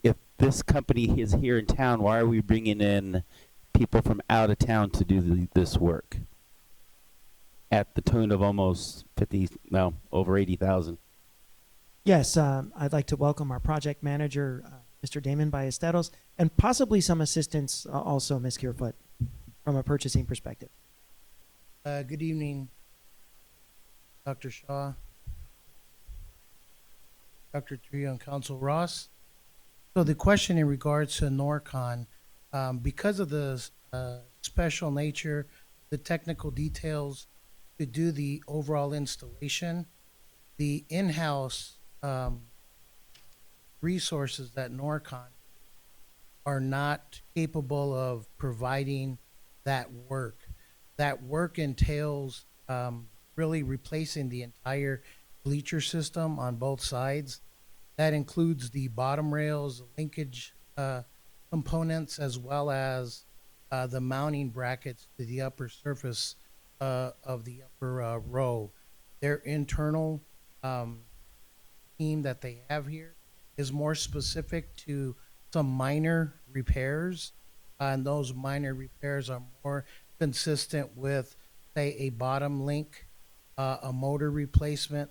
if this company is here in town, why are we bringing in people from out of town to do this work at the tune of almost over 80,000? Yes, I'd like to welcome our project manager, Mr. Damon Ballesteros, and possibly some assistance also, Ms. Kierfoot, from a purchasing perspective. Good evening, Dr. Shaw, Dr. Trio, and Council Ross. So the question in regards to Norcon, because of the special nature, the technical details to do the overall installation, the in-house resources at Norcon are not capable of providing that work. That work entails really replacing the entire bleacher system on both sides. That includes the bottom rails, the linkage components, as well as the mounting brackets to the upper surface of the upper row. Their internal team that they have here is more specific to some minor repairs, and those minor repairs are more consistent with, say, a bottom link, a motor replacement,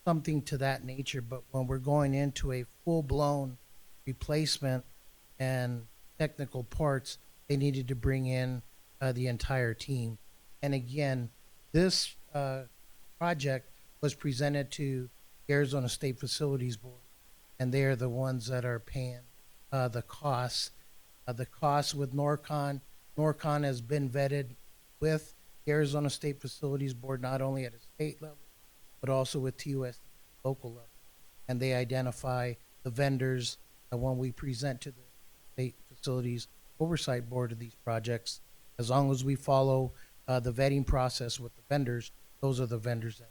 something to that nature. But when we're going into a full-blown replacement and technical parts, they needed to bring in the entire team. And again, this project was presented to the Arizona State Facilities Board, and they are the ones that are paying the costs. The costs with Norcon has been vetted with the Arizona State Facilities Board, not only at a state level, but also with TUSD local level. And they identify the vendors when we present to the State Facilities Oversight Board of these projects. As long as we follow the vetting process with the vendors, those are the vendors that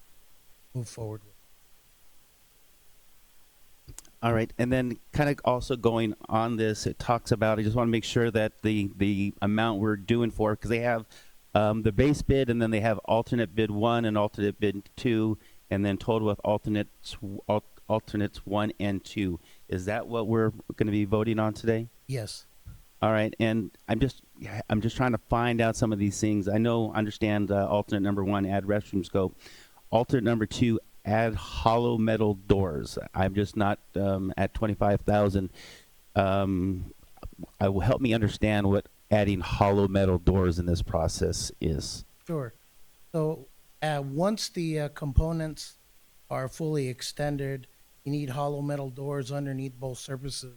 move forward with. All right, and then kind of also going on this, it talks about, I just want to make sure that the amount we're doing for, because they have the base bid, and then they have alternate bid 1 and alternate bid 2, and then total with alternates 1 and 2. Is that what we're going to be voting on today? Yes. All right, and I'm just trying to find out some of these things. Understand alternate number 1, add restroom scope. Alternate number 2, add hollow metal doors. I'm just not at 25,000. I will help me understand what adding hollow metal doors in this process is. Sure. So once the components are fully extended, you need hollow metal doors underneath both surfaces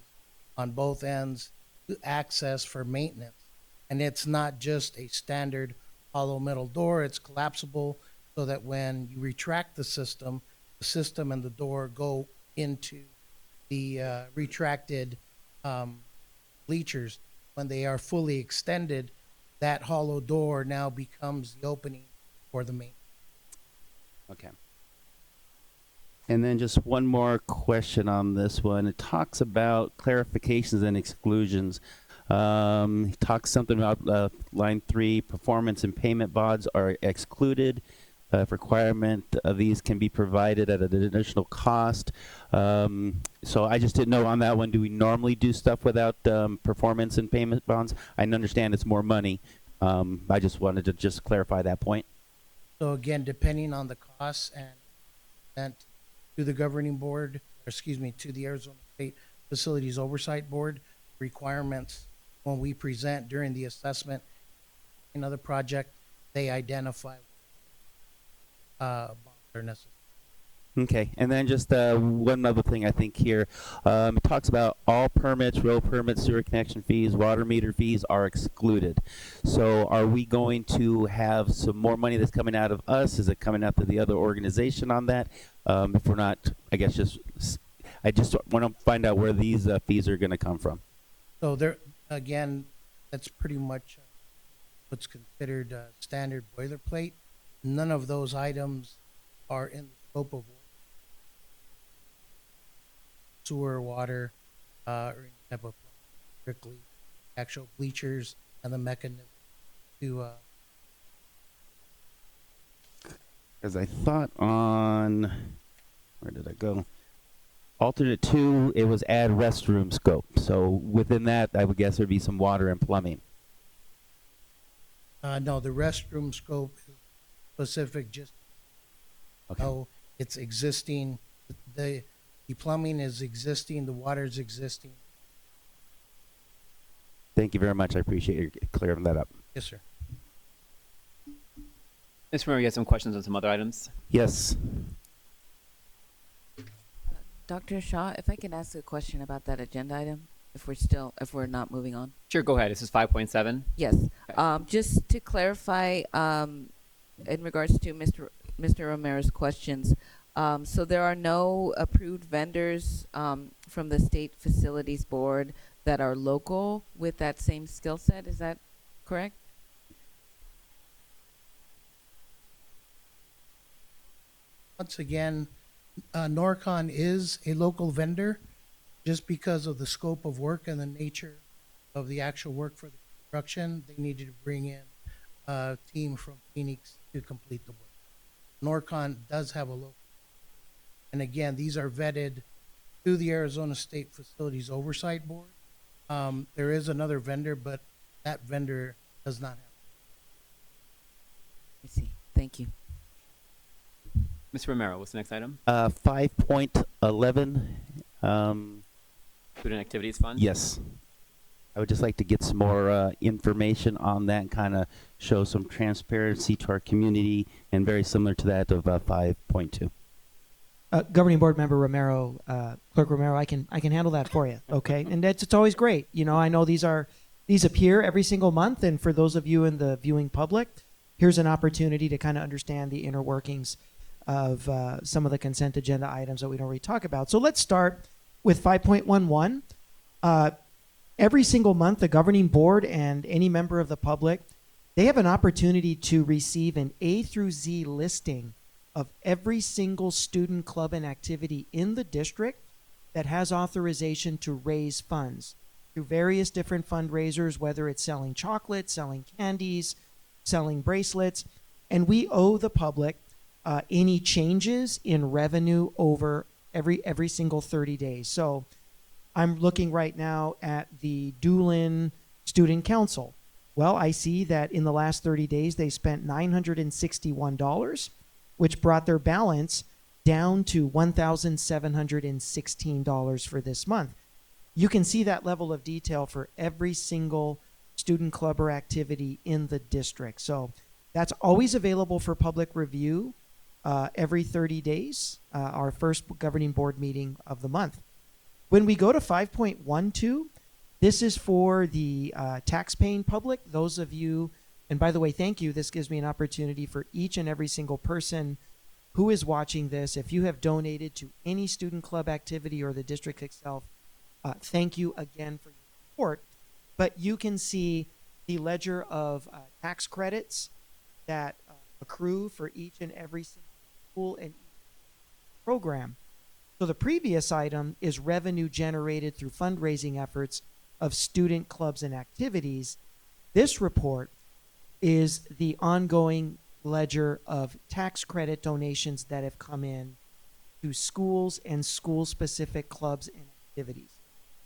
on both ends to access for maintenance. And it's not just a standard hollow metal door. It's collapsible so that when you retract the system and the door go into the retracted bleachers. When they are fully extended, that hollow door now becomes the opening for the main. Okay. And then just one more question on this one. It talks about clarifications and exclusions. It talks something about line 3, performance and payment bonds are excluded. If requirement of these can be provided at an additional cost. So I just didn't know on that one, do we normally do stuff without performance and payment bonds? I understand it's more money. I just wanted to just clarify that point. So again, depending on the costs and sent to the governing board, or excuse me, to the Arizona State Facilities Oversight Board, requirements when we present during the assessment, another project, they identify bonds are necessary. Okay, and then just one other thing I think here. It talks about all permits, road permits, sewer connection fees, water meter fees are excluded. So are we going to have some more money that's coming out of us? Is it coming out to the other organization on that? If we're not, I guess I just want to find out where these fees are going to come from. So there, again, that's pretty much what's considered standard boilerplate. None of those items are in the scope of sewer, water, or any type of strictly actual bleachers and the mechanism to. As I thought on, where did I go? Alternate 2, it was add restroom scope. So within that, I would guess there'd be some water and plumbing. No, the restroom scope is specific. Just it's existing. The plumbing is existing. The water is existing. Thank you very much. I appreciate you clearing that up. Yes, sir. Mr. Mayor, you have some questions on some other items? Yes. Dr. Shaw, if I can ask a question about that agenda item, if we're not moving on. Sure, go ahead. This is 5.7. Yes. Just to clarify, in regards to Mr. Romero's questions, so there are no approved vendors from the State Facilities Board that are local with that same skill set. Is that correct? Once again, Norcon is a local vendor just because of the scope of work and the nature of the actual work for the construction. They needed to bring in a team from Phoenix to complete the work. Norcon does have a local. And again, these are vetted through the Arizona State Facilities Oversight Board. There is another vendor, but that vendor does not have. I see. Thank you. Mr. Romero, what's the next item? 5.11. Student Activities Fund? Yes. I would just like to get some more information on that and kind of show some transparency to our community, and very similar to that of 5.2. Governing Board Member Romero, Clerk Romero, I can handle that for you. Okay, and it's always great. You know, I know these appear every single month, and for those of you in the viewing public, here's an opportunity to kind of understand the inner workings of some of the consent agenda items that we don't really talk about. So let's start with 5.11. Every single month, the governing board and any member of the public, they have an opportunity to receive an A through Z listing of every single student club and activity in the district that has authorization to raise funds through various different fundraisers, whether it's selling chocolate, selling candies, selling bracelets, and we owe the public any changes in revenue over every single 30 days. So I'm looking right now at the Doolin Student Council. Well, I see that in the last 30 days, they spent $961, which brought their balance down to $1,716 for this month. You can see that level of detail for every single student club or activity in the district. So that's always available for public review every 30 days, our first governing board meeting of the month. When we go to 5.12, this is for the tax-paying public, those of you And by the way, thank you. This gives me an opportunity for each and every single person who is watching this. If you have donated to any student club activity or the district itself, thank you again for your support. But you can see the ledger of tax credits that accrue for each and every single school and program. So the previous item is revenue generated through fundraising efforts of student clubs and activities. This report is the ongoing ledger of tax credit donations that have come in to schools and school-specific clubs and activities.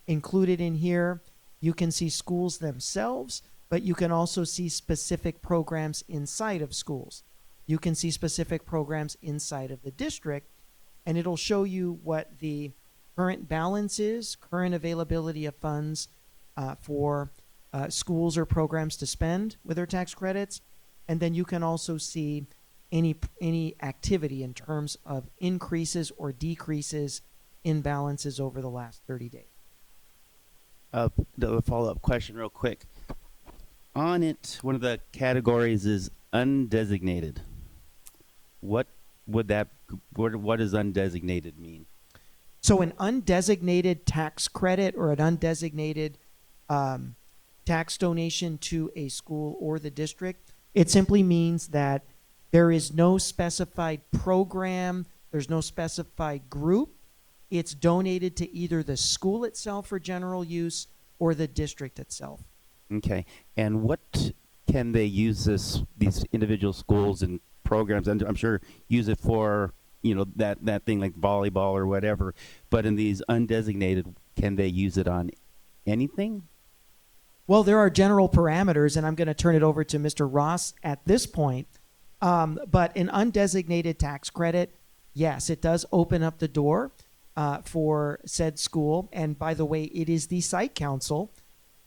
Included in here, you can see schools themselves, but you can also see specific programs inside of schools. You can see specific programs inside of the district, and it'll show you what the current balance is, current availability of funds for schools or programs to spend with their tax credits. And then you can also see any activity in terms of increases or decreases in balances over the last 30 days. The follow-up question real quick. On it, one of the categories is undesignated. What does undesignated mean? So an undesignated tax credit or an undesignated tax donation to a school or the district, it simply means that there is no specified program, there's no specified group. It's donated to either the school itself for general use or the district itself. Okay. And what can they use these individual schools and programs, and I'm sure use it for, that thing like volleyball or whatever, but in these undesignated, can they use it on anything? Well, there are general parameters, and I'm going to turn it over to Mr. Ross at this point. But an undesignated tax credit, yes, it does open up the door for said school. And by the way, it is the site council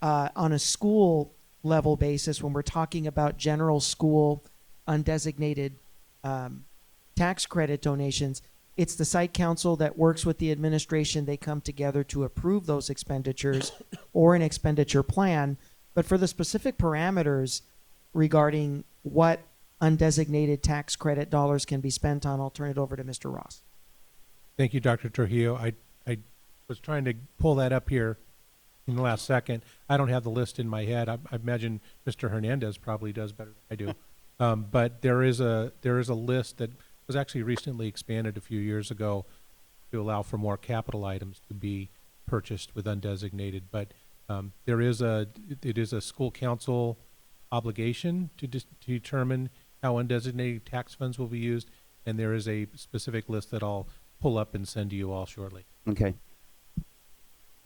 on a school level basis when we're talking about general school undesignated tax credit donations. It's the site council that works with the administration. They come together to approve those expenditures or an expenditure plan. But for the specific parameters regarding what undesignated tax credit dollars can be spent on, I'll turn it over to Mr. Ross. Thank you, Dr. Trujillo. I was trying to pull that up here in the last second. I don't have the list in my head. I imagine Mr. Hernandez probably does better than I do. But there is a list that was actually recently expanded a few years ago to allow for more capital items to be purchased with undesignated. But it is a school council obligation to determine how undesignated tax funds will be used, and there is a specific list that I'll pull up and send to you all shortly. Okay.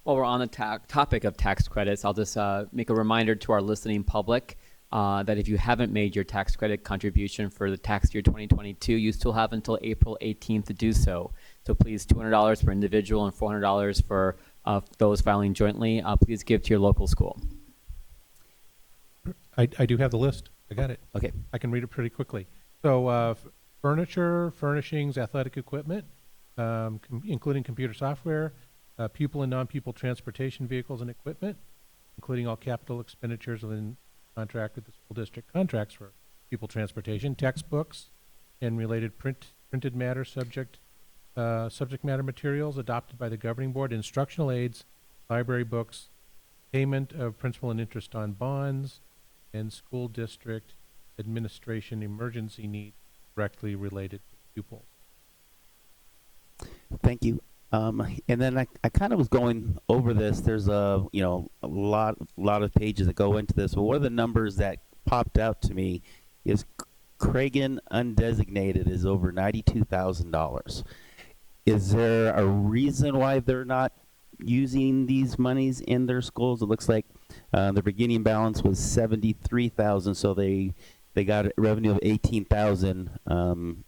While we're on the topic of tax credits, I'll just make a reminder to our listening public that if you haven't made your tax credit contribution for the tax year 2022, you still have until April 18th to do so. So please, $200 per individual and $400 for those filing jointly. Please give to your local school. I do have the list. I got it. Okay. I can read it pretty quickly. So furniture, furnishings, athletic equipment, including computer software, pupil and non-pupil transportation vehicles and equipment, including all capital expenditures within contract with the school district contracts for pupil transportation, textbooks, and related printed matter subject matter materials adopted by the governing board, instructional aids, library books, payment of principal and interest on bonds, and school district administration emergency needs directly related to pupils. Thank you. And then I kind of was going over this. There's a lot of pages that go into this. But one of the numbers that popped out to me is Cragen undesignated is over $92,000. Is there a reason why they're not using these monies in their schools? It looks like the beginning balance was $73,000, so they got a revenue of $18,000.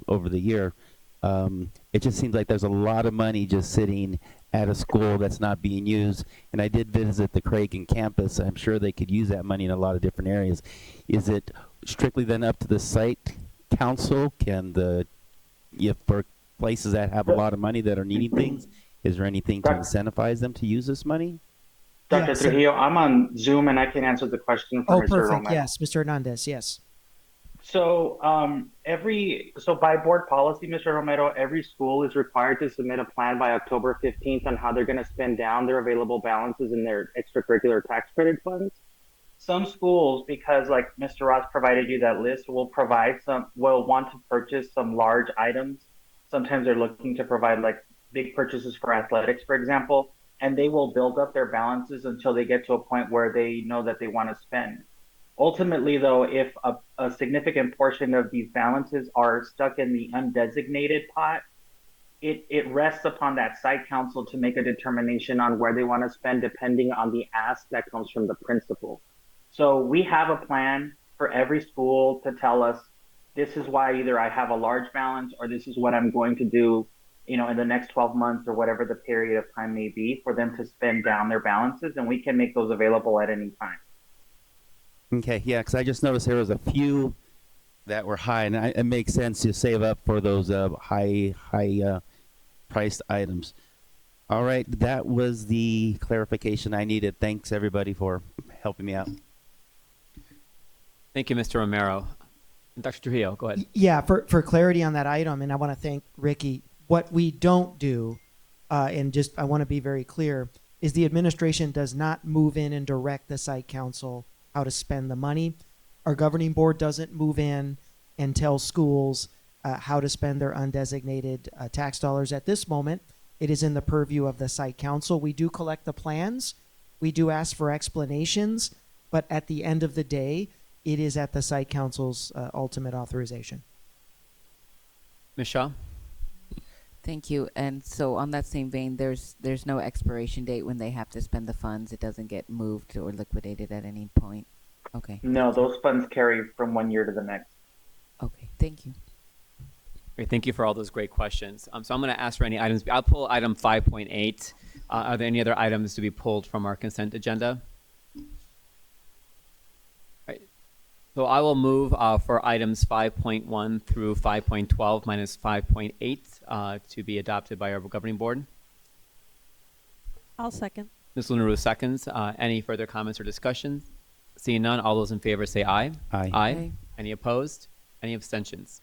Over the year. It just seems like there's a lot of money just sitting at a school that's not being used. And I did visit the Cragen campus. I'm sure they could use that money in a lot of different areas. Is it strictly then up to the site council? If for places that have a lot of money that are needing things, is there anything to incentivize them to use this money? Dr. Yes. Trujillo, I'm on Zoom and I can answer the question for Oh, Mr. perfect. Romero. Yes, Mr. Hernandez. Yes. So by board policy, Mr. Romero, every school is required to submit a plan by October 15th on how they're going to spend down their available balances in their extracurricular tax credit funds. Some schools, because like Mr. Ross provided you that list, will want to purchase some large items. Sometimes they're looking to provide like big purchases for athletics, for example, and they will build up their balances until they get to a point where they know that they want to spend. Ultimately, though, if a significant portion of these balances are stuck in the undesignated pot, it rests upon that site council to make a determination on where they want to spend depending on the ask that comes from the principal. So we have a plan for every school to tell us this is why either I have a large balance or this is what I'm going to do, in the next 12 months or whatever the period of time may be for them to spend down their balances, and we can make those available at any time. Okay, yeah, because I just noticed there was a few that were high, and it makes sense to save up for those high priced items. All right, that was the clarification I needed. Thanks everybody for helping me out. Thank you, Mr. Romero. Dr. Trujillo, go ahead. Yeah, for clarity on that item, and I want to thank Ricky. What we don't do, and just I want to be very clear, is the administration does not move in and direct the site council how to spend the money. Our governing board doesn't move in and tell schools how to spend their undesignated tax dollars at this moment. It is in the purview of the site council. We do collect the plans. We do ask for explanations, but at the end of the day, it is at the site council's ultimate authorization. Ms. Shaw? Thank you. And so on that same vein, there's no expiration date when they have to spend the funds. It doesn't get moved or liquidated at any point. Okay. No, those funds carry from one year to the next. Okay. Thank you. Great, thank you for all those great questions. So I'm going to ask for any items. I'll pull item 5.8. Are there any other items to be pulled from our consent agenda? Right. So I will move for items 5.1 through 5.12 minus 5.8 to be adopted by our governing board. I'll second. Ms. Lunaru seconds. Any further comments or discussions? Seeing none, all those in favor say aye. Aye. Aye. Any opposed? Any abstentions?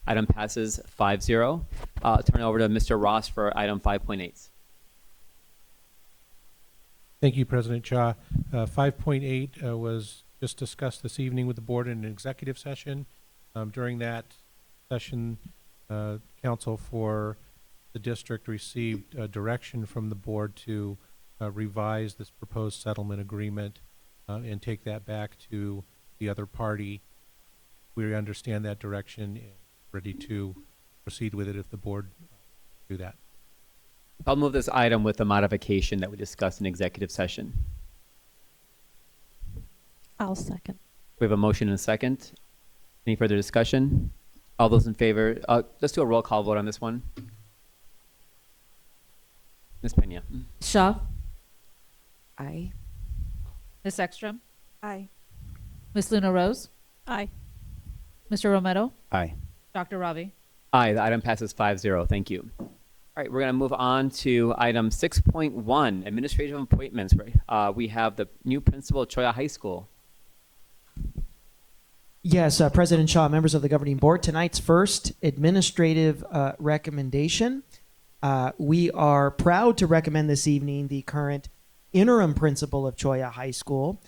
Item passes 5-0. Turn it over to Mr. Ross for item 5.8. Thank you, President Shaw. 5.8 was just discussed this evening with the board in an executive session. During that session, council for the district received direction from the board to revise this proposed settlement agreement and take that back to the other party. We understand that direction and ready to proceed with it if the board do that. I'll move this item with the modification that we discussed in executive session. I'll second. We have a motion and a second. Any further discussion? All those in favor? Let's do a roll call vote on this one. Ms. Pena. Shaw? Aye. Ms. Ekstrom? Aye. Ms. Luna Rose? Aye. Mr. Romero? Aye. Dr. Ravi? Aye, the item passes 5-0. Thank you. All right, we're going to move on to item 6.1, administrative appointments. We have the new principal of Choya High School. Yes, President Shaw, members of the governing board, tonight's first administrative recommendation. We are proud to recommend this evening the current interim principal of Choya High School,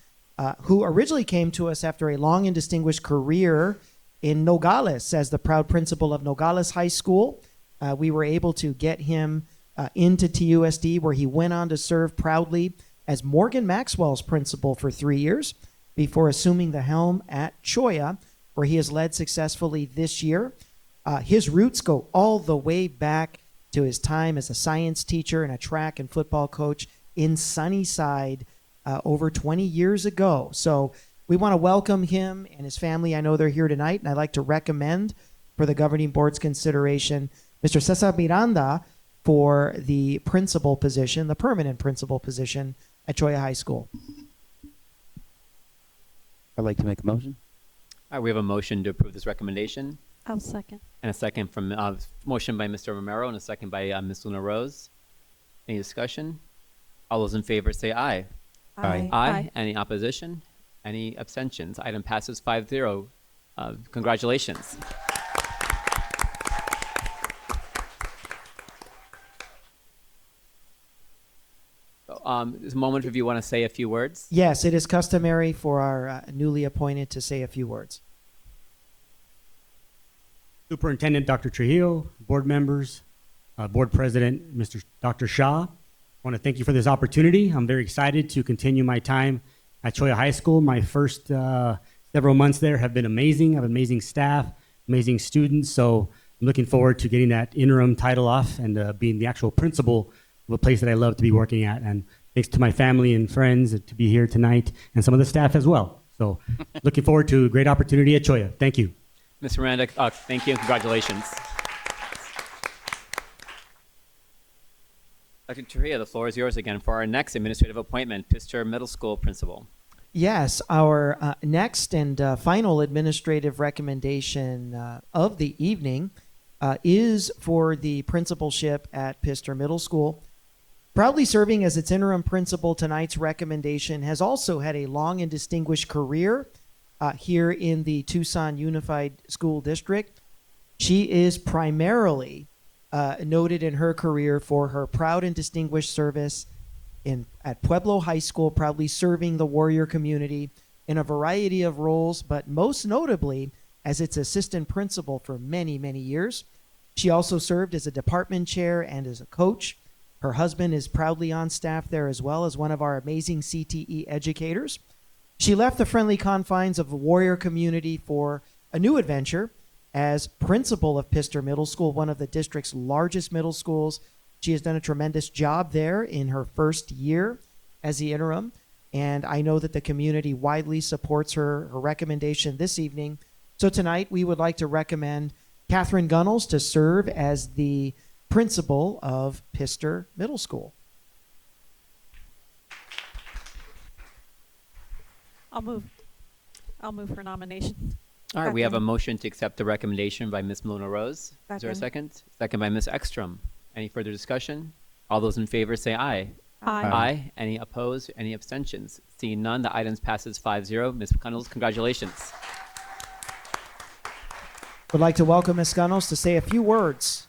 who originally came to us after a long and distinguished career in Nogales as the proud principal of Nogales High School. We were able to get him into TUSD, where he went on to serve proudly as Morgan Maxwell's principal for 3 years before assuming the helm at Choya, where he has led successfully this year. His roots go all the way back to his time as a science teacher and a track and football coach in Sunnyside over 20 years ago. So we want to welcome him and his family. I know they're here tonight, and I'd like to recommend for the governing board's consideration Mr. Cesar Miranda for the principal position, the permanent principal position at Choya High School. I'd like to make a motion. All right, we have a motion to approve this recommendation. I'll second. And a second from motion by Mr. Romero and a second by Ms. Luna Rose. Any discussion? All those in favor say aye. Aye. Aye. Any opposition? Any abstentions? Item passes 5-0. Congratulations. This moment if you want to say a few words. Yes, it is customary for our newly appointed to say a few words. Superintendent Dr. Trujillo, board members, board president Dr. Shah, I want to thank you for this opportunity. I'm very excited to continue my time at Cholla High School. My first several months there have been amazing. I have amazing staff, amazing students. So I'm looking forward to getting that interim title off and being the actual principal of a place that I love to be working at. And thanks to my family and friends to be here tonight and some of the staff as well. So looking forward to a great opportunity at Cholla. Thank you. Ms. Miranda, thank you and congratulations. Dr. Trujillo, the floor is yours again for our next administrative appointment, Pister Middle School Principal. Yes, our next and final administrative recommendation of the evening is for the principalship at Pister Middle School. Proudly serving as its interim principal, tonight's recommendation has also had a long and distinguished career here in the Tucson Unified School District. She is primarily noted in her career for her proud and distinguished service at Pueblo High School, proudly serving the Warrior community in a variety of roles, but most notably as its assistant principal for many, many years. She also served as a department chair and as a coach. Her husband is proudly on staff there as well as one of our amazing CTE educators. She left the friendly confines of the Warrior community for a new adventure as principal of Pister Middle School, one of the district's largest middle schools. She has done a tremendous job there in her first year as the interim, and I know that the community widely supports her recommendation this evening. So tonight we would like to recommend Catherine Gunnels to serve as the principal of Pister Middle School. I'll move for nomination. All right, we have a motion to accept the recommendation by Ms. Melina Rose. Is there a Second. second? Second by Ms. Ekstrom. Any further discussion? All those in favor say aye. Aye. Aye. Any opposed? Any abstentions? Seeing none, the item passes 5-0. Ms. Gunnels, congratulations. Would like to welcome Ms. Gunnels to say a few words.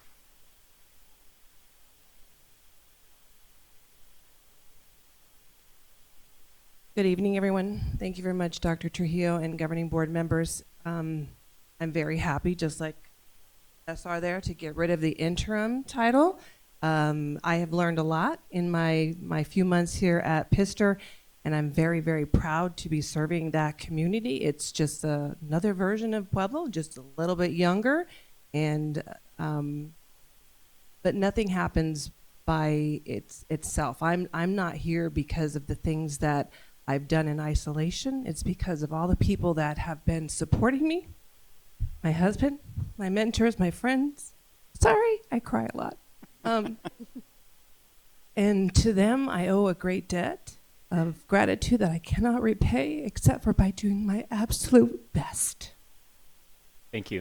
Good evening, everyone. Thank you very much, Dr. Trujillo and governing board members. I'm very happy, just like SR there, to get rid of the interim title. I have learned a lot in my few months here at Pister, and I'm very, very proud to be serving that community. It's just another version of Pueblo, just a little bit younger, and but nothing happens by itself. I'm not here because of the things that I've done in isolation. It's because of all the people that have been supporting me, my husband, my mentors, my friends. Sorry, I cry a lot. And to them, I owe a great debt of gratitude that I cannot repay except for by doing my absolute best. Thank you.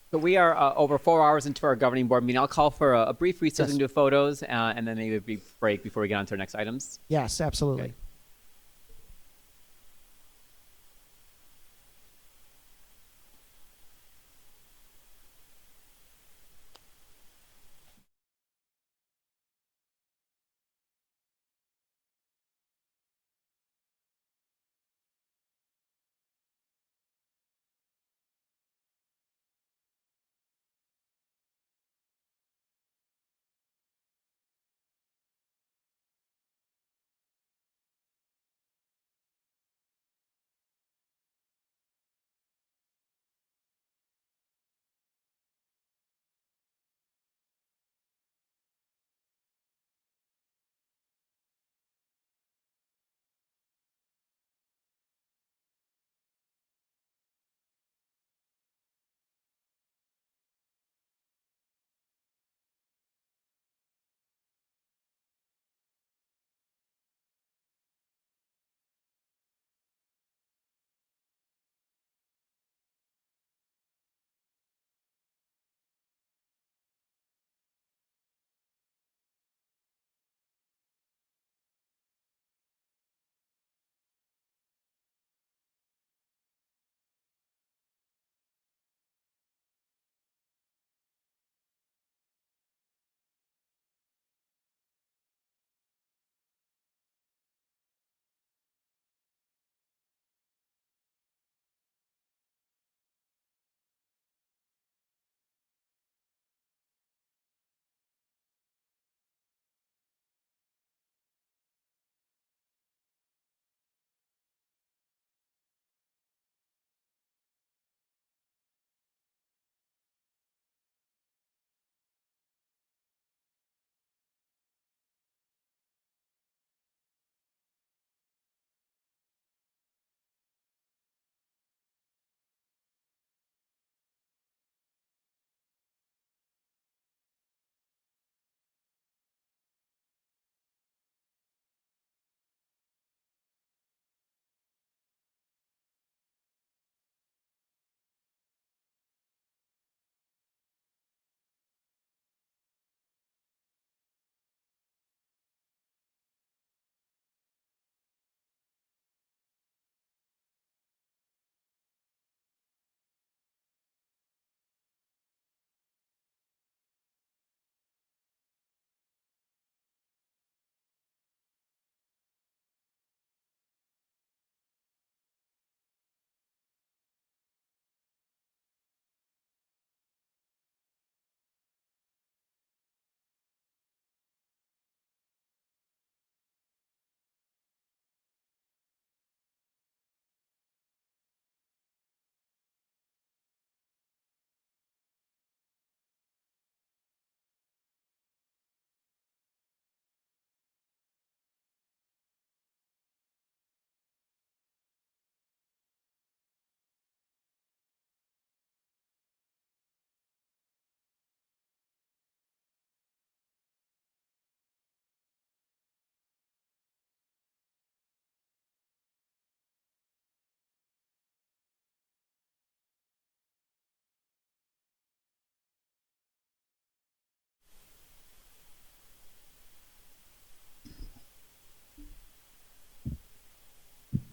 So we are over 4 hours into our governing board meeting. I'll call for a brief recess and do photos, and then maybe a brief break before we get on to our next items. Yes, absolutely. Okay.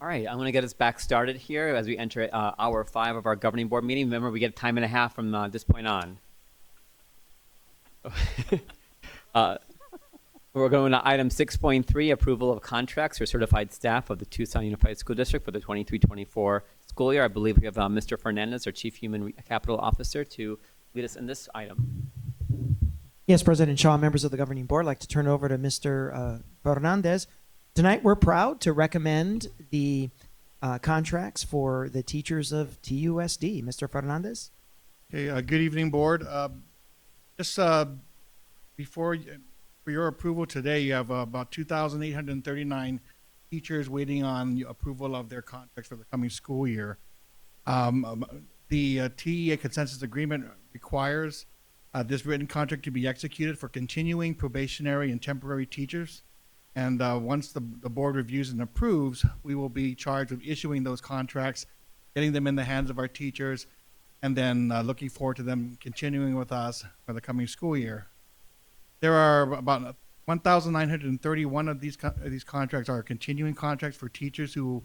All right, I'm going to get us back started here as we enter hour 5 of our governing board meeting. Remember, we get time and a half from this point on. We're going to item 6.3, approval of contracts for certified staff of the Tucson Unified School District for the 23-24 school year. I believe we have Mr. Fernandez, our Chief Human Capital Officer, to lead us in this item. Yes, President Shaw, members of the governing board, I'd like to turn over to Mr. Fernandez. Tonight, we're proud to recommend the contracts for the teachers of TUSD. Mr. Fernandez? Okay, good evening, board. Just for your approval today, you have about 2,839 teachers waiting on approval of their contracts for the coming school year. The TEA consensus agreement requires this written contract to be executed for continuing probationary and temporary teachers. And once the board reviews and approves, we will be charged with issuing those contracts, getting them in the hands of our teachers, and then looking forward to them continuing with us for the coming school year. There are about 1,931 of these contracts are continuing contracts for teachers who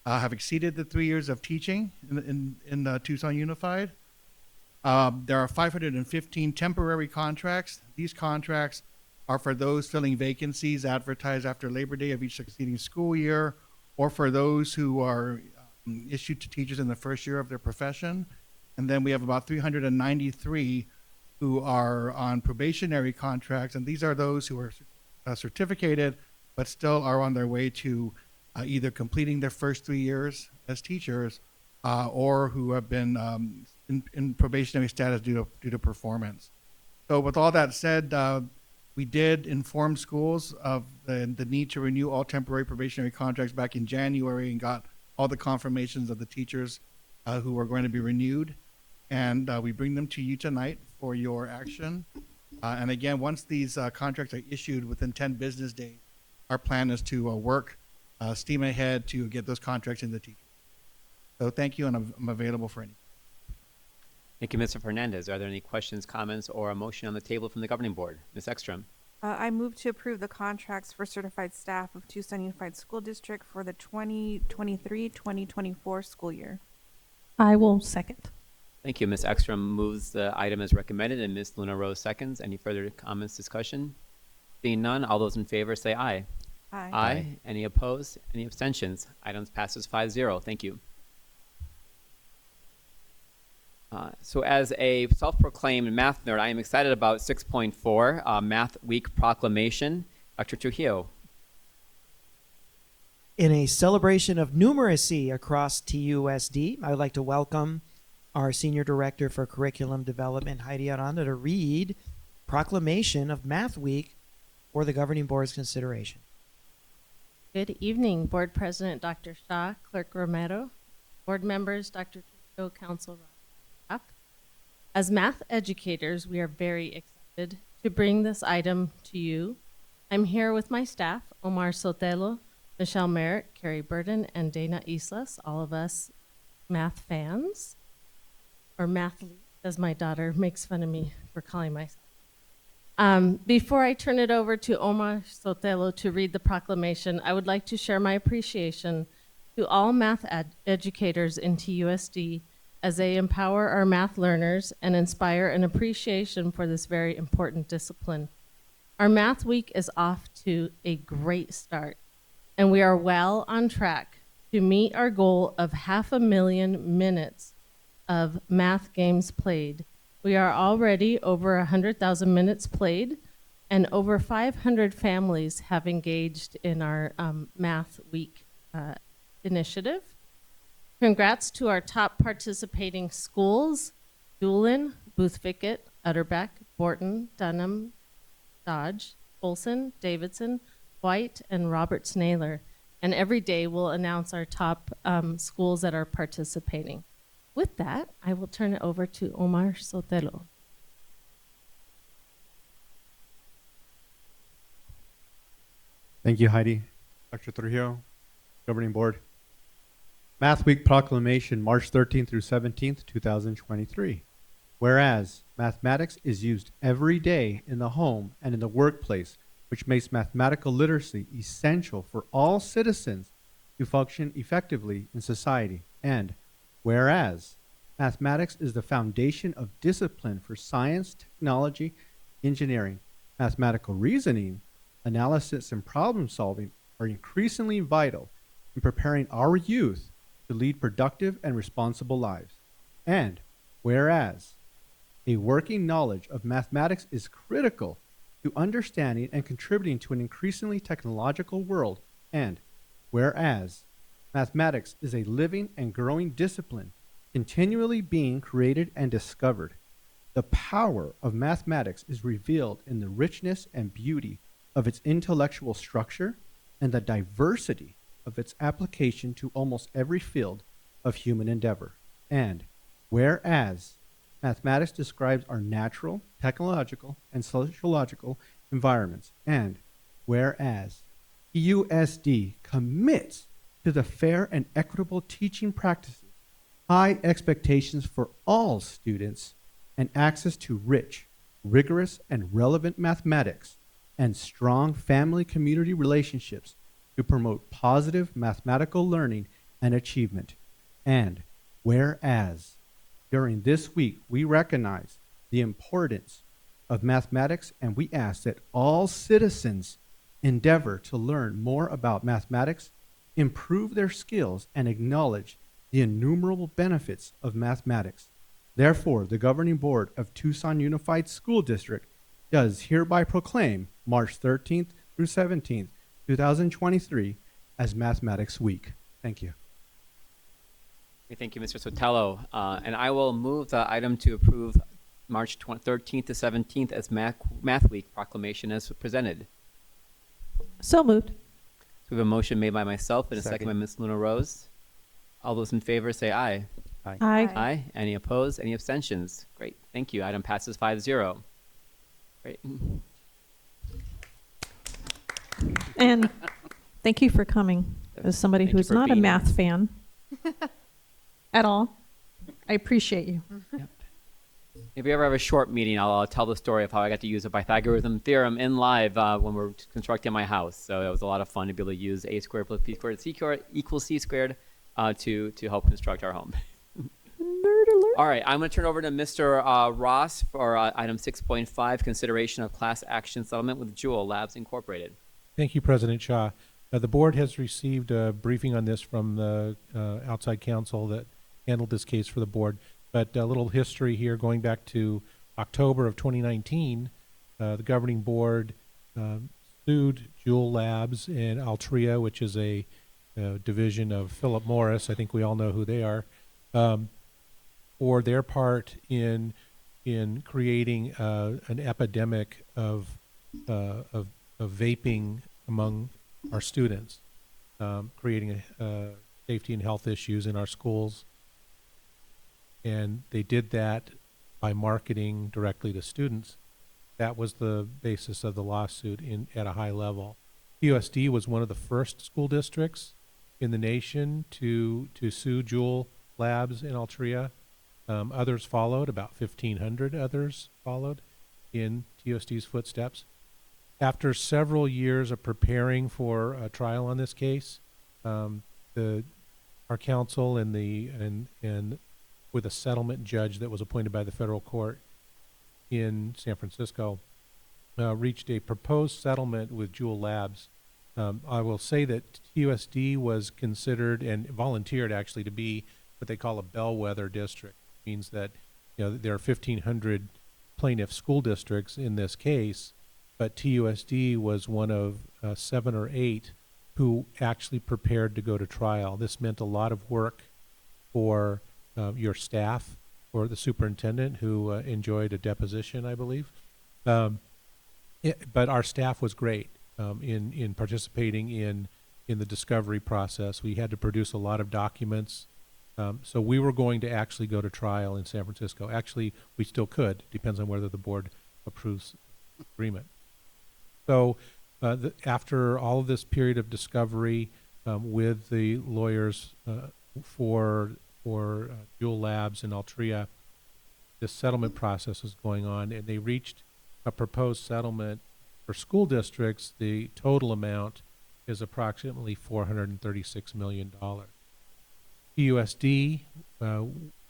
have exceeded the 3 years of teaching in Tucson Unified. There are 515 temporary contracts. These contracts are for those filling vacancies advertised after Labor Day of each succeeding school year, or for those who are issued to teachers in the first year of their profession. And then we have about 393 who are on probationary contracts, and these are those who are certificated but still are on their way to either completing their first 3 years as teachers or who have been in probationary status due to performance. So with all that said, we did inform schools of the need to renew all temporary probationary contracts back in January and got all the confirmations of the teachers who are going to be renewed. And we bring them to you tonight for your action. And again, once these contracts are issued within 10 business days, our plan is to work steam ahead to get those contracts in the teachers. So thank you, and I'm available for any. Thank you, Mr. Fernandez. Are there any questions, comments, or a motion on the table from the governing board? Ms. Ekstrom? I move to approve the contracts for certified staff of Tucson Unified School District for the 2023-2024 school year. I will second. Thank you. Ms. Ekstrom moves the item as recommended, and Ms. Luna Rose seconds. Any further comments, discussion? Seeing none, all those in favor say aye. Aye. Aye. Any opposed? Any abstentions? Items passes 5-0. Thank you. So as a self-proclaimed math nerd, I am excited about 6.4, Math Week Proclamation. Dr. Trujillo. In a celebration of numeracy across TUSD, I would like to welcome our Senior Director for Curriculum Development, Heidi Aranda, to read Proclamation of Math Week for the Governing Board's consideration. Good evening, Board President Dr. Shaw, Clerk Romero, Board members Dr. Trujillo, Council Ross. As math educators, we are very excited to bring this item to you. I'm here with my staff, Omar Sotelo, Michelle Merritt, Carrie Burden, and Dana Islas, all of us math fans, or mathletes, as my daughter makes fun of me for calling myself. Before I turn it over to Omar Sotelo to read the proclamation, I would like to share my appreciation to all math educators in TUSD as they empower our math learners and inspire an appreciation for this very important discipline. Our Math Week is off to a great start, and we are well on track to meet our goal of 500,000 minutes of math games played. We are already over 100,000 minutes played, and over 500 families have engaged in our Math Week initiative. Congrats to our top participating schools, Doolin, Boothvicket, Utterbeck, Borton, Dunham, Dodge, Olson, Davidson, White, and Roberts Naylor. And every day we'll announce our top schools that are participating. With that, I will turn it over to Omar Sotelo. Thank you, Heidi. Dr. Trujillo, Governing Board. Math Week Proclamation, March 13th through 17th, 2023. Whereas mathematics is used every day in the home and in the workplace, which makes mathematical literacy essential for all citizens to function effectively in society. And whereas mathematics is the foundation of discipline for science, technology, engineering, mathematical reasoning, analysis, and problem solving are increasingly vital in preparing our youth to lead productive and responsible lives. And whereas a working knowledge of mathematics is critical to understanding and contributing to an increasingly technological world. And whereas mathematics is a living and growing discipline, continually being created and discovered, the power of mathematics is revealed in the richness and beauty of its intellectual structure and the diversity of its application to almost every field of human endeavor. And whereas mathematics describes our natural, technological, and sociological environments, and whereas TUSD commits to the fair and equitable teaching practices, high expectations for all students, and access to rich, rigorous, and relevant mathematics, and strong family-community relationships to promote positive mathematical learning and achievement. And whereas during this week, we recognize the importance of mathematics, and we ask that all citizens endeavor to learn more about mathematics, improve their skills, and acknowledge the innumerable benefits of mathematics. Therefore, the Governing Board of Tucson Unified School District does hereby proclaim March 13th through 17th, 2023 as Mathematics Week. Thank you. Thank you, Mr. Sotelo. And I will move the item to approve March 13th to 17th as Math Week proclamation as presented. So moved. So we have a motion made by myself and a second by Second. Ms. Luna Rose. All those in favor say aye. Aye. Aye. Aye. Any opposed? Any abstentions? Great. Thank you. Item passes 5-0. Great. And thank you for coming. As somebody Thank you who's for not a being math here. fan at all, I appreciate you. If we ever have a short meeting, I'll tell the story of how I got to use the Pythagorean theorem in live when we're constructing my house. So it was a lot of fun to be able to use a squared plus b squared c squared equals c squared to help construct our home. Nerd alert. All right, I'm going to turn over to Mr. Ross for item 6.5, consideration of class action settlement with Jewel Labs Incorporated. Thank you, President Shaw. The board has received a briefing on this from the outside counsel that handled this case for the board. But a little history here, going back to October of 2019, the governing board sued Jewel Labs and Altria, which is a division of Philip Morris. I think we all know who they are, for their part in creating an epidemic of vaping among our students, creating safety and health issues in our schools. And they did that by marketing directly to students. That was the basis of the lawsuit at a high level. TUSD was one of the first school districts in the nation to sue Jewel Labs and Altria. Others followed, about 1,500 others followed in TUSD's footsteps. After several years of preparing for a trial on this case, our counsel and with a settlement judge that was appointed by the federal court in San Francisco, reached a proposed settlement with Jewel Labs. I will say that TUSD was considered and volunteered actually to be what they call a bellwether district. It means that there are 1,500 plaintiff school districts in this case, but TUSD was one of 7 or 8 who actually prepared to go to trial. This meant a lot of work for your staff or the superintendent, who enjoyed a deposition, I believe. But our staff was great in participating in the discovery process. We had to produce a lot of documents. So we were going to actually go to trial in San Francisco. Actually, we still could. Depends on whether the board approves the agreement. So after all of this period of discovery with the lawyers for Jewel Labs and Altria, this settlement process was going on, and they reached a proposed settlement for school districts. The total amount is approximately $436 million. TUSD,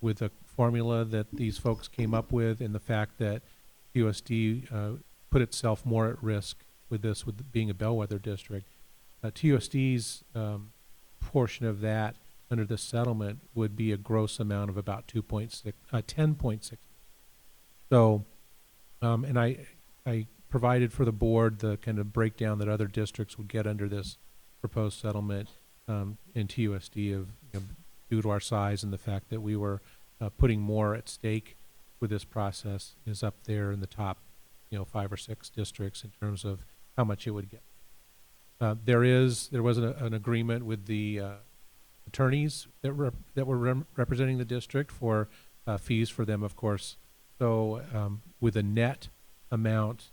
with a formula that these folks came up with, and the fact that TUSD put itself more at risk with this, with being a bellwether district. TUSD's portion of that under the settlement would be a gross amount of about 10.6. So, and I provided for the board the kind of breakdown that other districts would get under this proposed settlement in TUSD of, due to our size and the fact that we were putting more at stake with this process, is up there in the top, 5 or 6 districts in terms of how much it would get. There was an agreement with the attorneys that were representing the district for fees for them, of course. So with a net amount,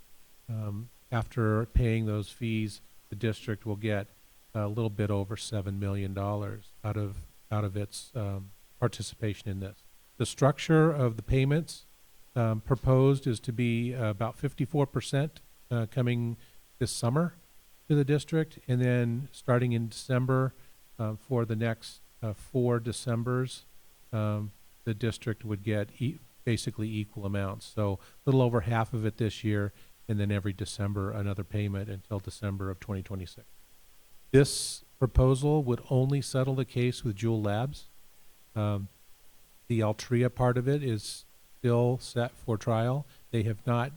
after paying those fees, the district will get a little bit over $7 million out of its participation in this. The structure of the payments proposed is to be about 54% coming this summer to the district, and then starting in December for the next 4 Decembers, the district would get basically equal amounts. So a little over half of it this year, and then every December another payment until December of 2026. This proposal would only settle the case with Jewel Labs. The Altria part of it is still set for trial. They have not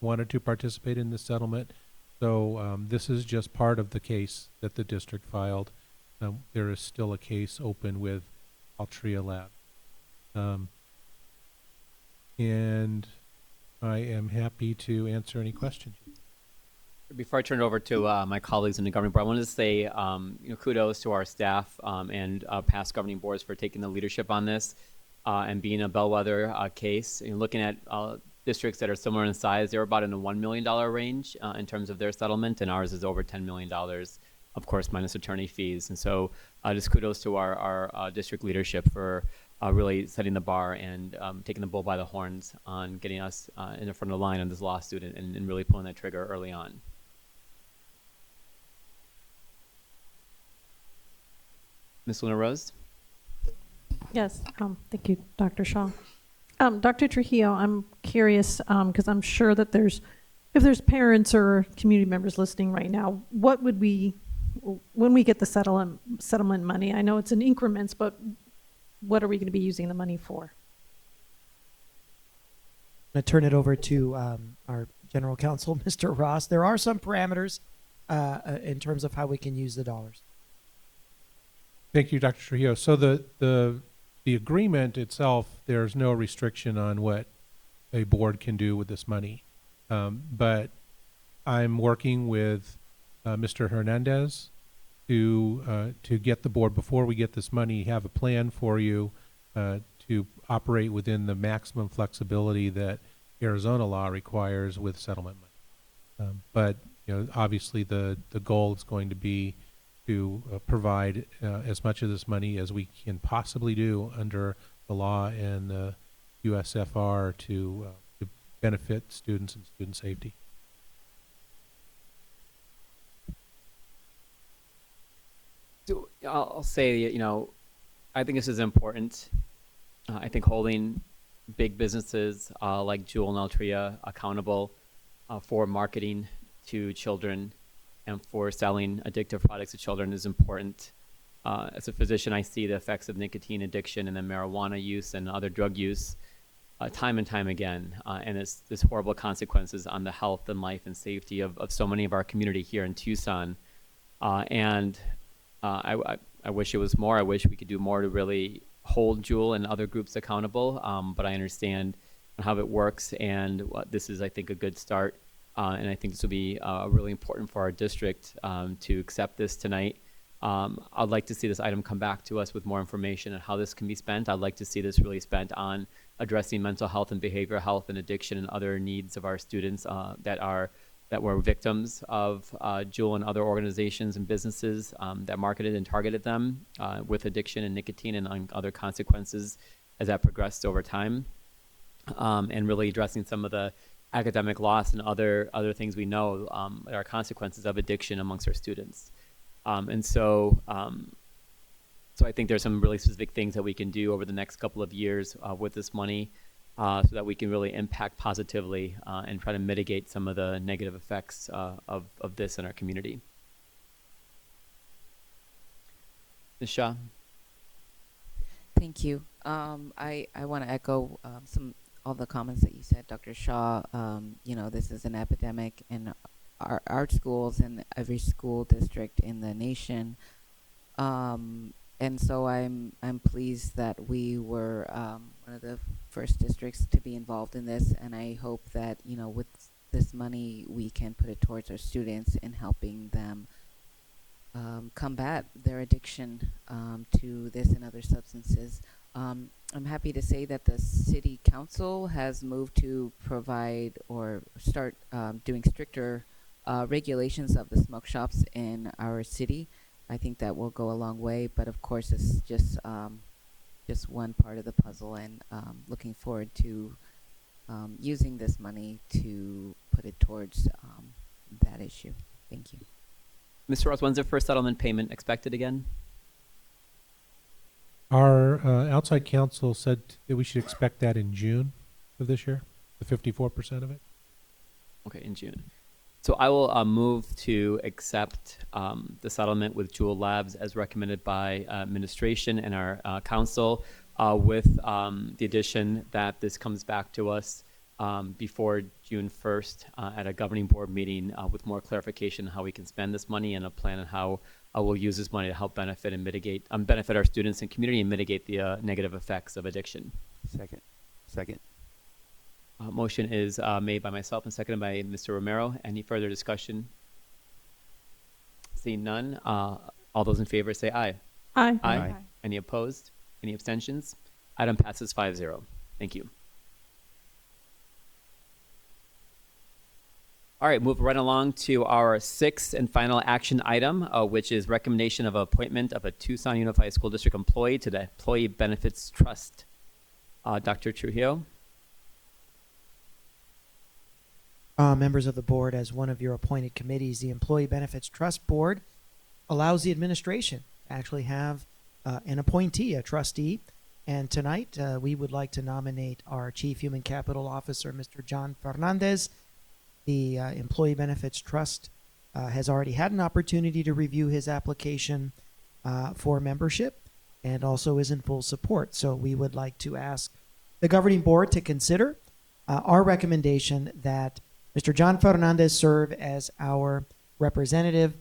wanted to participate in this settlement. So this is just part of the case that the district filed. There is still a case open with Altria Lab. And I am happy to answer any questions. Before I turn it over to my colleagues in the governing board, I wanted to say kudos to our staff and past governing boards for taking the leadership on this and being a bellwether case. Looking at districts that are similar in size, they're about in the $1 million range in terms of their settlement, and ours is over $10 million, of course, minus attorney fees. And so just kudos to our district leadership for really setting the bar and taking the bull by the horns on getting us in the front of the line on this lawsuit and really pulling that trigger early on. Ms. Luna Rose? Yes, thank you, Dr. Shaw. Dr. Trujillo, I'm curious, because I'm sure that if there's parents or community members listening right now, what would when we get the settlement money, I know it's in increments, but what are we going to be using the money for? I'm going to turn it over to our general counsel, Mr. Ross. There are some parameters in terms of how we can use the dollars. Thank you, Dr. Trujillo. So the agreement itself, there's no restriction on what a board can do with this money. But I'm working with Mr. Hernandez to get the board, before we get this money, have a plan for you to operate within the maximum flexibility that Arizona law requires with settlement money. But obviously the goal is going to be to provide as much of this money as we can possibly do under the law and the USFR to benefit students and student safety. So I'll say, I think this is important. I think holding big businesses like Jewel and Altria accountable for marketing to children and for selling addictive products to children is important. As a physician, I see the effects of nicotine addiction and then marijuana use and other drug use time and time again. And it's horrible consequences on the health and life and safety of so many of our community here in Tucson. And I wish it was more. I wish we could do more to really hold Jewel and other groups accountable. But I understand how it works, and this is, I think, a good start. And I think this will be really important for our district to accept this tonight. I'd like to see this item come back to us with more information on how this can be spent. I'd like to see this really spent on addressing mental health and behavioral health and addiction and other needs of our students that were victims of Jewel and other organizations and businesses that marketed and targeted them with addiction and nicotine and other consequences as that progressed over time. And really addressing some of the academic loss and other things we know are consequences of addiction amongst our students. So I think there's some really specific things that we can do over the next couple of years with this money so that we can really impact positively and try to mitigate some of the negative effects of this in our community. Ms. Shah? Thank you. I want to echo all the comments that you said, Dr. Shaw. This is an epidemic in our schools and every school district in the nation. And so I'm pleased that we were one of the first districts to be involved in this, and I hope that with this money we can put it towards our students in helping them combat their addiction to this and other substances. I'm happy to say that the City Council has moved to provide or start doing stricter regulations of the smoke shops in our city. I think that will go a long way, but of course it's just one part of the puzzle, and looking forward to using this money to put it towards that issue. Thank you. Mr. Ross, when's the first settlement payment expected again? Our outside counsel said that we should expect that in June of this year, the 54% of it. Okay, in June. So I will move to accept the settlement with Jewel Labs as recommended by administration and our council with the addition that this comes back to us before June 1st at a governing board meeting with more clarification on how we can spend this money and a plan on how we'll use this money to help benefit and mitigate, benefit our students and community and mitigate the negative effects of addiction. Second. Motion is made by myself and seconded by Mr. Romero. Any further discussion? Seeing none, all those in favor say aye. Aye. Aye. Any opposed? Any abstentions? Item passes 5-0. Thank you. All right, move right along to our sixth and final action item, which is recommendation of appointment of a Tucson Unified School District employee to the Employee Benefits Trust. Dr. Trujillo? Members of the board, as one of your appointed committees, the Employee Benefits Trust Board allows the administration to actually have an appointee, a trustee. And tonight, we would like to nominate our Chief Human Capital Officer, Mr. John Fernandez. The Employee Benefits Trust has already had an opportunity to review his application for membership and also is in full support. So we would like to ask the governing board to consider our recommendation that Mr. John Fernandez serve as our representative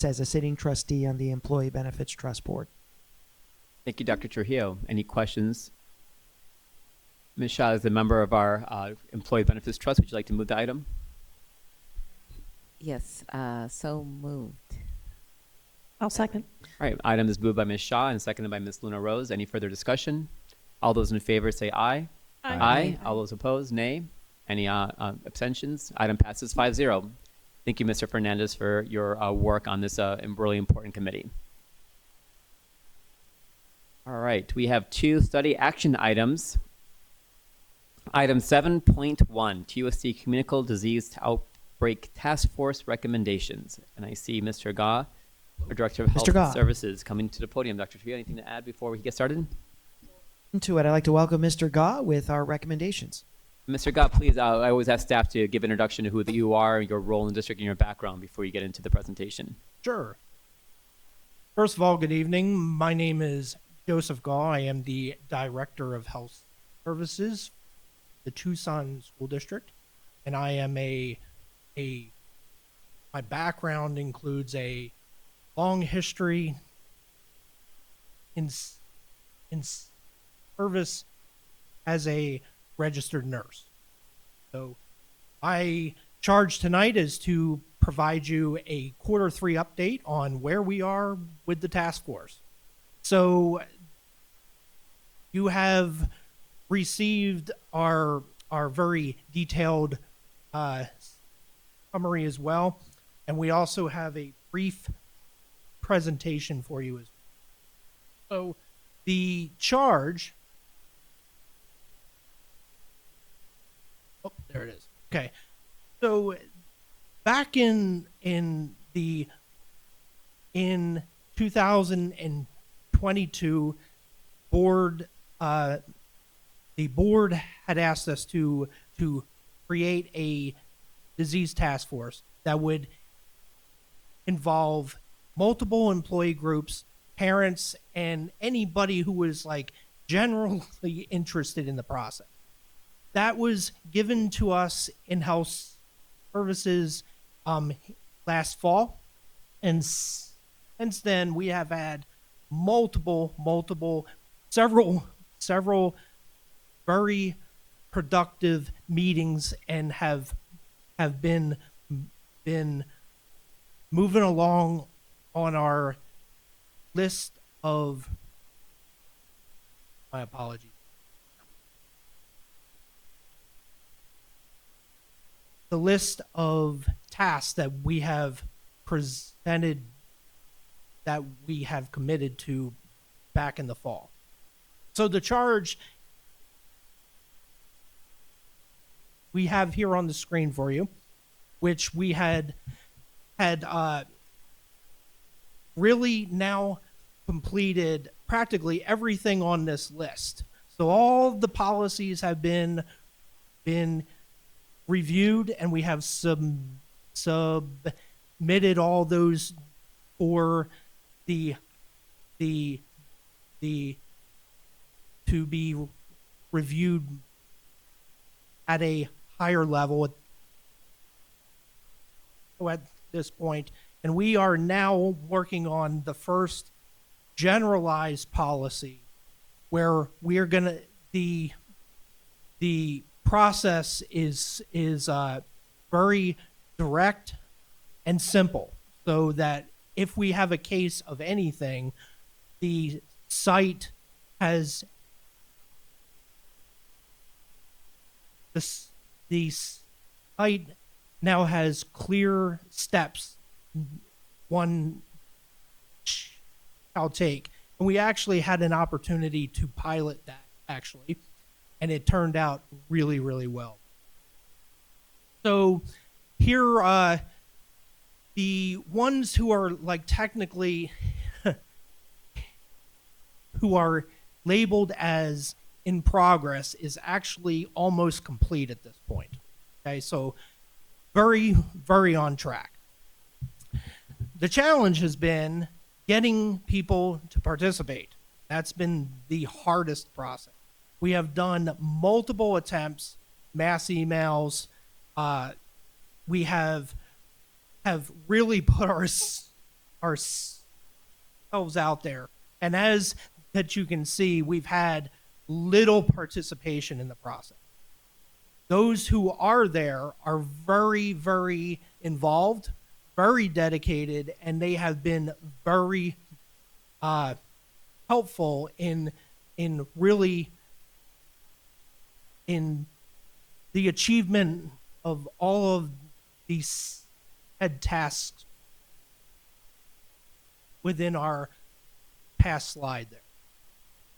as a sitting trustee on the Employee Benefits Trust Board. Thank you, Dr. Trujillo. Any questions? Ms. Shaw, as a member of our Employee Benefits Trust, would you like to move the item? Yes, so moved. I'll second. All right, item is moved by Ms. Shaw and seconded by Ms. Luna Rose. Any further discussion? All those in favor say aye. Aye. All those opposed, nay. Any abstentions? Item passes 5-0. Thank you, Mr. Fernandez, for your work on this really important committee. All right, we have two study action items. Item 7.1, TUSD Communicable Disease Outbreak Task Force Recommendations. And I see Mr. Ga, our Director of Health and Services, coming to the podium. Dr. Trujillo, anything to add before we get started? To it, I'd like to welcome Mr. Ga with our recommendations. Mr. Ga, please, I always ask staff to give an introduction to who you are, your role in the district, and your background before you get into the presentation. Sure. First of all, good evening. My name is Joseph Gaw. I am the Director of Health Services, the Tucson School District, and I am my background includes a long history in service as a registered nurse. So my charge tonight is to provide you a Q3 update on where we are with the task force. So you have received our very detailed summary as well, and we also have a brief presentation for you as well. So the charge, oh, there it is. Okay. So back in 2022, board the board had asked us to create a disease task force that would involve multiple employee groups, parents, and anybody who was like generally interested in the process. That was given to us in House Services last fall, and since then we have had several very productive meetings and have been moving along on our list of, my apologies, the list of tasks that we have presented, that we have committed to back in the fall. So the charge we have here on the screen for you, which we had really now completed practically everything on this list. So all the policies have been reviewed, and we have submitted all those for the to be reviewed at a higher level at this point. And we are now working on the first generalized policy where we are gonna the process is very direct and simple, so that if we have a case of anything, the site has the site now has clear steps one shall take. And we actually had an opportunity to pilot that, actually, and it turned out really, really well. So here, the ones who are like technically who are labeled as in progress is actually almost complete at this point. Okay, so very, very on track. The challenge has been getting people to participate. That's been the hardest process. We have done multiple attempts, mass emails. We have really put ourselves out there. And as that you can see, we've had little participation in the process. Those who are there are very, very involved, very dedicated, and they have been very helpful in really in the achievement of all of these head tasks within our past slide there.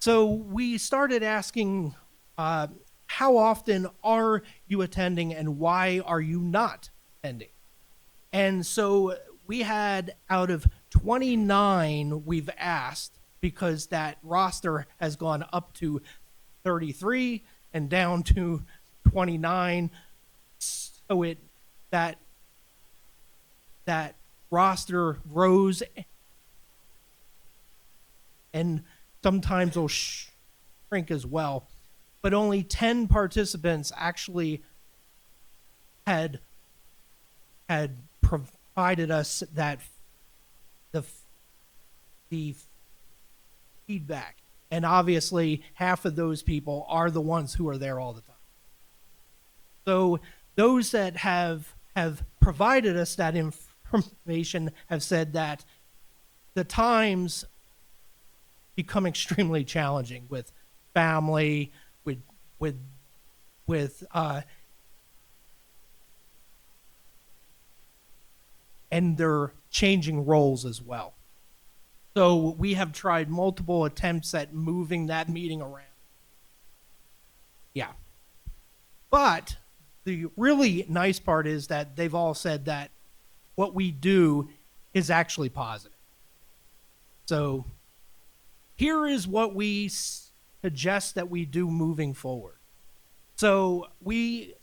So we started asking, how often are you attending and why are you not attending? And so we had, out of 29 we've asked, because that roster has gone up to 33 and down to 29. So that roster grows, and sometimes will shrink as well. But only 10 participants actually had provided us that the feedback, and obviously half of those people are the ones who are there all the time. So those that have provided us that information have said that the times become extremely challenging with family, with and they're changing roles as well. So we have tried multiple attempts at moving that meeting around. Yeah. But the really nice part is that they've all said that what we do is actually positive. So here is what we suggest that we do moving forward. So we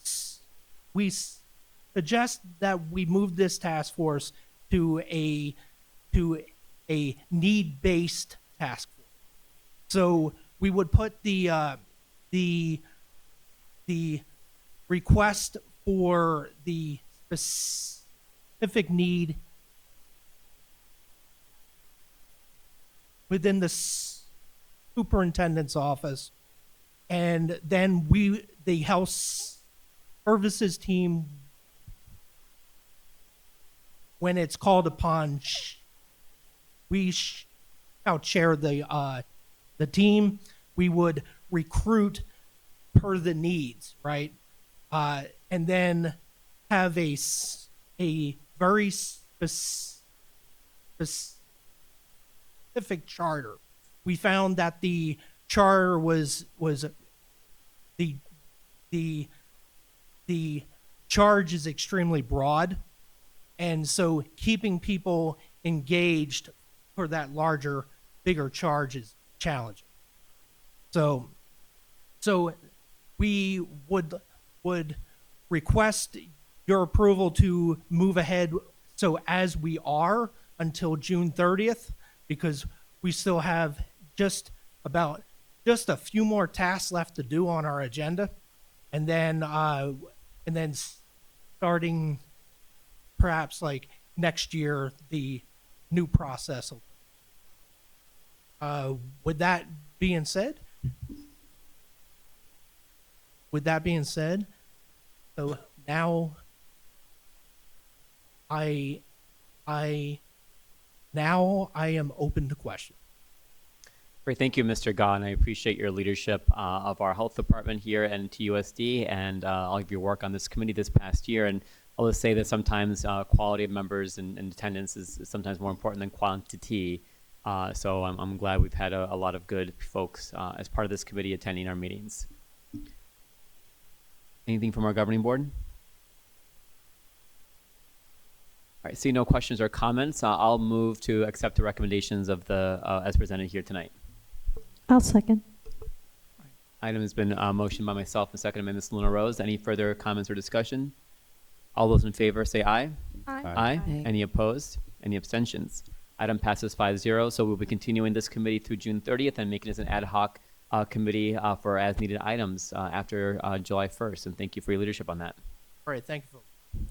suggest that we move this task force to a need-based task force. So we would put the request for the specific need within the superintendent's office, and then the health services team, when it's called upon, we shall chair the team. We would recruit per the needs, right? And then have a very specific charter. We found that the charter was the charge is extremely broad, and so keeping people engaged for that larger, bigger charge is challenging. So we would request your approval to move ahead so as we are until June 30th, because we still have just a few more tasks left to do on our agenda, and then starting perhaps like next year, the new process. With that being said, so now I am open to questions. Great, thank you, Mr. Gah, and I appreciate your leadership of our health department here and TUSD, and all of your work on this committee this past year. And I'll just say that sometimes quality of members and attendance is sometimes more important than quantity. So I'm glad we've had a lot of good folks as part of this committee attending our meetings. Anything from our governing board? All right, see no questions or comments. I'll move to accept the recommendations of the as presented here tonight. I'll second. Item has been motioned by myself and seconded by Ms. Luna Rose. Any further comments or discussion? All those in favor say aye. Aye. Aye. Any opposed? Any abstentions? Item passes 5-0. So we'll be continuing this committee through June 30th and making this an ad hoc committee for as needed items after July 1st. And thank you for your leadership on that. All right, thank you.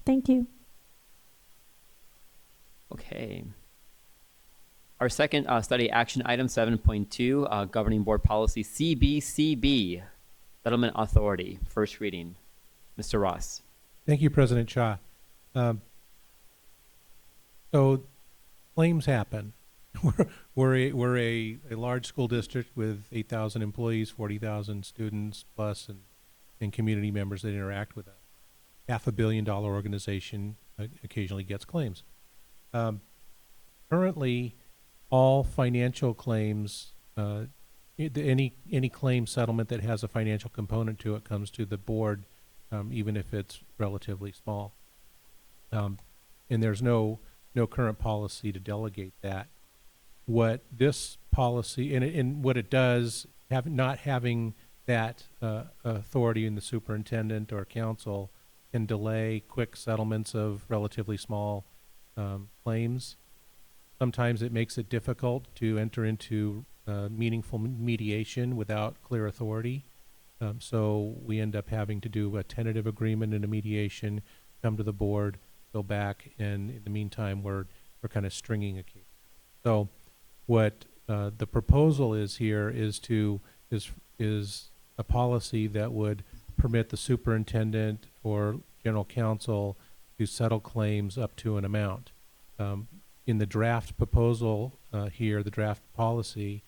Thank you. Okay. Our second study action item 7.2, Governing Board Policy CBCB, Settlement Authority, first reading. Mr. Ross. Thank you, President Shah. So claims happen. we're a large school district with 8,000 employees, 40,000 students plus, and community members that interact with a $500 million organization occasionally gets claims. Currently, all financial claims, any claim settlement that has a financial component to it comes to the board, even if it's relatively small. And there's no current policy to delegate that. What this policy and what it does, not having that authority in the superintendent or council, can delay quick settlements of relatively small claims. Sometimes it makes it difficult to enter into meaningful mediation without clear authority. So we end up having to do a tentative agreement and a mediation, come to the board, go back, and in the meantime, we're kind of stringing a case. So what the proposal is here is a policy that would permit the superintendent or general counsel to settle claims up to an amount. In the draft proposal here, the draft policy,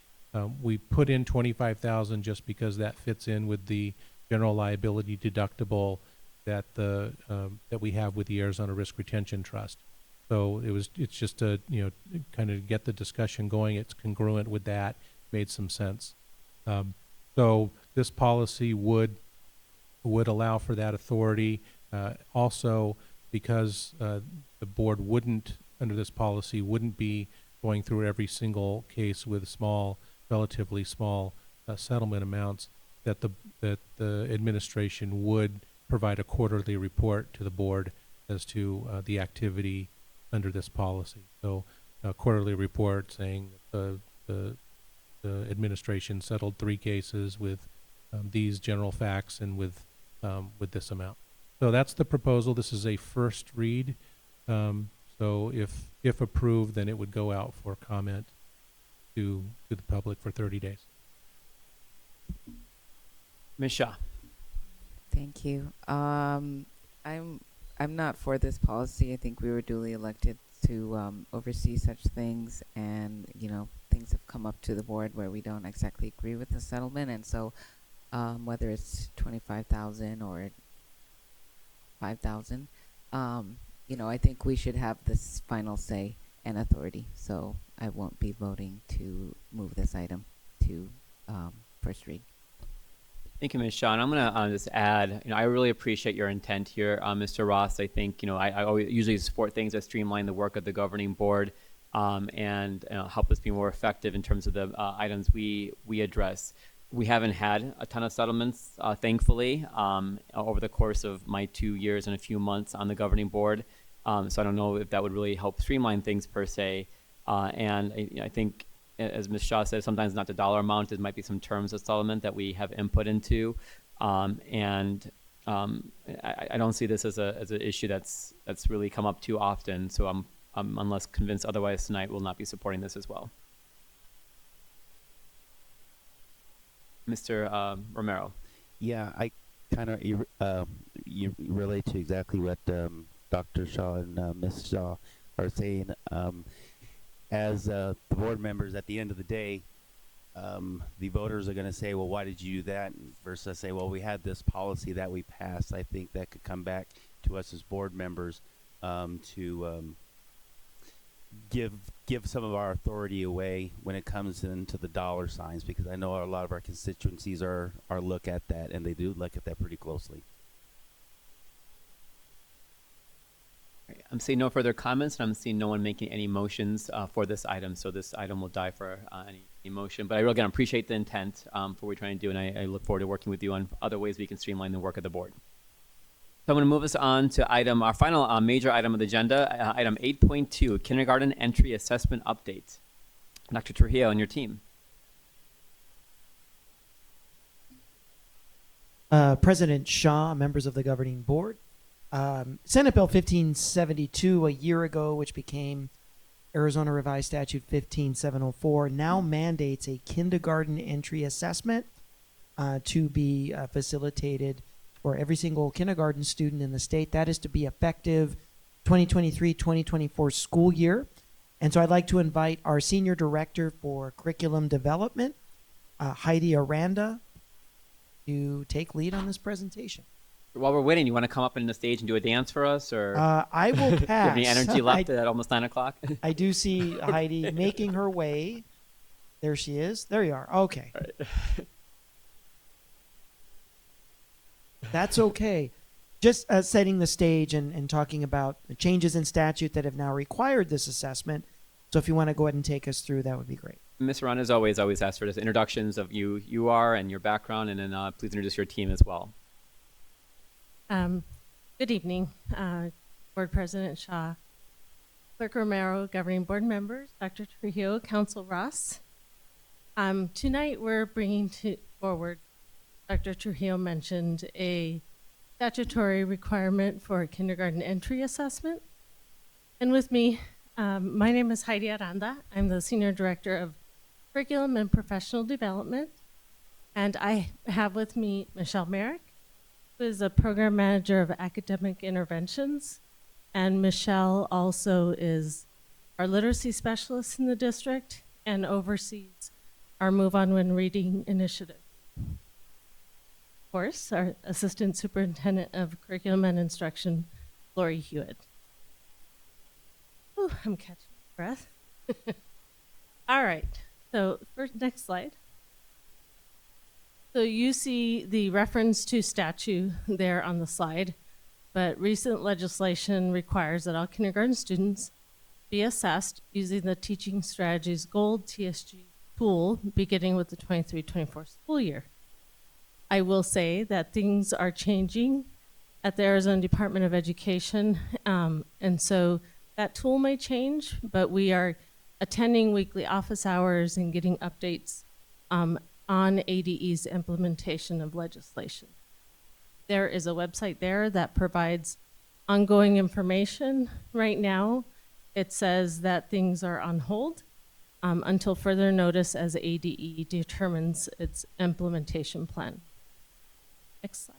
we put in $25,000 just because that fits in with the general liability deductible that that we have with the Arizona Risk Retention Trust. So it's just to kind of get the discussion going. It's congruent with that. Made some sense. So this policy would allow for that authority. Also, because the board wouldn't, under this policy, wouldn't be going through every single case with small, relatively small settlement amounts, that the administration would provide a quarterly report to the board as to the activity under this policy. So a quarterly report saying the administration settled 3 cases with these general facts and with this amount. So that's the proposal. This is a first read. So if approved, then it would go out for comment to the public for 30 days. Ms. Shaw. Thank you. I'm not for this policy. I think we were duly elected to oversee such things, and things have come up to the board where we don't exactly agree with the settlement, and so whether it's 25,000 or 5,000, I think we should have this final say and authority. So I won't be voting to move this item to first read. Thank you, Ms. Shaw. And I'm going to just add, I really appreciate your intent here, Mr. Ross. I think, I always usually support things that streamline the work of the governing board and help us be more effective in terms of the items we address. We haven't had a ton of settlements, thankfully, over the course of my 2 years and a few months on the governing board. So I don't know if that would really help streamline things per se. And I think, as Ms. Shaw said, sometimes not the dollar amount. It might be some terms of settlement that we have input into. I don't see this as an issue that's really come up too often. So I'm unless convinced otherwise tonight, will not be supporting this as well. Mr. Romero. Yeah, I kind of you relate to exactly what Dr. Shaw and Ms. Shaw are saying. As the board members, at the end of the day, the voters are going to say, well, why did you do that? Versus say, well, we had this policy that we passed. I think that could come back to us as board members to give some of our authority away when it comes into the dollar signs, because I know a lot of our constituencies are look at that, and they do look at that pretty closely. I'm seeing no further comments, and I'm seeing no one making any motions for this item. So this item will die for any motion. But I really, again, appreciate the intent for what we're trying to do, and I look forward to working with you on other ways we can streamline the work of the board. So I'm going to move us on to our final major item of the agenda, item 8.2, Kindergarten Entry Assessment Update. Dr. Trujillo and your team. President Shaw, members of the governing board, Senate Bill 1572 a year ago, which became Arizona Revised Statute 15704, now mandates a kindergarten entry assessment to be facilitated for every single kindergarten student in the state. That is to be effective 2023-2024 school year. And so I'd like to invite our Senior Director for Curriculum Development, Heidi Aranda, to take lead on this presentation. While we're waiting, you want to come up on the stage and do a dance for us, or I will pass. Do you have any energy left at almost 9 o'clock? I do see Heidi making her way. There she is. There you are. Okay. All right. That's okay. Just setting the stage and talking about the changes in statute that have now required this assessment. So if you want to go ahead and take us through, that would be great. Ms. Arana, as always ask for just introductions of you are and your background, and then please introduce your team as well. Good evening, Board President Shaw, Clerk Romero, Governing Board members, Dr. Trujillo, Council Ross. Tonight we're bringing forward, Dr. Trujillo mentioned a statutory requirement for a kindergarten entry assessment. And with me, my name is Heidi Aranda. I'm the Senior Director of Curriculum and Professional Development. And I have with me Michelle Merrick, who is a Program Manager of Academic Interventions. And Michelle also is our Literacy Specialist in the district and oversees our Move On When Reading initiative. Of course, our Assistant Superintendent of Curriculum and Instruction, Lori Hewitt. Ooh, I'm catching my breath. All right, so first, next slide. So you see the reference to statute there on the slide. but recent legislation requires that all kindergarten students be assessed using the Teaching Strategies Gold TSG tool beginning with the 23-24 school year. I will say that things are changing at the Arizona Department of Education, and so that tool may change, but we are attending weekly office hours and getting updates on ADE's implementation of legislation. There is a website there that provides ongoing information. Right now, it says that things are on hold until further notice as ADE determines its implementation plan. Next slide.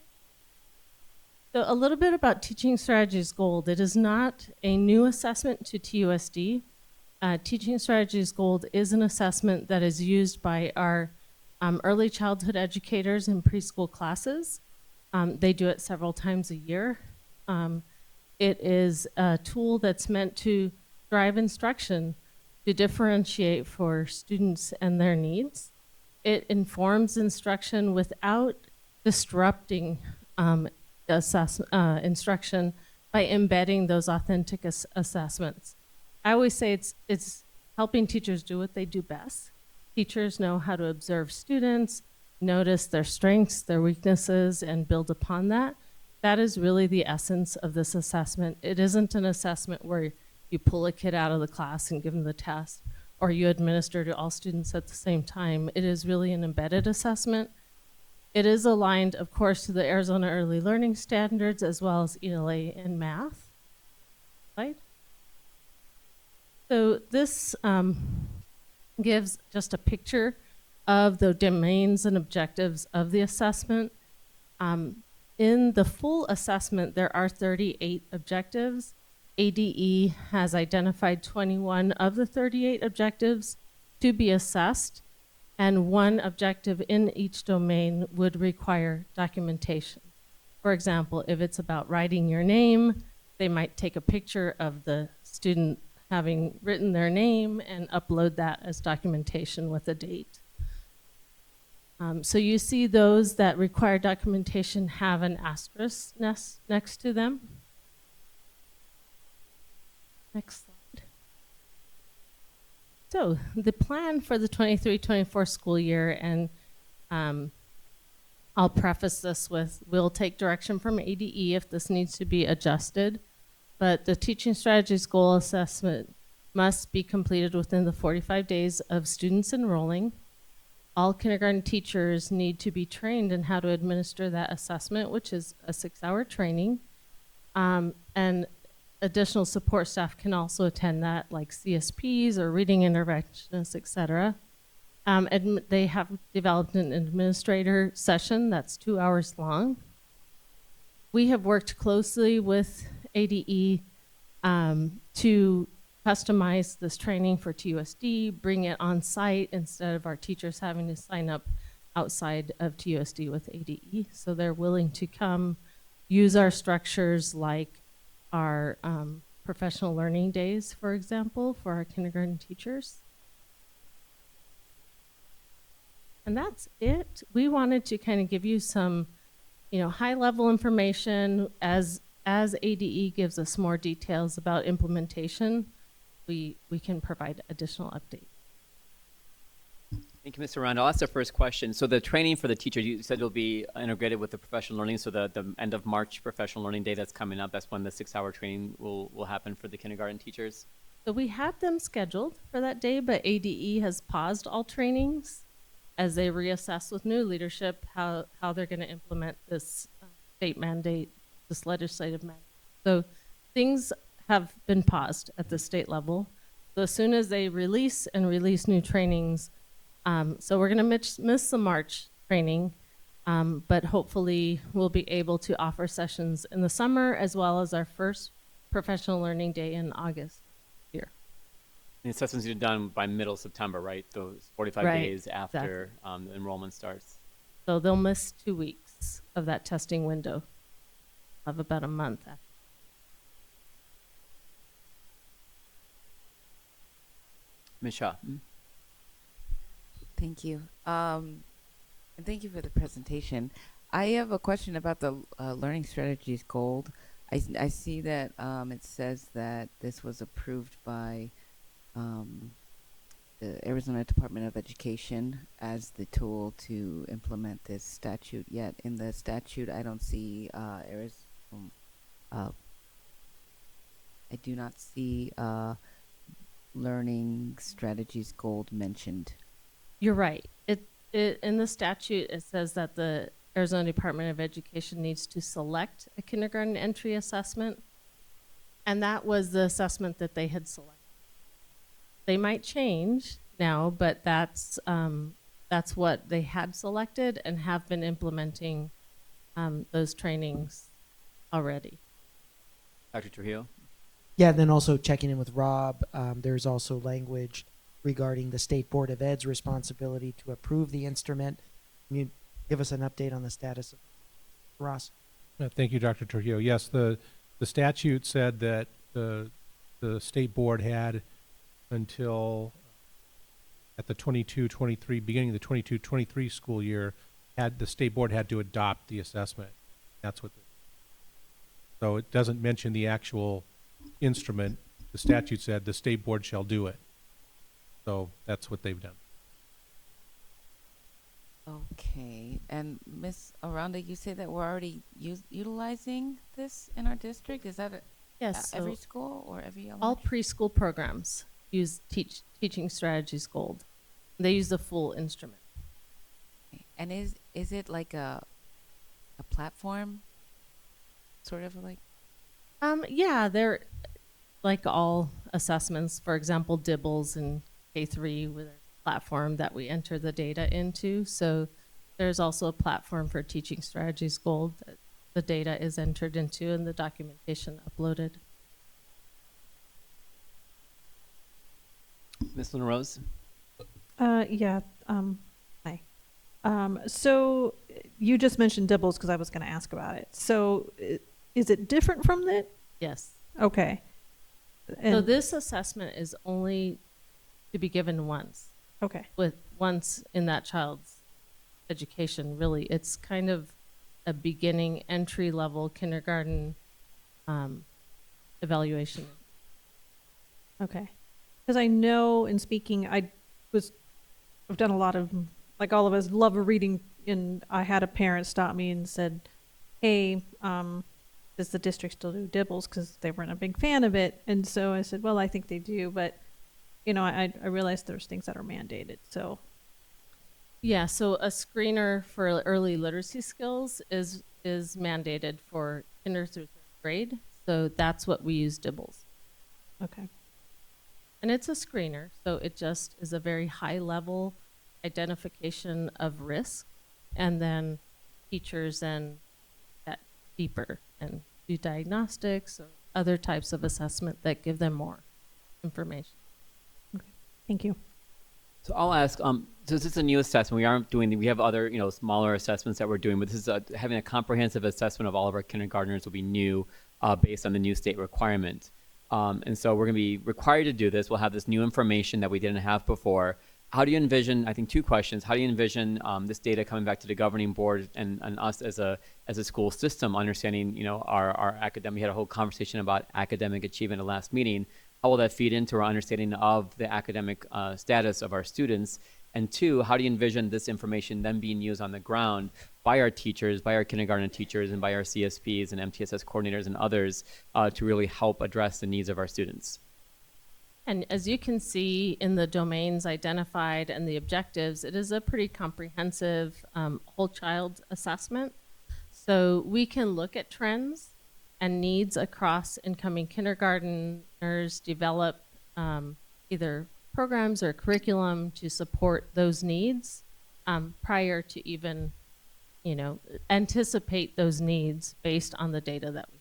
So a little bit about Teaching Strategies Gold. It is not a new assessment to TUSD. Teaching Strategies Gold is an assessment that is used by our early childhood educators in preschool classes. They do it several times a year. It is a tool that's meant to drive instruction to differentiate for students and their needs. It informs instruction without disrupting instruction by embedding those authentic assessments. I always say it's helping teachers do what they do best. Teachers know how to observe students, notice their strengths, their weaknesses, and build upon that. That is really the essence of this assessment. It isn't an assessment where you pull a kid out of the class and give them the test, or you administer to all students at the same time. It is really an embedded assessment. It is aligned, of course, to the Arizona Early Learning Standards as well as ELA in math. Slide. So this gives just a picture of the domains and objectives of the assessment. In the full assessment, there are 38 objectives. ADE has identified 21 of the 38 objectives to be assessed, and one objective in each domain would require documentation. For example, if it's about writing your name, they might take a picture of the student having written their name and upload that as documentation with a date. So you see those that require documentation have an asterisk next to them. Next slide. So the plan for the 23-24 school year, and I'll preface this with, we'll take direction from ADE if this needs to be adjusted, but the Teaching Strategies Goal Assessment must be completed within the 45 days of students enrolling. All kindergarten teachers need to be trained in how to administer that assessment, which is a 6-hour training. And additional support staff can also attend that, like CSPs or reading interventionists, etc. And they have developed an administrator session that's 2 hours long. We have worked closely with ADE to customize this training for TUSD, bring it on site instead of our teachers having to sign up outside of TUSD with ADE. So they're willing to come use our structures like our professional learning days, for example, for our kindergarten teachers. And that's it. We wanted to kind of give you some, high-level information as ADE gives us more details about implementation. We can provide additional updates. Thank you, Mr. Rand. I'll ask the first question. So the training for the teachers, you said it'll be integrated with the professional learning. So the end of March professional learning day that's coming up, that's when the 6-hour training will happen for the kindergarten teachers? So we had them scheduled for that day, but ADE has paused all trainings as they reassess with new leadership how they're going to implement this state mandate, this legislative mandate. So things have been paused at the state level. So as soon as they release new trainings, so we're going to miss the March training, but hopefully we'll be able to offer sessions in the summer as well as our first professional learning day in August here. The assessments are done by middle September, right? Those 45 Right, days after the enrollment starts. So they'll miss 2 weeks of that testing window of about a month after. Ms. Shah. Thank you. And thank you for the presentation. I have a question about the Learning Strategies Gold. I see that it says that this was approved by the Arizona Department of Education as the tool to implement this statute. Yet in the statute, I don't see I do not see learning strategies gold mentioned. You're right. It in the statute it says that the Arizona Department of Education needs to select a kindergarten entry assessment, and that was the assessment that they had selected. They might change now, but that's what they had selected and have been implementing those trainings already. Dr. Trujillo? Yeah, then also checking in with Rob, there's also language regarding the State Board of Ed's responsibility to approve the instrument. Can you give us an update on the status of Ross? Thank you, Dr. Trujillo. Yes, the statute said that the state board had until at the 22-23, beginning of the 22-23 school year, the state board had to adopt the assessment. That's what. So it doesn't mention the actual instrument. The statute said the state board shall do it. So that's what they've done. Okay, and Ms. Aranda, you say that we're already utilizing this in our district? Is that Yes. every So school or every all elementary? preschool programs use Teaching Strategies Gold. They use the full instrument. And is it like a platform, sort of like? Yeah, they're like all assessments. For example, Dibbles in K3 with a platform that we enter the data into. So there's also a platform for Teaching Strategies Gold that the data is entered into and the documentation uploaded. Ms. Luna Rose? Yeah. Hi. So you just mentioned Dibbles because I was going to ask about it. So is it different from that? Yes. Okay. So And this assessment is only to be given once. Okay. With once in that child's education, really. It's kind of a beginning entry level kindergarten evaluation. Okay. Because I know in speaking, I've done a lot of, like all of us love reading, and I had a parent stop me and said, hey, does the district still do Dibbles? Because they weren't a big fan of it. And so I said, well, I think they do. But, you know, I realized there's things that are mandated. So. Yeah, so a screener for early literacy skills is mandated for kinder through third grade. So that's what we use Dibbles. Okay. And it's a screener, so it just is a very high level identification of risk, and then teachers then get deeper and do diagnostics or other types of assessment that give them more information. Okay. Thank you. So I'll ask, so this is a new assessment. We have other, smaller assessments that we're doing, but this is having a comprehensive assessment of all of our kindergartners will be new based on the new state requirement. And so we're going to be required to do this. We'll have this new information that we didn't have before. How do you envision, I think 2 questions, how do you envision this data coming back to the governing board and us as a school system understanding, our academic, we had a whole conversation about academic achievement at the last meeting. How will that feed into our understanding of the academic status of our students? And 2, how do you envision this information then being used on the ground by our teachers, by our kindergarten teachers, and by our CSPs and MTSS coordinators and others to really help address the needs of our students? And as you can see in the domains identified and the objectives, it is a pretty comprehensive whole child assessment. So we can look at trends and needs across incoming kindergartners, develop either programs or curriculum to support those needs prior to even, anticipate those needs based on the data that we have.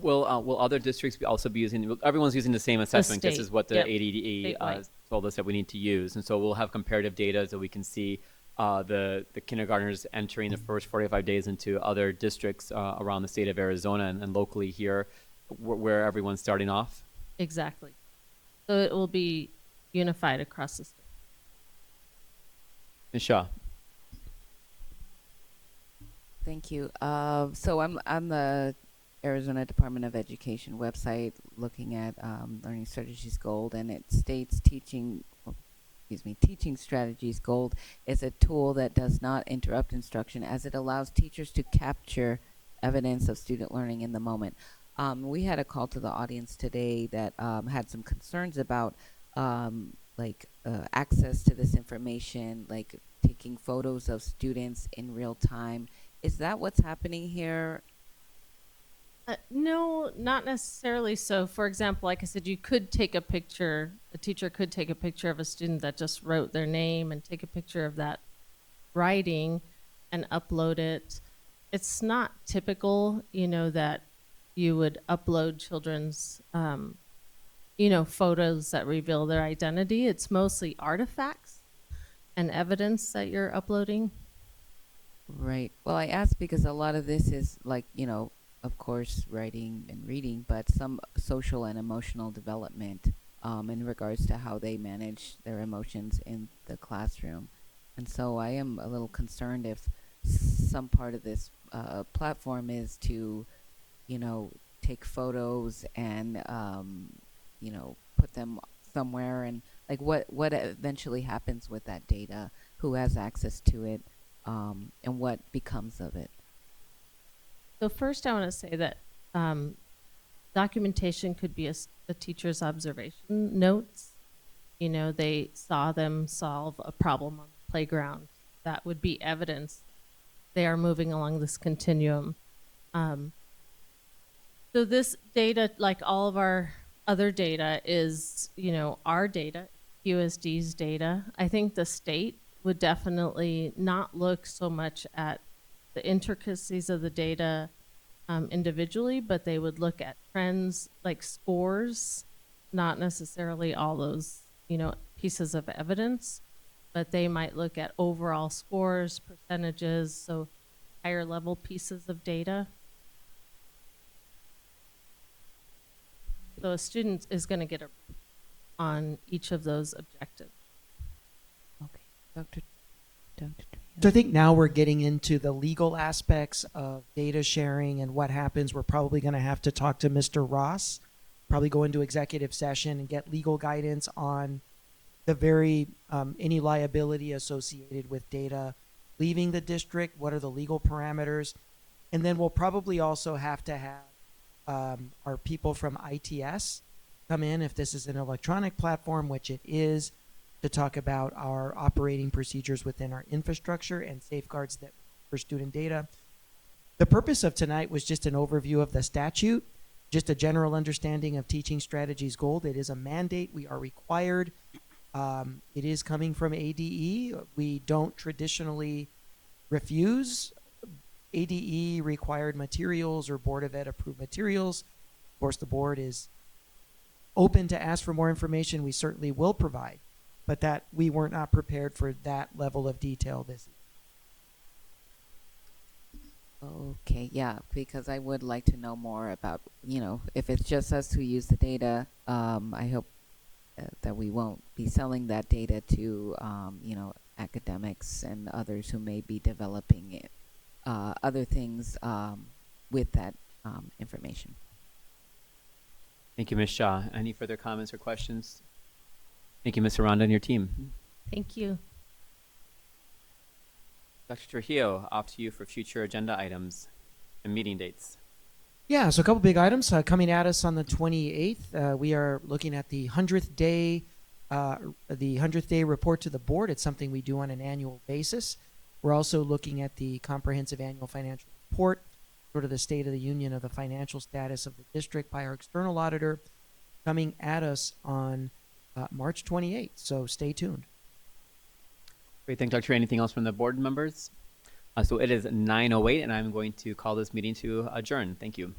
Will other districts also be using, everyone's using the same assessment. This is what the Yep. ADDE told us that we need to use. And so we'll have comparative data so we can see the kindergartners entering the first 45 days into other districts around the state of Arizona and locally here where everyone's starting off. Exactly. So it will be unified across the state. Ms. Shaw. Thank you. So I'm on the Arizona Department of Education website looking at Learning Strategies Gold, and it states Teaching Strategies Gold is a tool that does not interrupt instruction as it allows teachers to capture evidence of student learning in the moment. We had a call to the audience today that had some concerns about access to this information, like taking photos of students in real time. Is that what's happening here? No, not necessarily. So, for example, like I said, you could take a picture, a teacher could take a picture of a student that just wrote their name and take a picture of that writing and upload it. It's not typical, that you would upload children's, photos that reveal their identity. It's mostly artifacts and evidence that you're uploading. Right. Well, I asked because a lot of this is of course, writing and reading, but some social and emotional development in regards to how they manage their emotions in the classroom. And so I am a little concerned if some part of this platform is to, take photos and, put them somewhere, and what eventually happens with that data, who has access to it, and what becomes of it. So first, I want to say that documentation could be a teacher's observation notes. They saw them solve a problem on the playground. That would be evidence they are moving along this continuum. So this data, like all of our other data, is our data, TUSD's data. I think the state would definitely not look so much at the intricacies of the data individually, but they would look at trends like scores, not necessarily all those, pieces of evidence, but they might look at overall scores, percentages, so higher level pieces of data. So a student is going to get on each of those objectives. Okay, Dr. So I think now we're getting into the legal aspects of data sharing and what happens. We're probably going to have to talk to Mr. Ross, probably go into executive session and get legal guidance on the any liability associated with data leaving the district. What are the legal parameters? And then we'll probably also have to have our people from ITS come in if this is an electronic platform, which it is, to talk about our operating procedures within our infrastructure and safeguards that for student data. The purpose of tonight was just an overview of the statute, just a general understanding of Teaching Strategies Gold. It is a mandate. We are required. It is coming from ADE. We don't traditionally refuse ADE required materials or Board of Ed approved materials. Of course, the board is open to ask for more information. We certainly will provide, but that we were not prepared for that level of detail this evening. Okay, yeah, because I would like to know more about, if it's just us who use the data, I hope that we won't be selling that data to, academics and others who may be developing it, other things with that information. Thank you, Ms. Shaw. Any further comments or questions? Thank you, Ms. Aranda and your team. Thank you. Dr. Trujillo, off to you for future agenda items and meeting dates. Yeah, so a couple big items coming at us on the 28th. We are looking at the 100th day report to the board. It's something we do on an annual basis. We're also looking at the comprehensive annual financial report, sort of the state of the union of the financial status of the district by our external auditor, coming at us on March 28th. So stay tuned. Great. Thank you, Dr. Anything else from the board members? So it is 9:08, and I'm going to call this meeting to adjourn. Thank you.